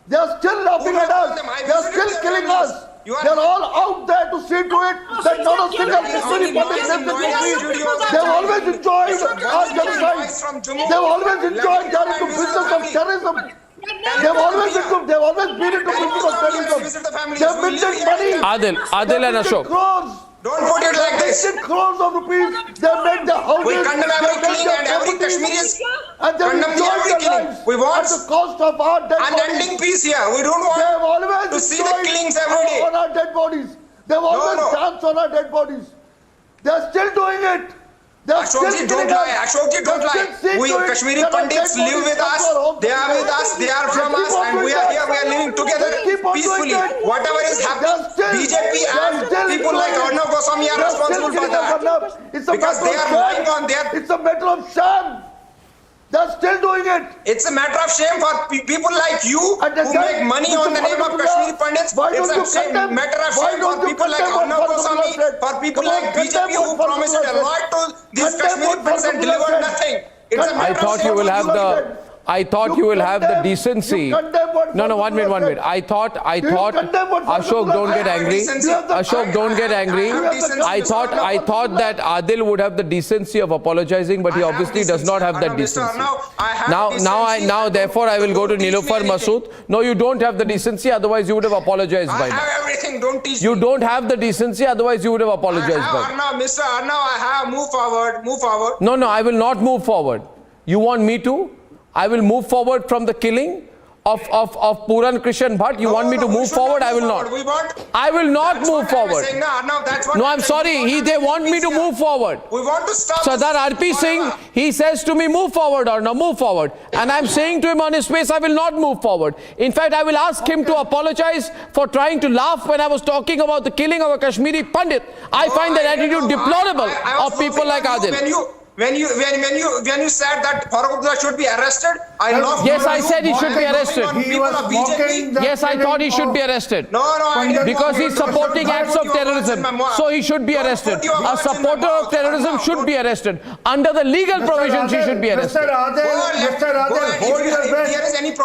They are still laughing at us. They are still killing us. They are all out there to see to it that not a single Kashmiri Pandit lives in Kashmir. They have always enjoyed our genocide. They have always enjoyed their into business of terrorism. They have always been into business of terrorism. They have minted money. Adil and Ashok. Crores. Don't put it like this. They have crores of rupees. They have made their houses. We condemn every killing and every Kashmiri is and they condemn every killing. We want at the cost of our dead bodies. unending peace here. We don't want to see the killings every day. On our dead bodies. They have always danced on our dead bodies. They are still doing it. Ashokji, don't lie. Ashokji, don't lie. We Kashmiri Pandits live with us. They are with us. They are from us, and we are here. We are living together peacefully. Whatever is happening, BJP and people like Arnav Goswami are responsible for that because they are lying on their. It's a matter of sham. They are still doing it. It's a matter of shame for people like you who make money on the name of Kashmiri Pandits. It's a matter of shame for people like Arnav Goswami, for people like BJP who promised a lot to these Kashmiri Pandits and delivered nothing. It's a matter of shame. I thought you will have the decency. No, 1 minute. I thought, Ashok, don't get angry. Ashok, don't get angry. I thought that Adil would have the decency of apologizing, but he obviously does not have that decency. Now, therefore, I will go to Nilufar Masood. No, you don't have the decency, otherwise you would have apologized by now. I have everything, don't teach me. You don't have the decency, otherwise you would have apologized by now. Mr. Arnav, I have. Move forward. No, I will not move forward. You want me to? I will move forward from the killing of Puran Krishan Bhatt. You want me to move forward? I will not. I will not move forward. No, I'm sorry. They want me to move forward. We want to stop. Sardar RP Singh, he says to me, move forward or no, move forward. And I'm saying to him on his face, I will not move forward. In fact, I will ask him to apologize for trying to laugh when I was talking about the killing of a Kashmiri Pandit. I find that attitude deplorable of people like Adil. When you said that Farooq Abdullah should be arrested, I love. Yes, I said he should be arrested. Yes, I thought he should be arrested. No, because he's supporting acts of terrorism, so he should be arrested. A supporter of terrorism should be arrested. Under the legal provisions, he should be arrested. Mr. Adil, hold your breath.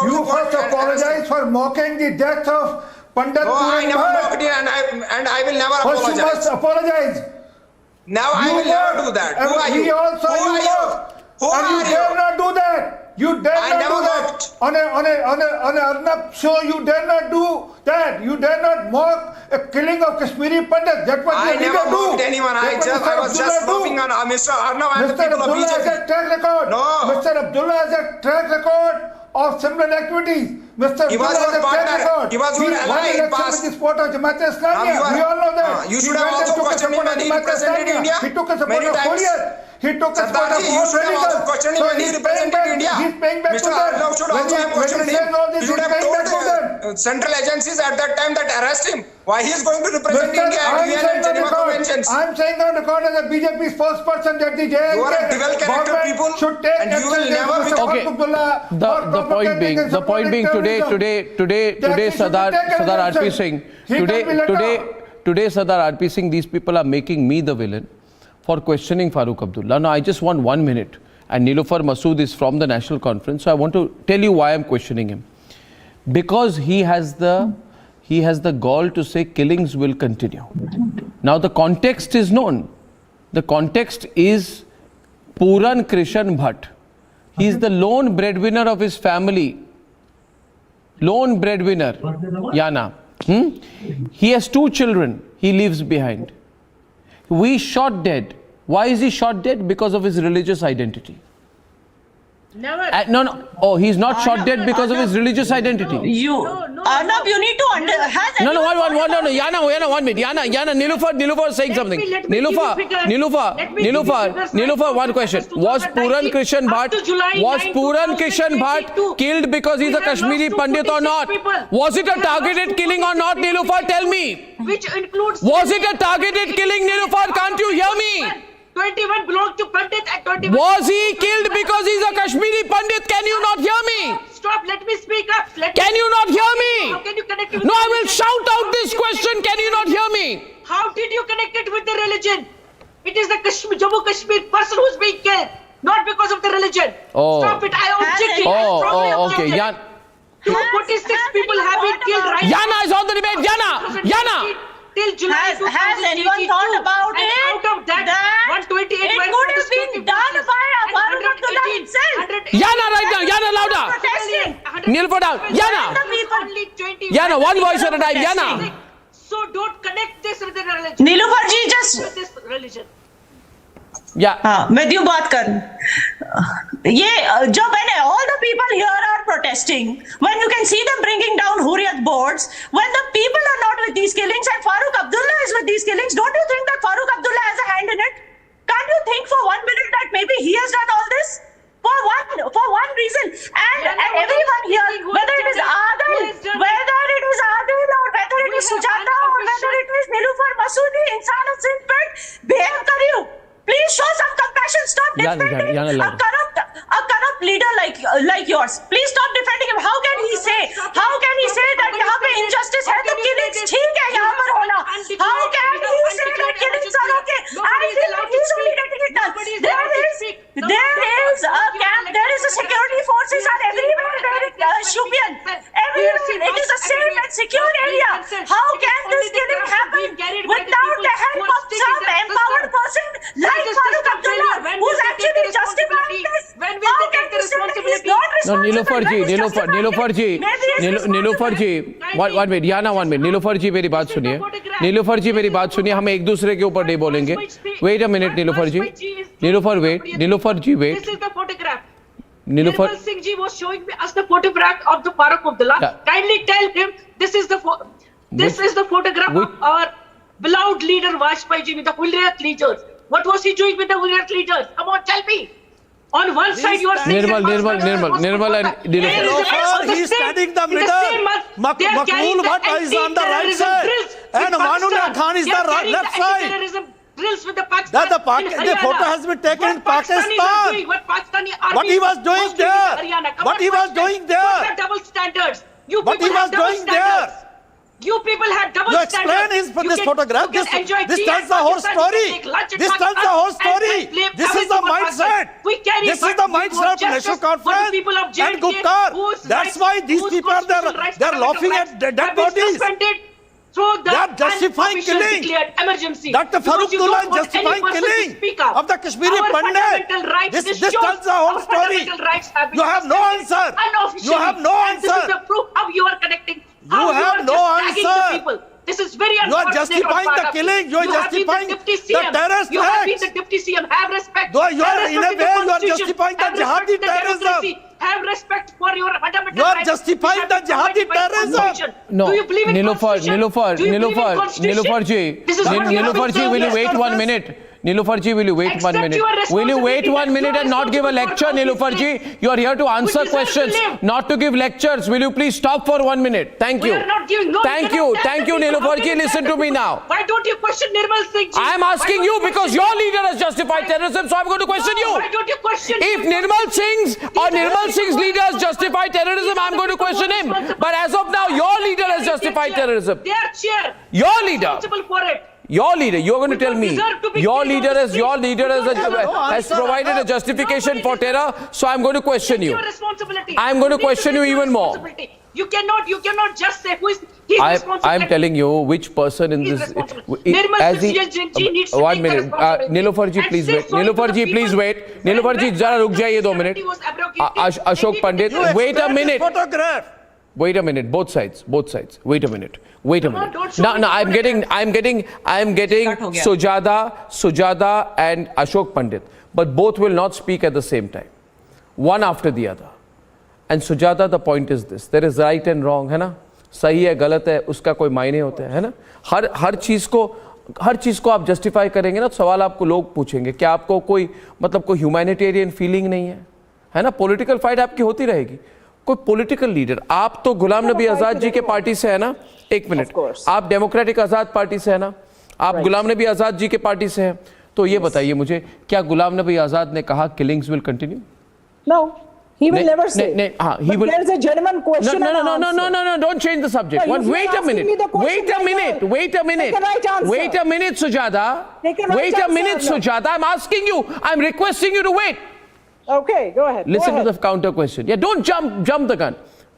You first apologize for mocking the death of Pandit Puran Bhatt. I never mocked it, and I will never apologize. First, you must apologize. Now I will never do that. Who are you? Who are you? You dare not do that. You dare not do that. On a Arnab show, you dare not do that. You dare not mock a killing of Kashmiri Pandit. That's what I never mocked anyone. I was just laughing on Mr. Arnav and the people of BJP. Mr. Abdullah has a track record. No. Mr. Abdullah has a track record of similar activities. Mr. He was Abdullah has a track record. He was won election with the support of Jamaat Islamiyah. We all know that. You should have also questioned him when he represented India. He took a support of Korea. He took a support of you should have also questioned him when he represented India. He's paying back Mr. to them. Arnav should also have questioned him. You should have told central agencies at that time that arrest him. Why he is going to represent India at UN and Geneva Conventions. I'm saying on record as a BJP spokesperson that the JNK you are a dual-character people should take and you will never be okay. The point being today Sardar RP Singh today Sardar RP Singh, these people are making me the villain for questioning Farooq Abdullah. Now I just want 1 minute, and Nilufar Masood is from the National Conference, so I want to tell you why I'm questioning him. Because he has the gall to say killings will continue. Now the context is known. The context is Puran Krishan Bhatt. He is the lone breadwinner of his family. Lone breadwinner, Yana. He has 2 children he leaves behind. We shot dead. Why is he shot dead? Because of his religious identity. Never. No. Oh, he's not shot dead because of his religious identity. Arnab, you need to understand. No. Yana, 1 minute. Yana, Nilufar is saying something. Nilufar, 1 question. Was Puran Krishan Bhatt killed because he's a Kashmiri Pandit or not? Was it a targeted killing or not, Nilufar? Tell me. Which includes. Was it a targeted killing, Nilufar? Can't you hear me? 21 belonged to Pandit and 21. Was he killed because he's a Kashmiri Pandit? Can you not hear me? Stop, let me speak up. Can you not hear me? How can you connect it with No, I will shout out this question. Can you not hear me? How did you connect it with the religion? It is the Jammu Kashmir person who's being killed. not because of the religion. Oh. Stop it. I object. Okay. 246 people have been killed right Yana is on the debate. Yana. Till July Has anyone thought about and it? out of that, 128 it went could for have the been done by Farooq Abdullah himself. Yana right now. Yana louder. Protesting. Nilüfer down. Yana. Yana, one voice at a time. Yana. So don't connect this with the religion. Nilüfer ji, just with this religion. Yeah. मैं क्यों बात कर ये जो मैंने all the people here are protesting when you can see them bringing down Hurriyat boards when the people are not with these killings and Farooq Abdullah is with these killings. Don't you think that Farooq Abdullah has a hand in it? Can't you think for 1 minute that maybe he has done all this for one reason? And everyone here, whether it is Adil or whether it is Sujata or whether it is Nilüfer Masoodi, Insan of Sindh, behave kariyo. Please show some compassion. Stop defending a corrupt leader like yours. Please stop defending him. How can he say that यहाँ पे injustice है तो killings ठीक है यहाँ पर होना? How can he say that killings are okay? I feel like he's only getting it done. There is a security forces are everywhere there in Shupian. Everywhere. It is a safe and secure area. How can this killing happen without the help of some empowered person like Farooq Abdullah, who's actually justifying this? How can you say that he's not responsible? No, Nilüfer ji, one minute, Yana, 1 minute. Nilüfer ji, मेरी बात सुनिए. Nilüfer ji, मेरी बात सुनिए. हम एक दूसरे के ऊपर नहीं बोलेंगे. Wait a minute, Nilüfer ji. Nilüfer, wait. Nilüfer ji, wait. This is the photograph. Nilüfer Singh ji was showing us the photograph of the Farooq Abdullah. Yeah. Kindly tell him this is the photograph of our beloved leader Vajpayee ji with the Hurriyat leaders. What was he doing with the Hurriyat leaders? Come on, tell me. On one side you are saying Nirmal and Nilüfer. He's standing in the middle. Makbul Bhatt is on the right side. And Manullah Khan is the left side. Drills with the Pakistan. The photo has been taken in Pakistan. What he was doing there? What he was doing there? Double standards. What he was doing there? You people had double You standards. explain this photograph. This tells the whole story. This tells the whole story. This is the mindset. This is the mindset of National Conference and Gupta. That's why these people they're laughing at dead bodies. They are justifying killing. Dr. Farooq Abdullah is justifying killing of the Kashmiri Pandit. This tells the whole story. You have no answer. You have no answer. This is the proof how you are connecting. You have no answer. This is very unfortunate. You are justifying the killing. You are justifying the terrorist You have been the deputy CM. Have respect. You are in a way you are justifying the jihadi terrorism. Have respect for your fundamental rights. You are justifying the jihadi terrorism. No, do you believe in Nilüfer ji, will you wait 1 minute? Nilüfer ji, will you wait 1 minute? Will you wait 1 minute and not give a lecture, Nilüfer ji? You are here to answer questions, not to give lectures. Will you please stop for 1 minute? Thank you. Thank you, Nilüfer ji. Listen to me now. Why don't you question Nirmal Singh ji? I am asking you because your leader has justified terrorism, so I am going to question you. Why don't you question If Nirmal Singh's leaders justify terrorism, I am going to question him. But as of now, your leader has justified terrorism. Their chair. Your leader. Responsible for it. Your leader, you're going to tell me, your leader has provided a justification for terror, so I'm going to question you. I'm going to question you even more. You cannot just say who is responsible. I'm telling you which person in this. As he, 1 minute, Nilüfer ji, please wait. Nilüfer ji, please wait. Nilüfer ji, जरा रुक जाइए 2 minutes. Ashok Pandit, wait a minute. Wait a minute, both sides. Wait a minute. No, I'm getting Sujata and Ashok Pandit, but both will not speak at the same time, one after the other. And Sujata, the point is this: there is right and wrong, है ना? सही है, गलत है, उसका कोई मायने होते हैं, है ना? हर चीज को आप जस्टिफाई करेंगे ना, तो सवाल आपको लोग पूछेंगे, क्या आपको कोई ह्यूमैनिटेरियन फीलिंग नहीं है ना? पॉलिटिकल फाइट आपकी होती रहेगी. कोई पॉलिटिकल लीडर, आप तो गुलाम नबी आजाद जी के पार्टी से है ना? 1 मिनट, आप डेमोक्रेटिक आजाद पार्टी से है ना? आप गुलाम नबी आजाद जी के पार्टी से हैं, तो ये बताइए मुझे, क्या गुलाम नबी आजाद ने कहा killings will continue? No, he will never say. He will. There's a genuine question. No, don't change the subject. Wait a minute, Sujata. Wait a minute, Sujata. I'm asking you, I'm requesting you to wait. Okay, go ahead. Listen to the counter question. Yeah, don't jump the gun.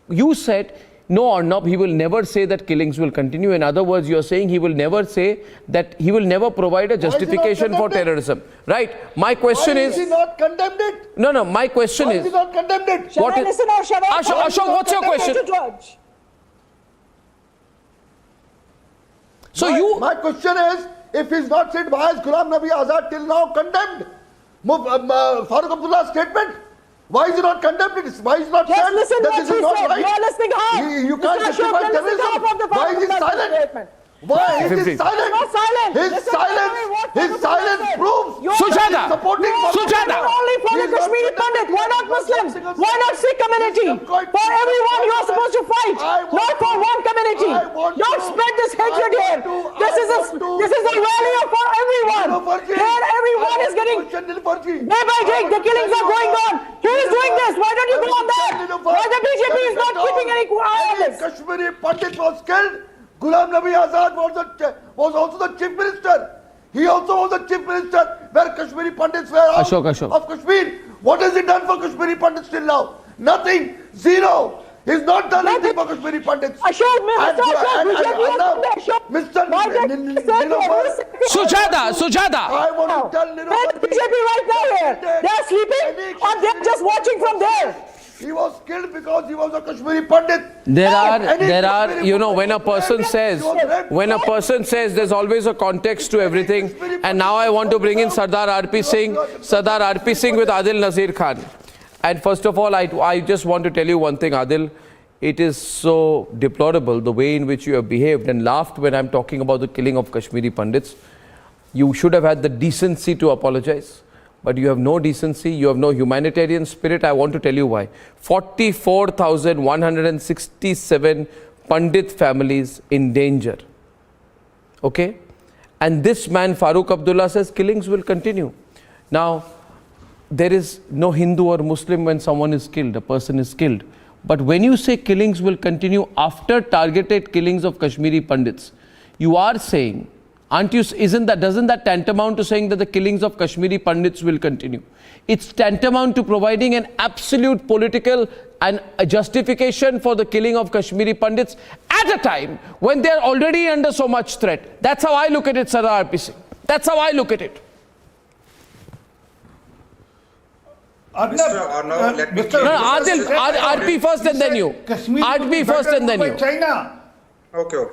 You said, no, Arnab, he will never say that killings will continue. In other words, you're saying he will never say that he will never provide a justification for terrorism. Right? My question is... Why is he not condemned it? No, my question is... Why is he not condemned it? Shall I listen or shall I... Ashok, what's your question? My question is, if he's not said, why is Ghulam Nabi Azad till now condemned? Farooq Abdullah's statement? Why is he not condemned? Why is he not Just said listen that what this he is not said. right? You're listening hard. You can't justify terrorism. Why is he silent? Why is he silent? Not silent. His silence proves Sujata! supporting Not only for the Kashmiri Pandit. Why not Muslims? Why not Sikh community? For everyone you are supposed to fight. Not for one community. Don't spread this hatred here. This is a rally for everyone. Here everyone is getting day by day. The killings are going on. Who is doing this? Why don't you go on that? Why the BJP is not keeping any eye on this? Kashmiri Pandit was killed. Ghulam Nabi Azad was also the chief minister. He also was the chief minister where Kashmiri Pandits were Ashok. of Kashmir. What has he done for Kashmiri Pandits till now? Nothing. Zero. He's not done anything for Kashmiri Pandits. Ashok, Sujata. I want to tell Where's BJP right now here? They're sleeping or they're just watching from there? He was killed because he was a Kashmiri Pandit. There are, you know, when a person says there's always a context to everything. And now I want to bring in Sardar RP Singh with Adil Nazir Khan. And first of all, I just want to tell you one thing, Adil. It is so deplorable the way in which you have behaved and laughed when I'm talking about the killing of Kashmiri Pandits. You should have had the decency to apologize. But you have no decency, you have no humanitarian spirit. I want to tell you why. 44,167 Pandit families in danger. Okay? And this man, Farooq Abdullah, says killings will continue. Now, there is no Hindu or Muslim when someone is killed, a person is killed. But when you say killings will continue after targeted killings of Kashmiri Pandits, you are saying, doesn't that tantamount to saying that the killings of Kashmiri Pandits will continue? It's tantamount to providing an absolute political and a justification for the killing of Kashmiri Pandits at a time when they're already under so much threat. That's how I look at it, Sardar RP Singh. That's how I look at it. Adil, RP first and then you. RP first and then you. China. Okay.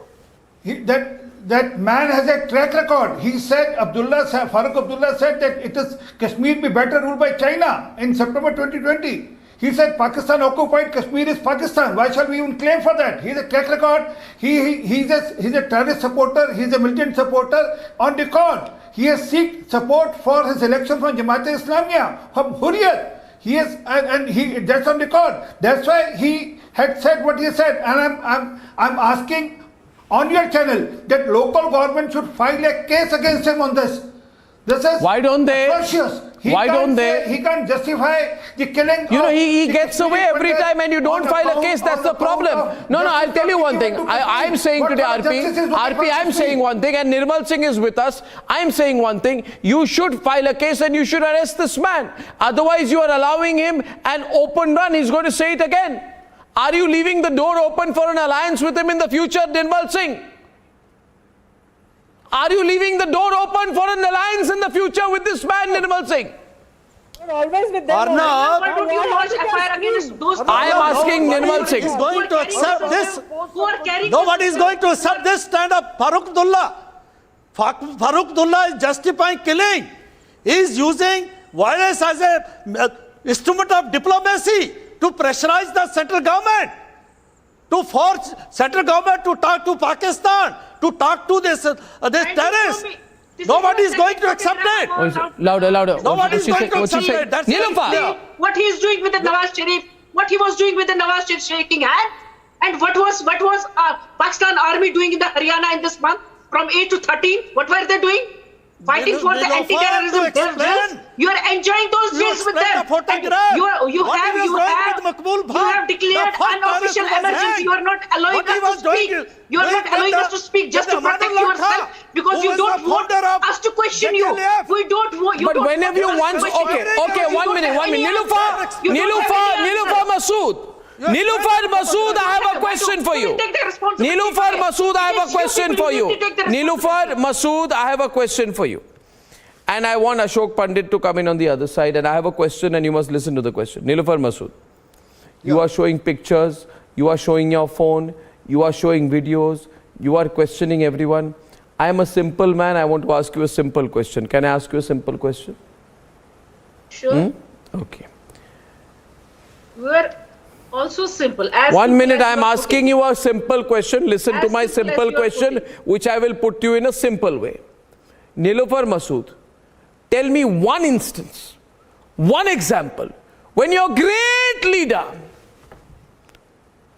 That man has a track record. He said, Farooq Abdullah said that it is Kashmir be better ruled by China in September 2020. He said Pakistan occupied Kashmir is Pakistan. Why shall we even claim for that? He has a track record. He's a terrorist supporter. He's a militant supporter on record. He has sought support for his election from Jamaat-e-Islamiyya, from Hurriyat. That's on record. That's why he had said what he said. And I'm asking on your channel that local government should file a case against him on this. This is why don't they? Atrocious. He can't justify the killing. You know, he gets away every time and you don't file a case. That's the problem. No, I'll tell you one thing. I'm saying today, RP, I'm saying one thing and Nirmal Singh is with us. I'm saying one thing. You should file a case and you should arrest this man. Otherwise, you are allowing him an open run. He's going to say it again. Are you leaving the door open for an alliance with him in the future, Nirmal Singh? Are you leaving the door open for an alliance in the future with this man, Nirmal Singh? You're always with them. Why don't you launch FIR against those people? I am asking Nirmal Singh. Nobody is going to accept this. Nobody is going to accept this stand up. Farooq Abdullah. Farooq Abdullah is justifying killing. He is using violence as an instrument of diplomacy to pressurize the central government, to force central government to talk to Pakistan, to talk to this terrorists. Nobody is going to accept it. Louder. Nobody is going to accept it. That's what he is doing with the Nawaz Sharif, what he was doing with the Nawaz Sharif shaking hand, and what was Pakistan army doing in the Haryana in this month from 8 to 13? What were they doing? Fighting for the anti-terrorism bills. You are enjoying those bills with them. You have declared unofficial emergency. You are not allowing us to speak. You are not allowing us to speak just to protect yourself because you don't want us to question you. We don't want you. But whenever you once, okay, 1 minute. Nilufar Masood. Nilufar Masood, I have a question for you. Nilufar Masood, I have a question for you. Nilufar Masood, I have a question for you. And I want Ashok Pandit to come in on the other side, and I have a question and you must listen to the question. Nilufar Masood, you are showing pictures, you are showing your phone, you are showing videos, you are questioning everyone. I am a simple man, I want to ask you a simple question. Can I ask you a simple question? Sure. Okay. We are also simple. As 1 minute, I am asking you a simple question. Listen to my simple question, which I will put you in a simple way. Nilufar Masood, tell me one instance, one example, when your great leader,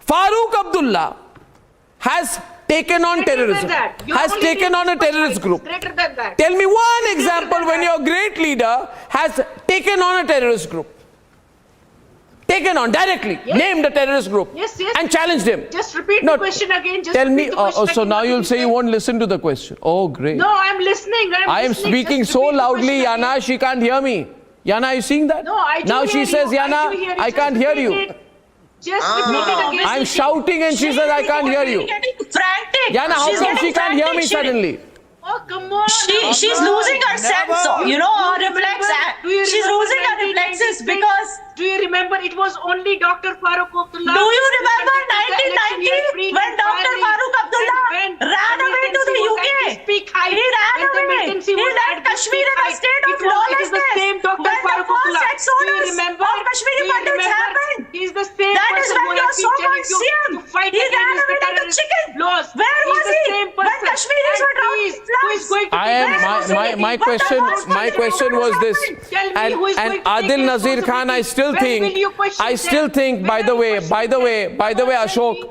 Farooq Abdullah, has taken on terrorism, has taken on a terrorist group. Tell me one example when your great leader has taken on a terrorist group. Taken on directly, named a terrorist group, and challenged him. Just repeat the question again. Just tell me. repeat the question So again, now what you'll you say you said. won't listen to the question. Oh, great. No, I'm listening. I am speaking Just so repeat the loudly, question Yana, again. she can't hear me. Yana, are you seeing that? No, I do Now hear she says, you. Yana, do hear you. I Just can't hear repeat you. it. Just repeat it again. I'm shouting and she says, I can't hear you. Frantic. Yana, how come she can't hear me suddenly? Oh, come on. She's losing her sense, her reflex. She's losing her reflexes because. Do you remember it was only Dr. Farooq Abdullah? Do you remember 1990 when Dr. Farooq Abdullah ran away to the UK? He ran away. He left Kashmir in a state of lawlessness. When the first exodus of Kashmiri Pandits happened, that is when your so-called CM, he ran away like a chicken. Where was he when Kashmiris were drowned? My question was this, and Adil Nazir Khan, I still think, by the way, Ashok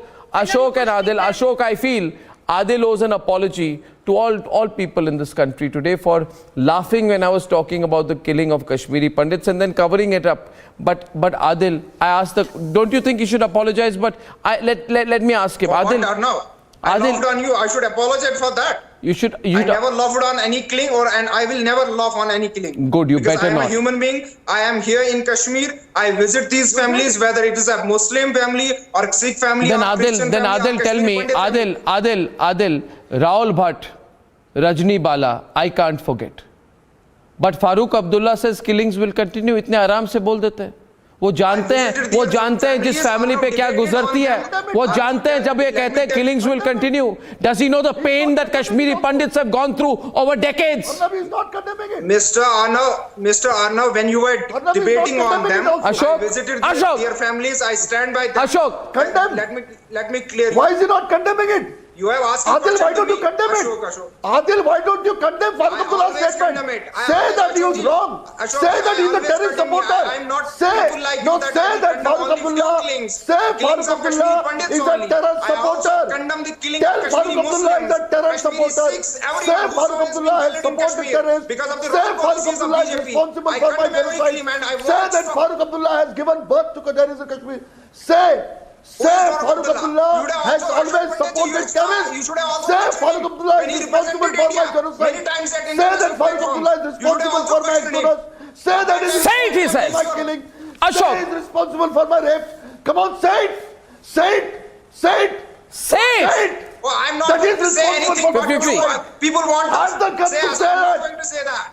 and Adil, Ashok, I feel Adil owes an apology to all people in this country today for laughing when I was talking about the killing of Kashmiri Pandits and then covering it up. But Adil, I asked don't you think he should apologize? But let me ask him. For Adil, what, Arnav? I laughed on you. I should apologize for that. You should. I never laughed on any killing, and I will never laugh on any killing. Good, you because better I am not. a human being. I am here in Kashmir. I visit these families, whether it is a Muslim family or Sikh family. Then or Christian Adil, family or tell me, Kashmiri Pandit Adil, Rahul Bhatt, Rajni Bala, I can't forget. But Farooq Abdullah says killings will continue. इतने आराम से बोल देते हैं. वो जानते हैं जिस फैमिली पे क्या गुजरती है. वो जानते हैं जब ये कहते हैं killings will continue. Does he know the pain that Kashmiri Pandits have gone through over decades? Mr. Arnav, when you were debating on them, Ashok, I visited Ashok. their families. I stand by them. Ashok, condemn. Let me clear. Why is he not condemning it? You have asked Adil, why don't you condemn it? Adil, why don't you condemn Farooq Abdullah's statement? Say that he was wrong. Say that he's a terrorist supporter. Say that Farooq Abdullah is a terrorist supporter. Tell Farooq Abdullah is a terrorist supporter. Say Farooq Abdullah has supported terrorists. Say Farooq Abdullah is responsible for my genocide. Say that Farooq Abdullah has given birth to terrorism in Kashmir. Say Farooq Abdullah has always supported terrorists. Say Farooq Abdullah is responsible for my genocide. Say that Farooq Abdullah is responsible for my exodus. Say that he is responsible for my killing. Say he is responsible for my rape. Come on, say it. Say it. Oh, I'm not going to say anything. People want to say that. I'm not going to say that.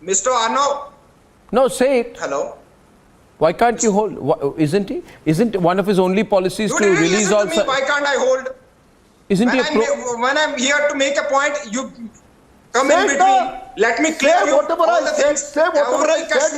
Mr. Arnav. No, say it. Hello. Why can't you hold? Isn't one of his only policies to release all? Why can't I hold? Isn't he when I'm here to make a point, you come in between. Let me clear you all the things. Say whatever I said.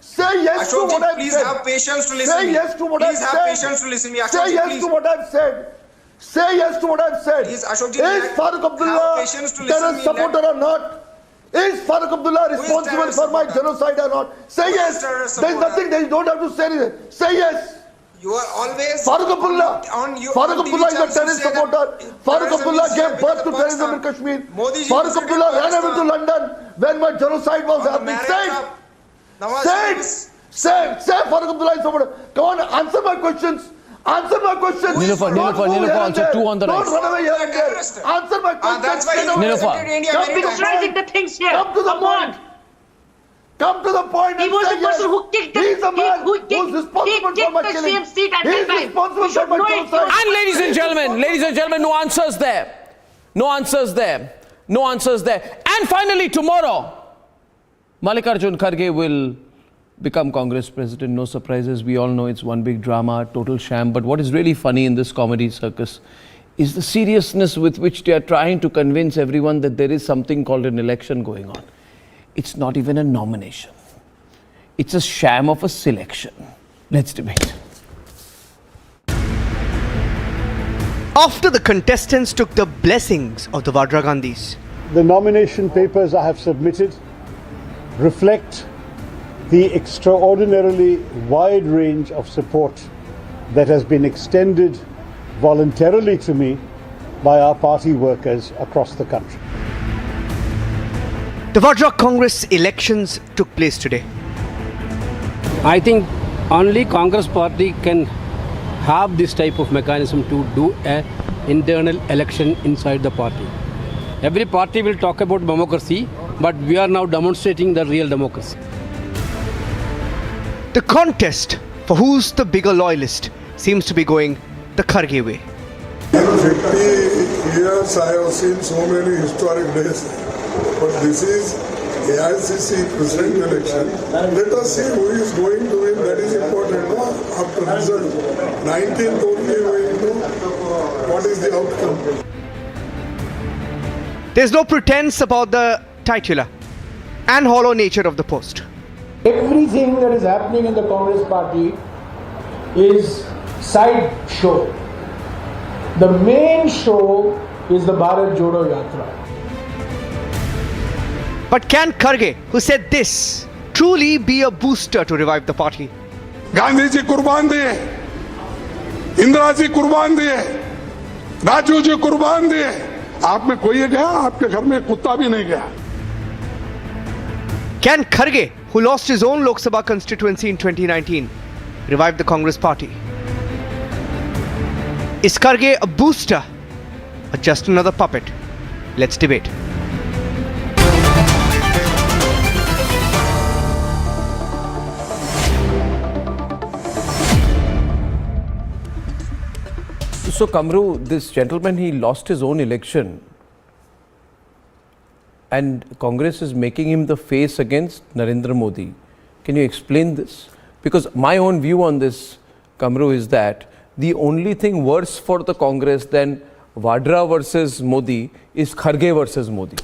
Say yes to what I've said. Please have patience to listen. Say yes to what I've said. Please have patience to listen. Say yes to what I've said. Say yes to what I've said. Is Farooq Abdullah terrorist supporter or not? Is Farooq Abdullah responsible for my genocide or not? Say yes. There is nothing. You don't have to say anything. Say yes. You are always Farooq Abdullah. Farooq Abdullah is a terrorist supporter. Farooq Abdullah gave birth to terrorism in Kashmir. Farooq Abdullah ran away to London when my genocide was happening. Say it. Say Farooq Abdullah is supporter. Come on, answer my questions. Answer my question. Nilofer, answer 2 on the right. Don't run away here and there. Answer my question. That's why you Nilofer. India. Stop criticizing the things here. Come to the point. Come to the point. He was the person who kicked the, He's the man who's responsible for my the killing. same seat at He's that time. responsible for my genocide. And ladies and gentlemen, no answers there. No answers there. No answers there. And finally, tomorrow, Mallikarjun Kharge will become Congress president. No surprises. We all know it's one big drama, total sham. But what is really funny in this comedy circus is the seriousness with which they are trying to convince everyone that there is something called an election going on. It's not even a nomination. It's a sham of a selection. Let's debate. After the contestants took the blessings of the Vadra Gandhis, The nomination papers I have submitted reflect the extraordinarily wide range of support that has been extended voluntarily to me by our party workers across the country. the Vadra Congress elections took place today. I think only Congress party can have this type of mechanism to do an internal election inside the party. Every party will talk about democracy, but we are now demonstrating the real democracy. The contest for who's the bigger loyalist seems to be going the Kharge way. 50 years I have seen so many historic days, but this is AICC president election. Let us see who is going to win, that is important. After result, 19th only we know what is the outcome. There's no pretense about the titular and hollow nature of the post. Everything that is happening in the Congress party is side show. The main show is the Bharat Jodo Yatra. But can Kharge, who said this, truly be a booster to revive the party? Gandhi ji कुर्बान दिए, इंदिरा जी कुर्बान दिए, राजू जी कुर्बान दिए, आप में कोई गया, आपके घर में कुत्ता भी नहीं गया. Can Kharge, who lost his own Lok Sabha constituency in 2019, revive the Congress party? Is Kharge a booster or just another puppet? Let's debate. So Kamru, this gentleman, he lost his own election and Congress is making him the face against Narendra Modi. Can you explain this? Because my own view on this, Kamru, is that the only thing worse for the Congress than Vadra versus Modi is Kharge versus Modi.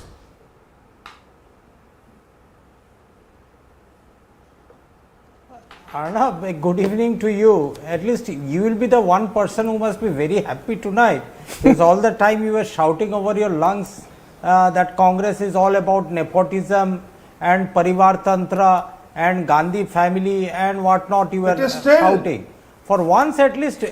Arnab, good evening to you. At least you will be the one person who must be very happy tonight, because all the time you were shouting over your lungs that Congress is all about nepotism and Parivar Tantra and Gandhi family and whatnot. You were shouting. For once, at least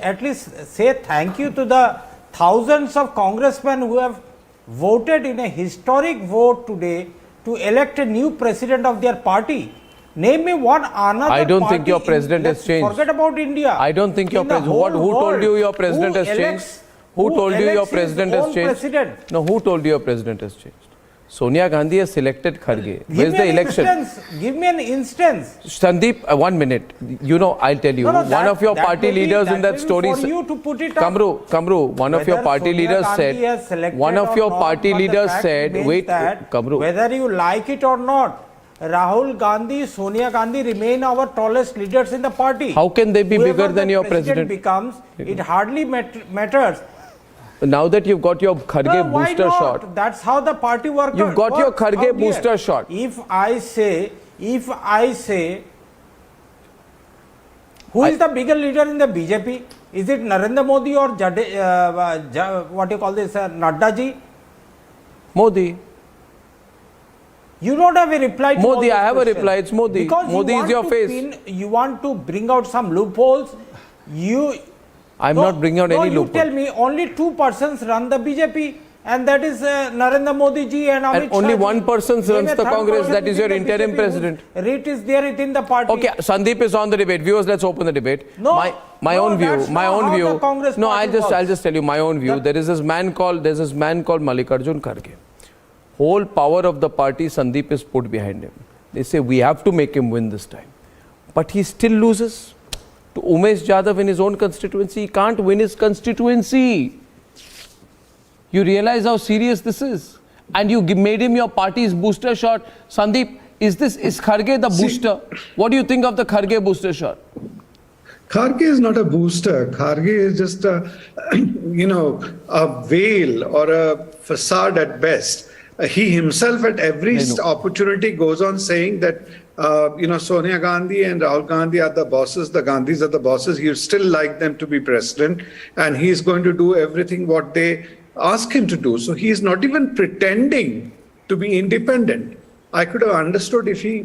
say thank you to the thousands of congressmen who have voted in a historic vote today to elect a new president of their party. Name me one another. I don't think your president has changed. Forget about India. I don't think your president. Who told you your president has changed? Who told you your president has changed? No, who told you your president has changed? Sonia Gandhi has selected Kharge. Where's the election? Give me an instance. Sandeep, 1 minute. You know, I'll tell you. One of your party leaders in that story. For you to put it up. Kamru, one of your party leaders said. One of your party leaders said. Wait, Kamru. Whether you like it or not, Rahul Gandhi, Sonia Gandhi remain our tallest leaders in the party. How can they be bigger than your president? Becomes, it hardly matters. Now that you've got your Kharge booster shot. That's how the party works. You've got your Kharge booster shot. If I say, who is the bigger leader in the BJP? Is it Narendra Modi or what do you call this, Nadda ji? Modi. You don't have a reply to Modi, I have questions. A reply. It's Modi. Because Modi is your face. You want to bring out some loopholes. I'm not bringing out any loopholes. loophole. You tell me only two persons run the BJP. and that is Narendra Modi ji and Amit Shah. And only one ji. person Name runs a the third Congress, person that is your within the interim BJP president. whose Rate is there within the party. Okay, Sandeep is on the debate. Viewers, let's open the debate. No, my no, own view. that's My not own how view. the Congress No, party I'll works. just tell you my own view. There is this man called Mallikarjun Kharge. Whole power of the party, Sandeep is put behind him. They say we have to make him win this time, but he still loses to Umesh Jadhav in his own constituency. He can't win his constituency. You realize how serious this is, and you made him your party's booster shot. Sandeep, is Kharge the booster? What do you think of the Kharge booster shot? Kharge is not a booster. Kharge is just a, a veil or a facade at best. He himself at every opportunity goes on saying that, Sonia Gandhi and Rahul Gandhi are the bosses, the Gandhis are the bosses. He still like them to be president, and he's going to do everything what they ask him to do. So he is not even pretending to be independent. I could have understood if he,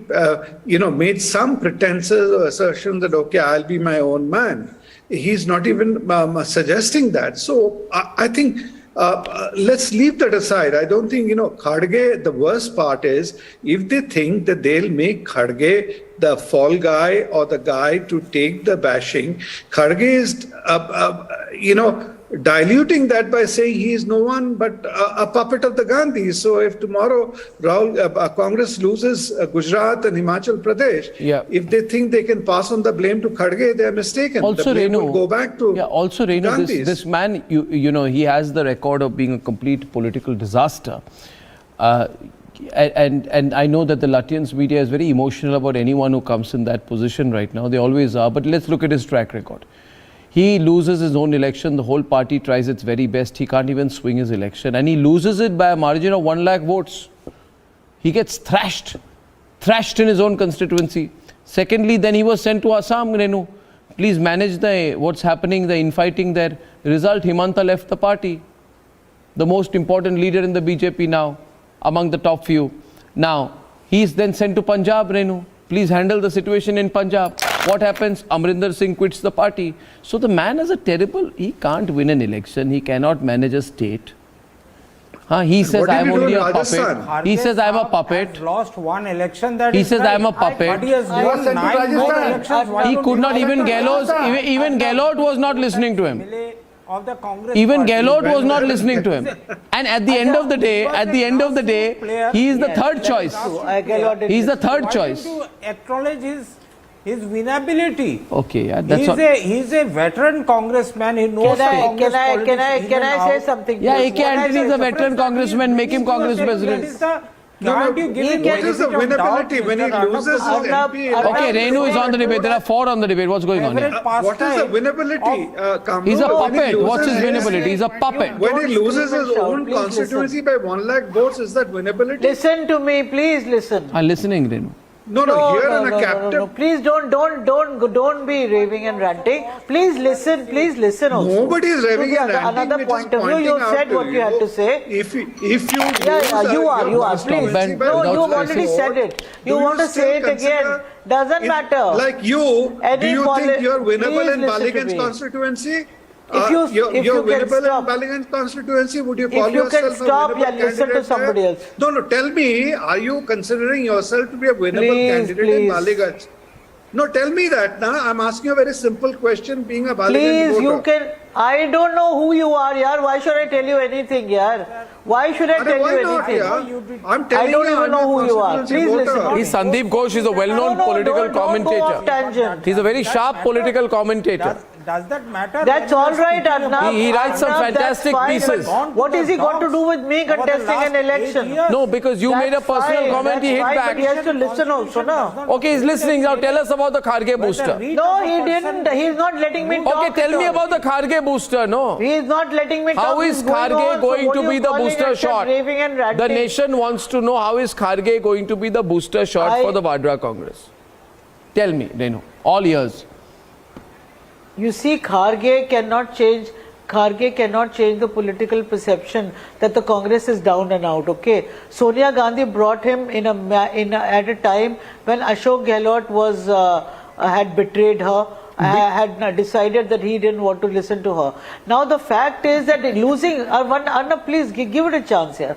made some pretenses or assertion that, okay, I'll be my own man. He's not even suggesting that. So I think let's leave that aside. I don't think, Kharge, the worst part is if they think that they'll make Kharge the fall guy or the guy to take the bashing, Kharge is, diluting that by saying he is no one but a puppet of the Gandhis. So if tomorrow Congress loses Gujarat and Himachal Pradesh, if they think they can pass on the blame to Kharge, they are mistaken. Also, the blame will go back to Gandhis. This man, he has the record of being a complete political disaster. And I know that the Latvian media is very emotional about anyone who comes in that position right now. They always are. But let's look at his track record. He loses his own election. The whole party tries its very best. He can't even swing his election. And he loses it by a margin of 1 lakh votes. He gets thrashed in his own constituency. Secondly, then he was sent to Assam, Renu. Please manage what's happening, the infighting there. The result, Himanta left the party. The most important leader in the BJP now, among the top few. Now, he is then sent to Punjab, Renu. Please handle the situation in Punjab. What happens? Amrinder Singh quits the party. So the man is he can't win an election. He cannot manage a state. He says, I'm only a puppet. He says, I'm a puppet. Has lost one election. That he is says, right. I'm a puppet. But he has won 9 more elections. He could not even Gehlot was not listening to him. Of the Congress even party. Gehlot was not listening to him. And at the end of the day, he is the third choice. He is the third choice. To acknowledge his winnability. Okay, yeah, that's he's a veteran congressman. He knows Can I say something? Yeah, A.K. Antony is a veteran congressman. Make him Congress president. What is the winnability when he loses his MP? Okay, Renu is on the debate. There are 4 on the debate. What's going on here? What is the winnability? He's a puppet. What's his winnability? He's a puppet. When he loses his own constituency by 1 lakh votes, is that winnability? Listen to me, please listen. I'm listening, Renu. No, here on a captive. No. Please don't be raving and ranting. Please listen also. Nobody is raving and ranting. Another point of view, you said what you had to say. If you you are. Please. No, you've already said it. You want to say it again. Doesn't matter. Like you, do you think you're winnable in Baligan's constituency? If you can stop, Appalling constituency, would you call yourself a winnable candidate? Listen to somebody else. No, tell me, are you considering yourself to be a winnable candidate in Baliganj? No, tell me that now. I'm asking a very simple question, being a Baliganj voter. You can. I don't know who you are, yaar. Why should I tell you anything, yaar? Why should I tell you anything? I'm telling I don't even know who you are. Please listen. He's Sandeep Ghosh. He's a well-known political commentator. Don't go off tangent. He's a very sharp political commentator. Does that matter? That's all right, Arnab. He writes some fantastic pieces. What is he got to do with me contesting an election? No, because you made a personal comment, he hit back. But he has to listen also, no? Okay, he's listening. Now tell us about the Kharge booster. No, he didn't. He's not letting me talk. Okay, tell me about the Kharge booster, no? He is not letting me talk. How is Kharge going to be the booster shot? The nation wants to know how is Kharge going to be the booster shot for the Vadra Congress. Tell me, Renu. All ears. You see, Kharge cannot change the political perception that the Congress is down and out, okay? Sonia Gandhi brought him at a time when Ashok Gehlot had betrayed her, had decided that he didn't want to listen to her. Now the fact is that losing Anna, please give it a chance here.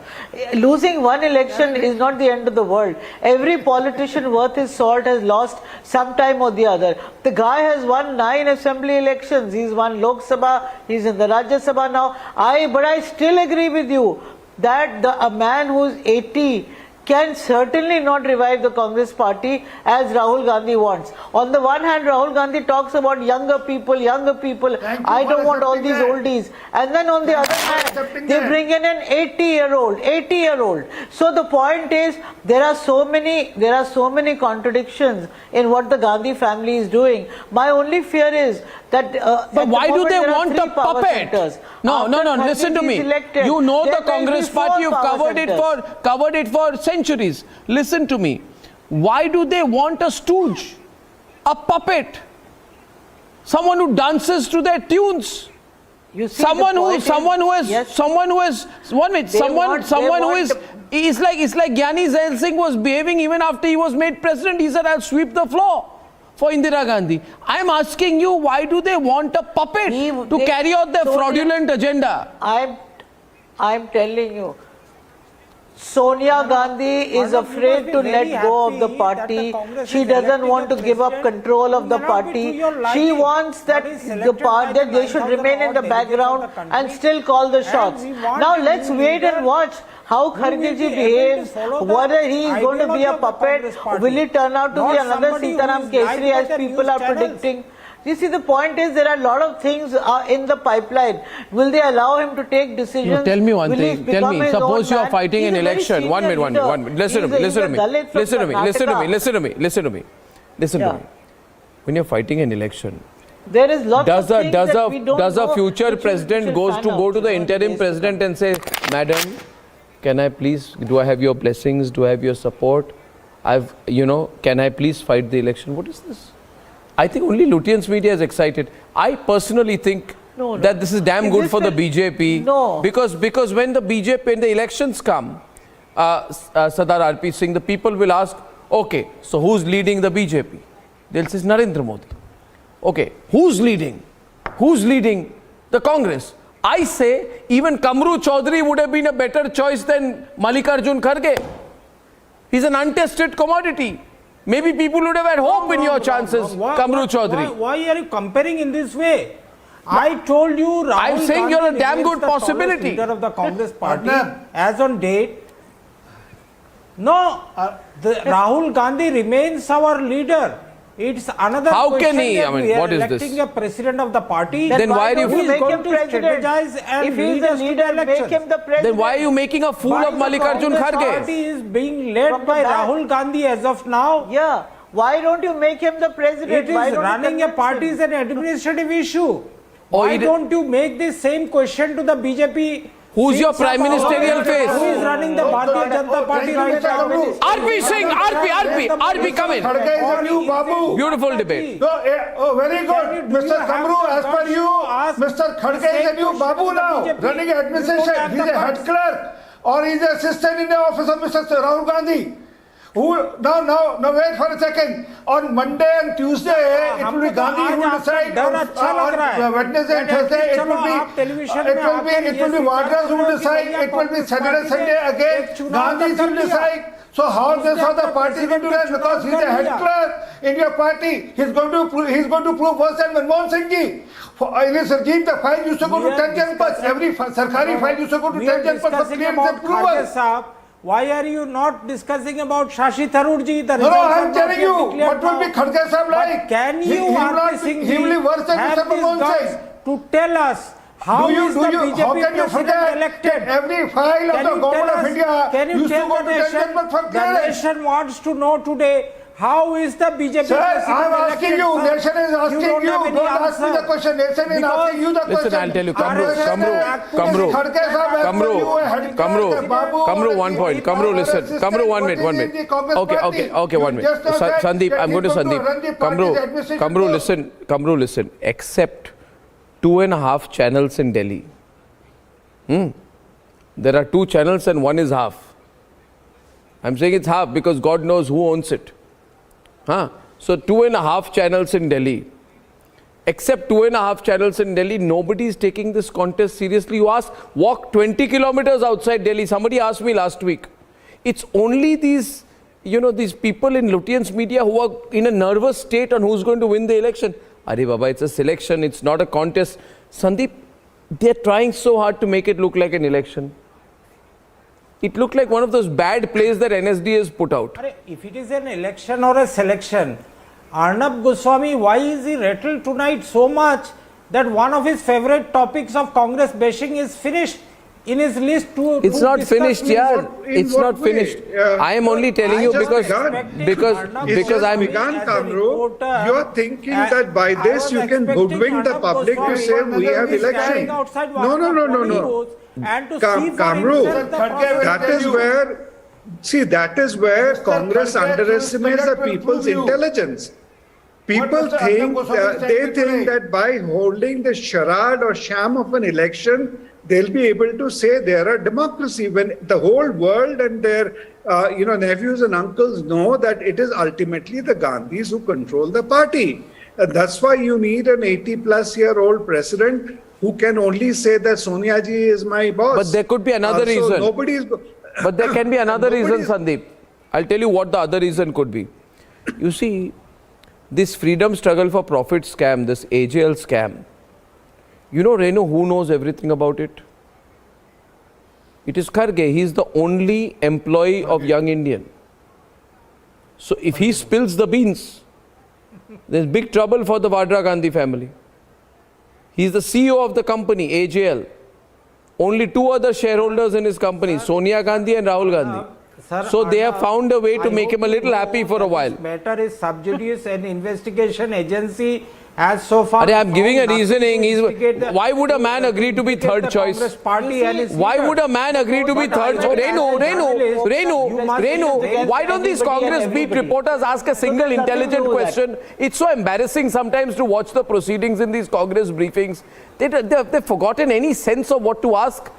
Losing one election is not the end of the world. Every politician worth his salt has lost sometime or the other. The guy has won 9 assembly elections. He's won Lok Sabha. He's in the Rajya Sabha now. But I still agree with you that a man who's 80 can certainly not revive the Congress party as Rahul Gandhi wants. On the one hand, Rahul Gandhi talks about younger people. I don't want all these oldies. And then on the other hand, they bring in an 80-year-old. So the point is, there are so many contradictions in what the Gandhi family is doing. My only fear is that but why do they want a puppet? No, listen to me. You know the Congress party, you've covered it for centuries. Listen to me. Why do they want a stooge? A puppet? Someone who dances to their tunes? Someone who is like Gyani Zail Singh was behaving even after he was made president. He said, I'll sweep the floor for Indira Gandhi. I'm asking you, why do they want a puppet to carry out their fraudulent agenda? I'm telling you, Sonia Gandhi is afraid to let go of the party. She doesn't want to give up control of the party. She wants that they should remain in the background and still call the shots. Now let's wait and watch how Kharge ji behaves, whether he is going to be a puppet, will he turn out to be another Sitaram Kesri as people are predicting. You see, the point is there are a lot of things in the pipeline. Will they allow him to take decisions? No, tell me one thing. Tell me, suppose you are fighting an election. 1 minute. Listen to me. When you're fighting an election, there is lots does a future president go to the interim president and say, Madam, can I please, do I have your blessings? Do I have your support? Can I please fight the election? What is this? I think only Lutyens media is excited. I personally think that this is damn good for the BJP. No. Because when the BJP, when the elections come, Sardar R.P. Singh, the people will ask, okay, so who's leading the BJP? They'll say Narendra Modi. Okay, who's leading? Who's leading the Congress? I say even Kamru Chaudhary would have been a better choice than Mallikarjun Kharge. He's an untested commodity. Maybe people would have had hope in your chances, Kamru Chaudhary. Why are you comparing in this way? I told you Rahul I'm saying Gandhi you're a damn good possibility. Leader of the Congress party as on date. No, Rahul Gandhi remains our leader. It's another How question can he? that I mean, we are what is electing this? a president of the party. Then why do you make him president? If he is the leader, make him the president. Then why are you making a fool of Mallikarjun The Kharge? party is being led by Rahul Gandhi as of now. Yeah. Why don't you make him the president? It is running a party is an administrative issue. Why don't you make the same question to the BJP? Who's your prime ministerial face? Who is running the Bharatiya Janata Party right now? RP Singh, RP, come in. Beautiful debate. Very good. Mr. Kamru, as per you, Mr. Khadge is a new Babu now, running administration. He's a head clerk or he's an assistant in the office of Mr. Rahul Gandhi. Now wait for a second. On Monday and Tuesday, it will be Gandhi who will decide. On Wednesday and Thursday, it will be Vadras who will decide. It will be Saturday, Sunday again. Gandhi will decide. So how the party is going to run? Because he's a head clerk in your party. He's going to prove first time Manmohan Singh ji. In his regime, the file used to go to 10 Janpath. Every Sarkari file used to go to 10 Janpath for claims and approval. Why are you not discussing about Shashi Tharoor ji? No, I am telling you, what will be Khadge sahab like? Can you, he will be worse than Mr. Manmohan Singh. To tell us how is the BJP president elected? Every file of the government of India used to go to 10 Janpath for the nation wants to know today. How is the BJP Sir, I am asking you. Nation is asking you. Don't ask me the question. Nation is asking you the question. Listen, I'll tell you. Kamru, 1 point. Kamru, listen. Kamru, 1 minute. Okay, 1 minute. Sandeep, I'm going to Sandeep. Kamru, listen. Except 2.5 channels in Delhi. There are 2 channels and 1 is half. I'm saying it's half because God knows who owns it. So 2.5 channels in Delhi. except 2.5 channels in Delhi, nobody is taking this contest seriously. You ask, walk 20 kilometers outside Delhi. Somebody asked me last week. It's only these, these people in Lutyens media who are in a nervous state on who's going to win the election. Arey Baba, it's a selection, it's not a contest. Sandeep, they're trying so hard to make it look like an election. It looked like one of those bad plays that NSD has put out. If it is an election or a selection, Arnab Goswami, why is he rattled tonight so much that one of his favorite topics of Congress bashing is finished in his list to It's not finished, yeah. It's not finished. I am only telling you because I'm begun, Kamru. You are thinking that by this you can hoodwink the public to say we have election. No. Kamru, that is where Congress underestimates the people's intelligence. People think that by holding the charade or sham of an election, they'll be able to say they're a democracy when the whole world and their nephews and uncles know that it is ultimately the Gandhis who control the party. And that's why you need an 80-plus-year-old president who can only say that Sonia ji is my boss. But there could be another reason. But there can be another reason, Sandeep. I'll tell you what the other reason could be. You see, this freedom struggle for profit scam, this AJL scam, Renu, who knows everything about it? It is Kharge. He is the only employee of Young Indian. So if he spills the beans, there's big trouble for the Vadra Gandhi family. He is the CEO of the company, AJL. Only 2 other shareholders in his company, Sonia Gandhi and Rahul Gandhi. So they have found a way to make him a little happy for a while. This matter is sub judice and investigation agency has so far. I'm giving a reasoning. Why would a man agree to be third choice? Why would a man agree to be third choice? Renu, why don't these Congress beat reporters ask a single intelligent question? It's so embarrassing sometimes to watch the proceedings in these Congress briefings. They've forgotten any sense of what to ask.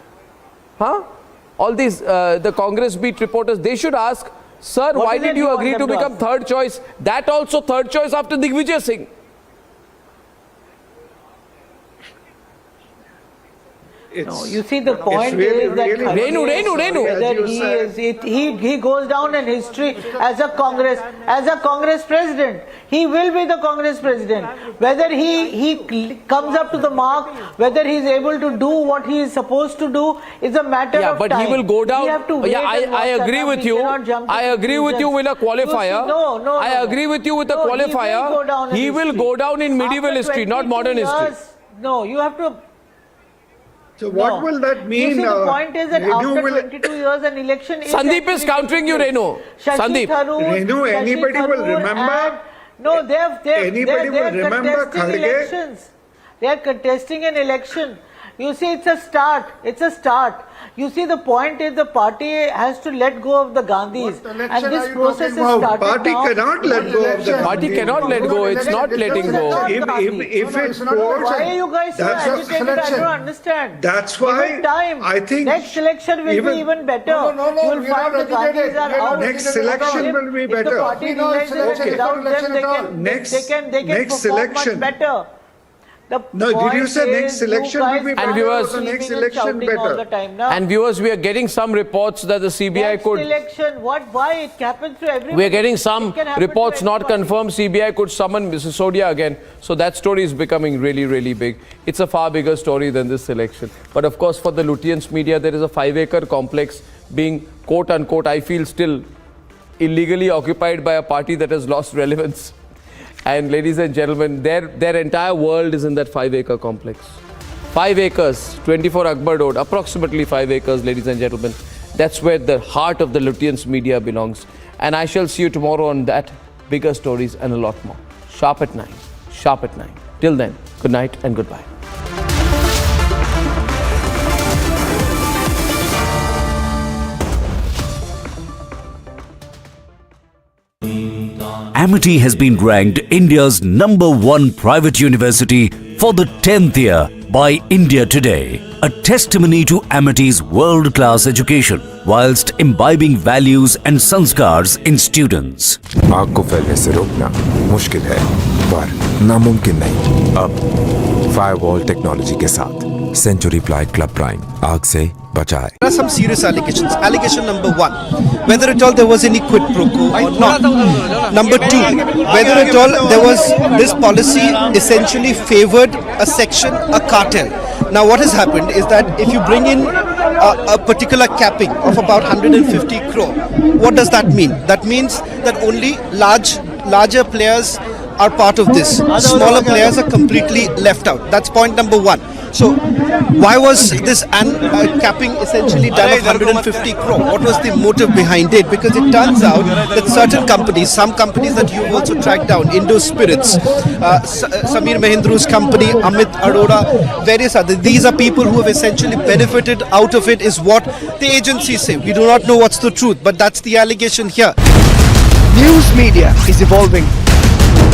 All these, the Congress beat reporters, they should ask, sir, why did you agree to become third choice? That also third choice after Digvijay Singh. No, you see, the point is that Renu. he goes down in history as a Congress president. He will be the Congress president. Whether he comes up to the mark, whether he is able to do what he is supposed to do is a matter of time. But he will go down. I agree with you. I agree with you with a qualifier. I agree with you with a qualifier. He will go down in medieval history, not modern history. No, you have to. So what will that mean? You see, the point is that after 22 years, an election is... Sandeep is countering you, Renu. Sandeep. Renu, anybody will remember... No, they are contesting elections. They are contesting an election. You see, it's a start. You see, the point is the party has to let go of the Gandhis. And this process is started Party cannot let go of the Party cannot let go. It's not letting go. If it's why are you guys so agitated? I don't understand. That's why I think next election will be even better. You will find the Gandhis are out. Next election will be better. If the party realizes that without them they can perform much better. Did you say next election will be better? And viewers, next election better. And viewers, we are getting some reports that the CBI could. Election, why it happens to everyone? We are getting some reports not confirmed. CBI could summon Sisodia again. So that story is becoming really, really big. It's a far bigger story than this election. But of course, for the Lutyens media, there is a 5-acre complex being, quote unquote, I feel still illegally occupied by a party that has lost relevance. And ladies and gentlemen, their entire world is in that 5-acre complex. 5 acres, 24 Akbar Road, approximately 5 acres, ladies and gentlemen. That's where the heart of the Lutyens media belongs. And I shall see you tomorrow on that, bigger stories and a lot more. Sharp at 9. Till then, good night and goodbye. Amity has been ranked India's #1 private university for the 10th year by India Today, a testimony to Amity's world-class education whilst imbibing values and sanskars in students. आग को फैलने से रोकना मुश्किल है, बार नामुमकिन नहीं। अब फायरवॉल टेक्नोलॉजी के साथ सेंचुरी प्लाई क्लब प्राइम आग से बचाए। There are some serious allegations. Allegation number 1, whether at all there was any quid pro quo or not. Number 2, whether at all there was this policy essentially favored a section, a cartel. Now what has happened is that if you bring in a particular capping of about 150 crore, what does that mean? That means that only larger players are part of this. Smaller players are completely left out. That's point number 1. So why was this capping essentially done of 150 crore? What was the motive behind it? Because it turns out that certain companies, some companies that you've also tracked down, Indo Spirits, Samir Mahindru's company, Amit Arora, various others, these are people who have essentially benefited out of it, is what the agencies say. We do not know what's the truth, but that's the allegation here. News media is evolving.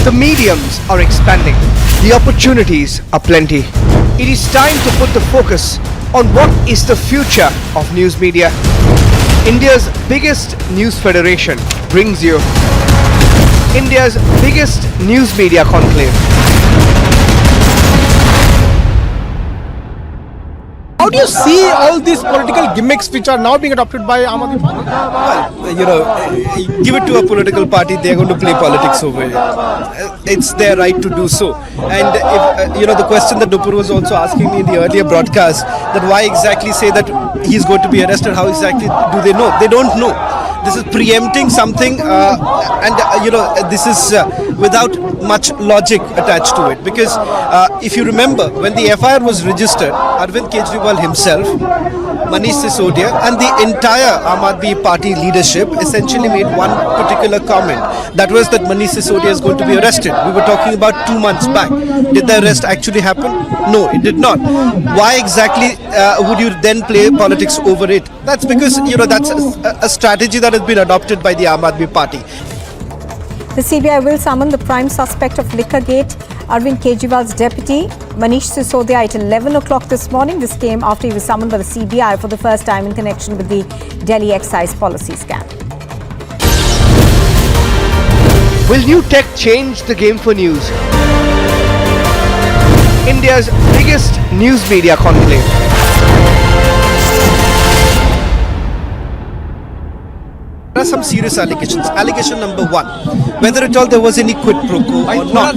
The mediums are expanding. The opportunities are plenty. It is time to put the focus on what is the future of news media. India's biggest news federation brings you India's biggest news media conclave. How do you see all these political gimmicks which are now being adopted by Aam Aadmi Party? Well, give it to a political party, they're going to play politics over it. It's their right to do so. And if, the question that Nupur was also asking me in the earlier broadcast, that why exactly say that he's going to be arrested, how exactly do they know? They don't know. This is preempting something this is without much logic attached to it. Because if you remember, when the FIR was registered, Arvind Kejriwal himself, Manish Sisodia and the entire Aam Aadmi Party leadership essentially made one particular comment. That was that Manish Sisodia is going to be arrested. We were talking about 2 months back. Did the arrest actually happen? No, it did not. Why exactly would you then play politics over it? That's because, that's a strategy that has been adopted by the Aam Aadmi Party. The CBI will summon the prime suspect of Liquorgate, Arvind Kejriwal's deputy, Manish Sisodia, at 11 o'clock this morning. This came after he was summoned by the CBI for the first time in connection with the Delhi excise policy scam. Will new tech change the game for news? India's biggest news media conclave. There are some serious allegations. Allegation number 1, whether at all there was any quid pro quo or not.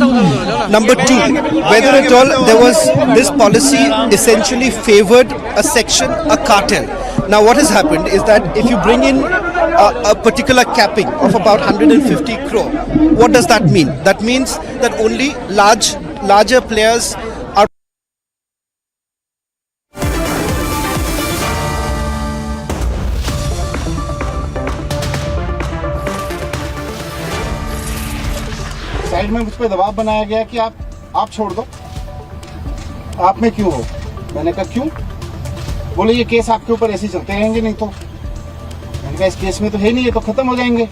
Number 2, whether at all there was this policy essentially favored a section, a cartel. Now what has happened is that if you bring in a particular capping of about 150 crore, what does that mean? That means that only larger players are. Side में मुझ पर दबाव बनाया गया कि आप छोड़ दो। आप में क्यों हो? मैंने कहा क्यों? बोले ये केस आपके ऊपर ऐसे चलते रहेंगे, नहीं तो। मैंने कहा इस केस में तो है नहीं, ये तो खत्म हो जाएंगे।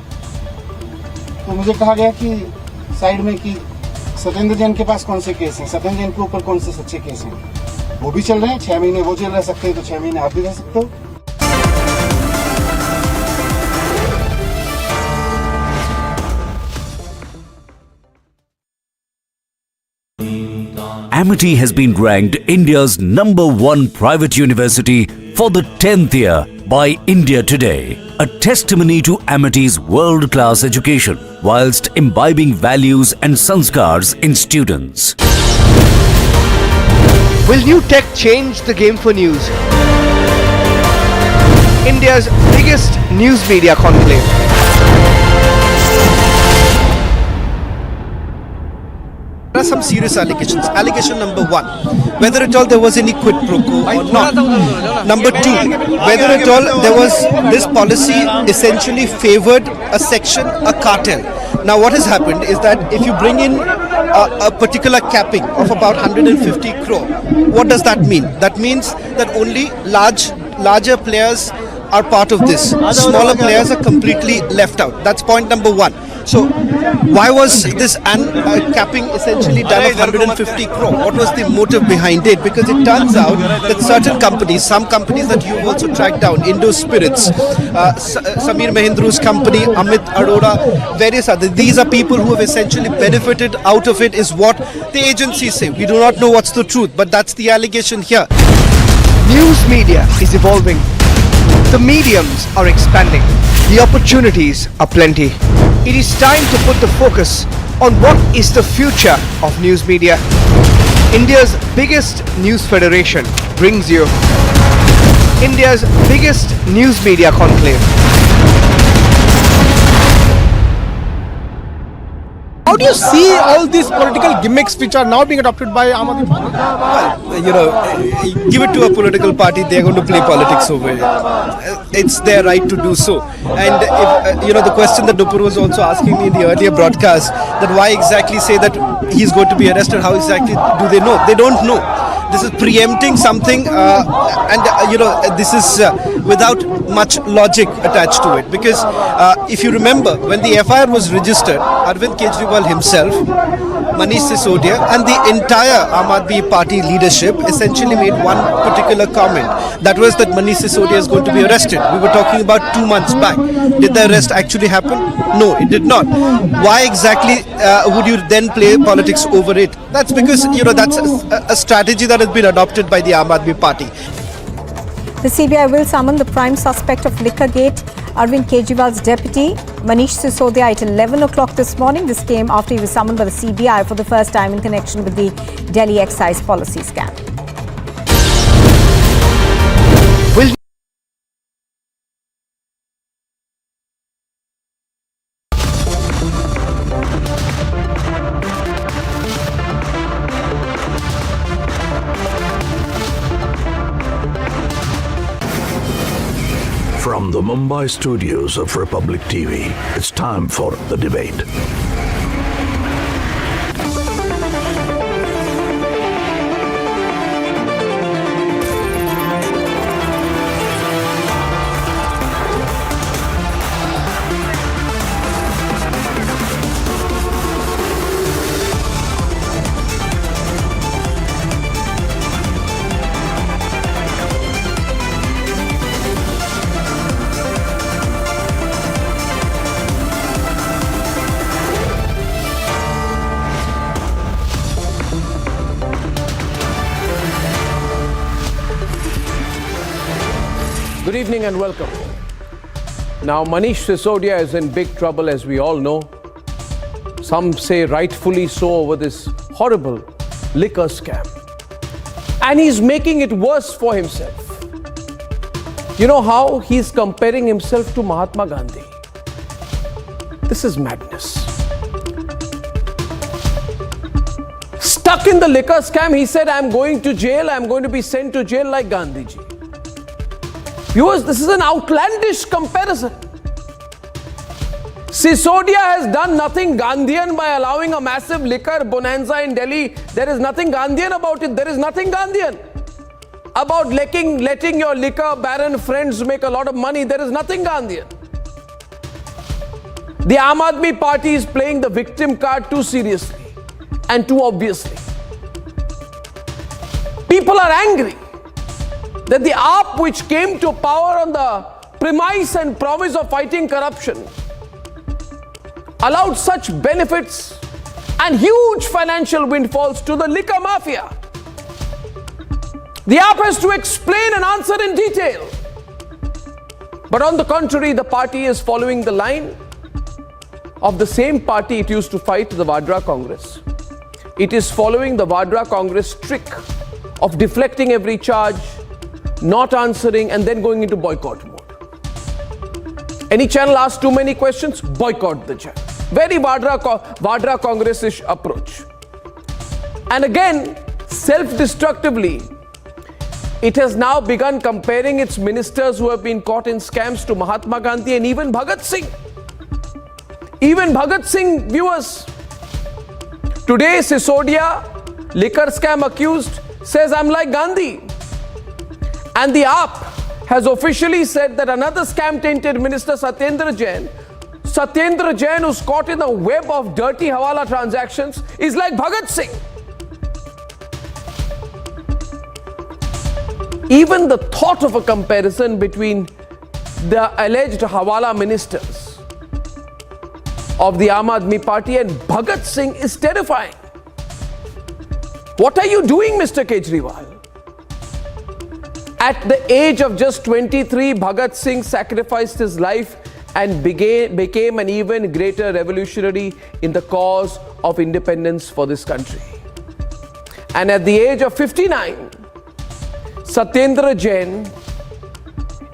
तो मुझे कहा गया कि साइड में कि सत्येंद्र जैन के पास कौन से केस हैं, सत्येंद्र जैन के ऊपर कौन से सच्चे केस हैं, वो भी चल रहे हैं। 6 महीने वो जेल रह सकते हैं, तो 6 महीने आप भी रह सकते हो। Amity has been ranked India's #1 private university for the 10th year by India Today, a testimony to Amity's world-class education whilst imbibing values and sanskars in students. Will new tech change the game for news? India's biggest news media conclave. There are some serious allegations. Allegation number 1, whether at all there was any quid pro quo or not. Number 2, whether at all there was this policy essentially favored a section, a cartel. Now what has happened is that if you bring in a particular capping of about 150 crore, what does that mean? That means that only larger players are part of this. Smaller players are completely left out. That's point number 1. So why was this capping essentially done of 150 crore? What was the motive behind it? Because it turns out that certain companies, some companies that you've also tracked down, Indo Spirits, Samir Mahindru's company, Amit Arora, various others, these are people who have essentially benefited out of it, is what the agencies say. We do not know what's the truth, but that's the allegation here. News media is evolving. The mediums are expanding. The opportunities are plenty. It is time to put the focus on what is the future of news media. India's biggest news federation brings you India's biggest news media conclave. How do you see all these political gimmicks which are now being adopted by Aam Aadmi Party? Well, give it to a political party, they're going to play politics over it. It's their right to do so. And if, the question that Nupur was also asking me in the earlier broadcast, that why exactly say that he's going to be arrested, how exactly do they know? They don't know. This is preempting something, this is without much logic attached to it. Because if you remember, when the FIR was registered, Arvind Kejriwal himself, Manish Sisodia, and the entire Aam Aadmi Party leadership essentially made one particular comment. That was that Manish Sisodia is going to be arrested. We were talking about 2 months back. Did the arrest actually happen? No, it did not. Why exactly would you then play politics over it? That's because, that's a strategy that has been adopted by the Aam Aadmi Party. The CBI will summon the prime suspect of Liquorgate, Arvind Kejriwal's deputy, Manish Sisodia, at 11 o'clock this morning. This came after he was summoned by the CBI for the first time in connection with the Delhi excise policy scam. From the Mumbai studios of Republic TV, it's time for The Debate. Good evening and welcome. Now, Manish Sisodia is in big trouble, as we all know. Some say rightfully so, over this horrible liquor scam. And he's making it worse for himself. You know how he's comparing himself to Mahatma Gandhi? This is madness. Stuck in the liquor scam, he said, I'm going to jail, I'm going to be sent to jail like Gandhiji. Viewers, this is an outlandish comparison. Sisodia has done nothing Gandhian by allowing a massive liquor bonanza in Delhi. There is nothing Gandhian about it. There is nothing Gandhian about letting your liquor baron friends make a lot of money. There is nothing Gandhian. The Aam Aadmi Party is playing the victim card too seriously and too obviously. People are angry that the AAP, which came to power on the premise and promise of fighting corruption, allowed such benefits and huge financial windfalls to the liquor mafia. The AAP has to explain and answer in detail. But on the contrary, the party is following the line of the same party it used to fight, the Vadra Congress. It is following the Vadra Congress trick of deflecting every charge, not answering, and then going into boycott mode. Any channel asks too many questions, boycott the channel. Very Vadra Congress-ish approach. And again, self-destructively, it has now begun comparing its ministers who have been caught in scams to Mahatma Gandhi and even Bhagat Singh. Even Bhagat Singh, viewers. Today, Sisodia, liquor scam accused, says, I'm like Gandhi. And the AAP has officially said that another scam-tainted minister, Satyendra Jain, Satyendra Jain, who's caught in the web of dirty hawala transactions, is like Bhagat Singh. Even the thought of a comparison between the alleged hawala ministers of the Aam Aadmi Party and Bhagat Singh is terrifying. What are you doing, Mr. Kejriwal? At the age of just 23, Bhagat Singh sacrificed his life and became an even greater revolutionary in the cause of independence for this country. And at the age of 59, Satyendra Jain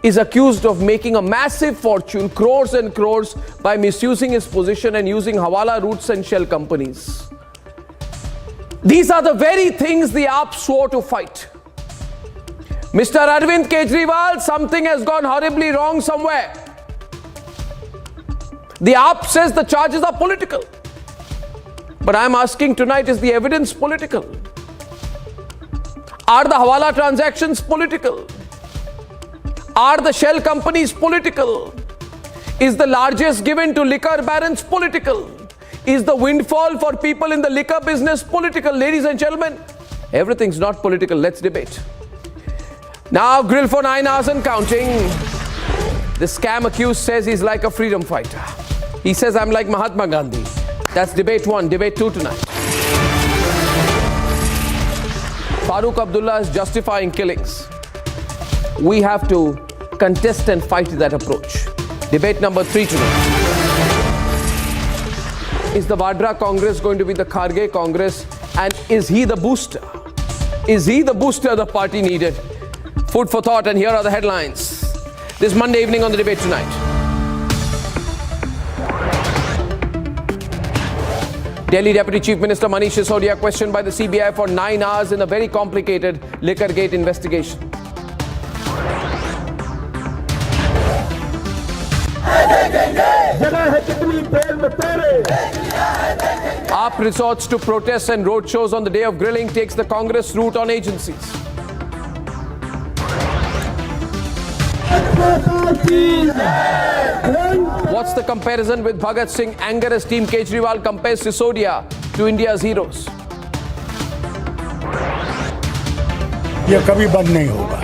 is accused of making a massive fortune, crores and crores, by misusing his position and using hawala routes and shell companies. These are the very things the AAP swore to fight. Mr. Arvind Kejriwal, something has gone horribly wrong somewhere. The AAP says the charges are political. But I'm asking tonight, is the evidence political? Are the hawala transactions political? Are the shell companies political? Is the largest given to liquor barons political? Is the windfall for people in the liquor business political? Ladies and gentlemen, everything's not political. Let's debate. Now, grilled for 9 hours and counting. The scam accused says he's like a freedom fighter. He says, I'm like Mahatma Gandhi. That's debate 1. Debate 2 tonight. Farooq Abdullah is justifying killings. We have to contest and fight that approach. Debate number 3 tonight. Is the Vadra Congress going to be the Kharge Congress? And is he the booster? Is he the booster the party needed? Food for thought, and here are the headlines. This Monday evening on the Debate Tonight. Delhi Deputy Chief Minister Manish Sisodia questioned by the CBI for 9 hours in a very complicated Liquorgate investigation. AAP resorts to protests and roadshows on the day of grilling, takes the Congress route on agencies. What's the comparison with Bhagat Singh? Anger as Team Kejriwal compares Sisodia to India's heroes. यह कभी बंद नहीं होगा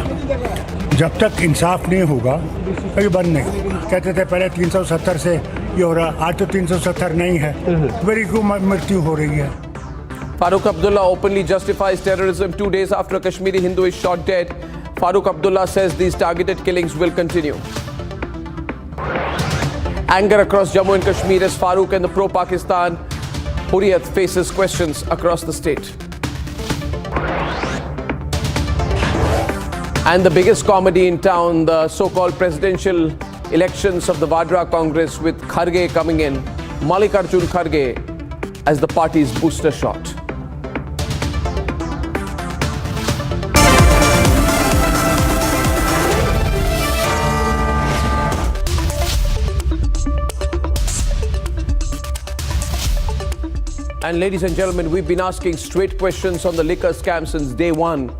जब तक इंसाफ नहीं होगा कभी बंद नहीं होगा कहते थे पहले 370 से ये हो रहा आज तो 370 नहीं है मेरी क्यों मृत्यु हो रही है Farooq Abdullah openly justifies terrorism 2 days after a Kashmiri Hindu is shot dead. Farooq Abdullah says these targeted killings will continue. Anger across Jammu and Kashmir as Farooq and the pro-Pakistan Hurriyat faces questions across the state. And the biggest comedy in town, the so-called presidential elections of the Vadra Congress, with Kharge coming in, Mallikarjun Kharge as the party's booster shot. And ladies and gentlemen, we've been asking straight questions on the liquor scam since day one.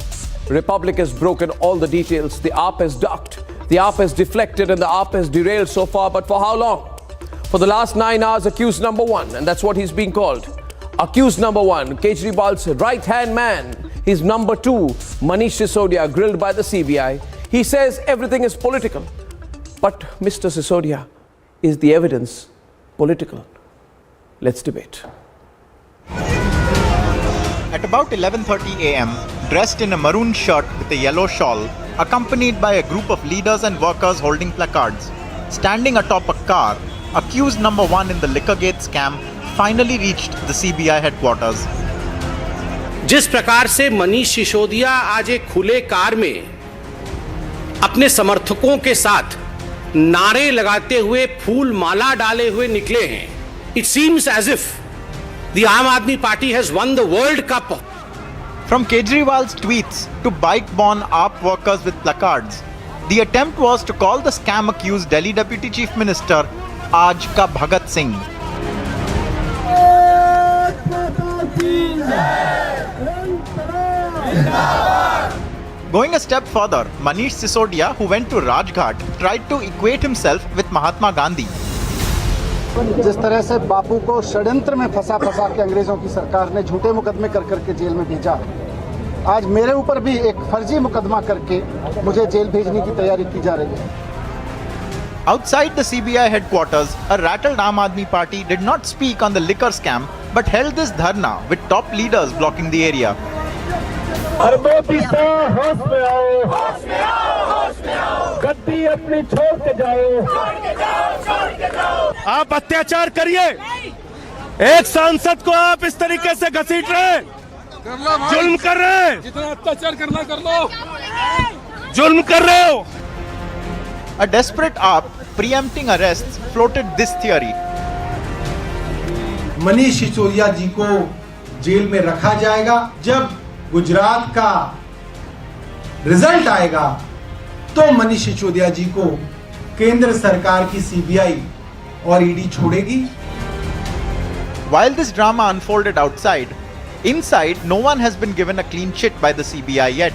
Republic has broken all the details. The AAP has ducked, the AAP has deflected, and the AAP has derailed so far. But for how long? For the last 9 hours, accused number 1, and that's what he's being called. Accused number 1, Kejriwal's right-hand man. His number 2, Manish Sisodia, grilled by the CBI. He says everything is political. But Mr. Sisodia, is the evidence political? Let's debate. At about 11:30 a.m., dressed in a maroon shirt with a yellow shawl, accompanied by a group of leaders and workers holding placards, standing atop a car, accused number 1 in the Liquorgate scam finally reached the CBI headquarters. जिस प्रकार से मनीष सिसोदिया आज एक खुले car में अपने समर्थकों के साथ नारे लगाते हुए फूल माला डाले हुए निकले हैं, it seems as if the Aam Aadmi Party has won the World Cup. From Kejriwal's tweets to bike-borne AAP workers with placards, the attempt was to call the scam accused Delhi Deputy Chief Minister Aaj Ka Bhagat Singh. Going a step further, Manish Sisodia, who went to Rajghat, tried to equate himself with Mahatma Gandhi. जिस तरह से बापू को षड्यंत्र में फंसा के अंग्रेजों की सरकार ने झूठे मुकदमे कर करके जेल में भेजा, आज मेरे ऊपर भी एक फर्जी मुकदमा करके मुझे जेल भेजने की तैयारी की जा रही है। Outside the CBI headquarters, a rattled Aam Aadmi Party did not speak on the liquor scam but held this dharna with top leaders blocking the area. गद्दी अपनी छोड़ के जाओ, आप अत्याचार करिए, एक सांसद को आप इस तरीके से घसीट रहे हैं, जुल्म कर रहे हैं, जितना अत्याचार करना कर लो, जुल्म कर रहे हो। A desperate AAP preempting arrests floated this theory. Manish Sisodia जी को जेल में रखा जाएगा, जब गुजरात का रिजल्ट आएगा तो मनीष सिसोदिया जी को केंद्र सरकार की CBI और ED छोड़ेगी। While this drama unfolded outside, inside no one has been given a clean chit by the CBI yet.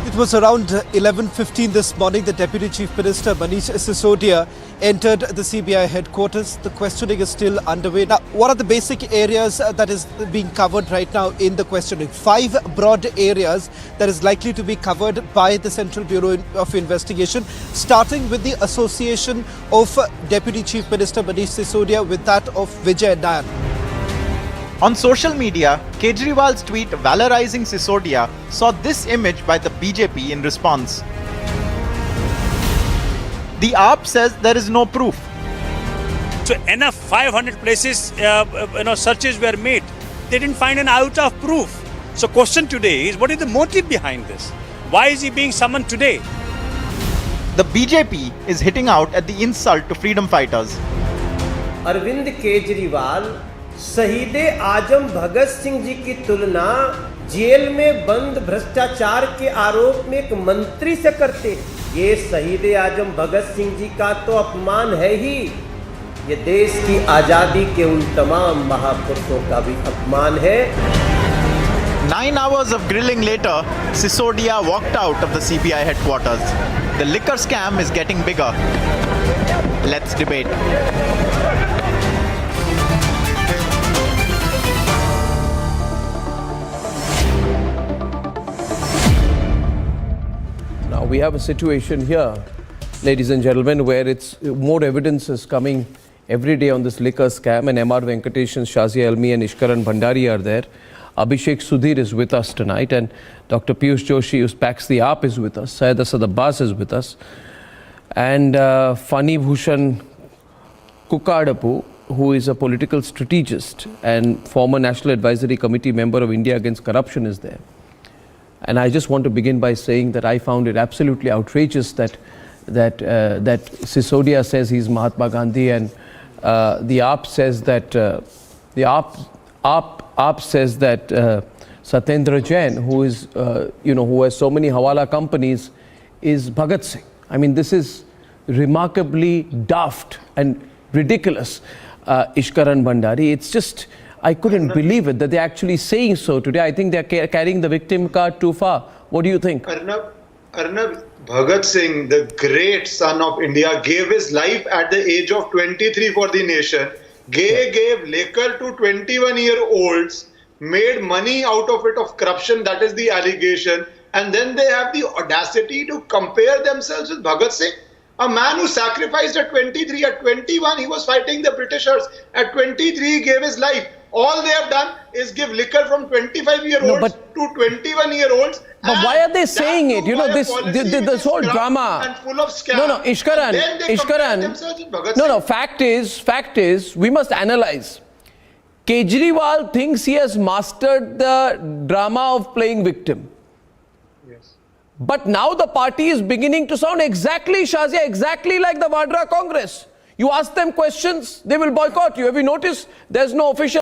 It was around 11:15 this morning that Deputy Chief Minister Magnus Sisodia entered the CBI headquarters. The questioning is still underway. Now, what are the basic areas that is being covered right now in the questioning? 5 broad areas that is likely to be covered by the Central Bureau of Investigation, starting with the association of Deputy Chief Minister Magnus Sisodia with that of Vijay Nair. On social media, Kejriwal's tweet valorizing Sisodia saw this image by the BJP in response. The AAP says there is no proof. So enough 500 places, searches were made. They didn't find an iota of proof. So question today is, what is the motive behind this? Why is he being summoned today? The BJP is hitting out at the insult to freedom fighters. Arvind Kejriwal शहीदे आजम भगत सिंह जी की तुलना jail में बंद भ्रष्टाचार के आरोप में एक मंत्री से करते हैं। ये शहीदे आजम भगत सिंह जी का तो अपमान है ही, ये देश की आजादी के उन तमाम महापुरुषों का भी अपमान है। 9 hours of grilling later, Sisodia walked out of the CBI headquarters. The liquor scam is getting bigger. Let's debate. Now we have a situation here, ladies and gentlemen, where it's more evidence is coming every day on this liquor scam, and MR Venkatesh, Shazia Elmi and Ishkaran Bhandari are there. Abhishek Sudhir is with us tonight, and Dr. Piyush Joshi, who packs the AAP, is with us. Syed Asad Abbas is with us. And Fani Bhushan Kukadapu, who is a political strategist and former National Advisory Committee member of India Against Corruption, is there. And I just want to begin by saying that I found it absolutely outrageous that Sisodia says he's Mahatma Gandhi, and the AAP says that AAP says that Satyendra Jain, who is who has so many hawala companies, is Bhagat Singh. I mean, this is remarkably daft and ridiculous. Ishkaran Bhandari, it's just, I couldn't believe it that they're actually saying so today. I think they're carrying the victim card too far. What do you think? Arnab, Bhagat Singh, the great son of India, gave his life at the age of 23 for the nation. Gave liquor to 21-year-olds, made money out of it, of corruption, that is the allegation. And then they have the audacity to compare themselves with Bhagat Singh. A man who sacrificed at 23, at 21, he was fighting the Britishers. At 23, he gave his life. All they have done is give liquor from 25-year-olds to 21-year-olds. But why are they saying it? You know, this whole drama. And full of scams. No, Ishkaran. No, fact is, we must analyze. Kejriwal thinks he has mastered the drama of playing victim. Yes. But now the party is beginning to sound exactly, Shazia, exactly like the Vadra Congress. You ask them questions, they will boycott you. Have you noticed? There's no official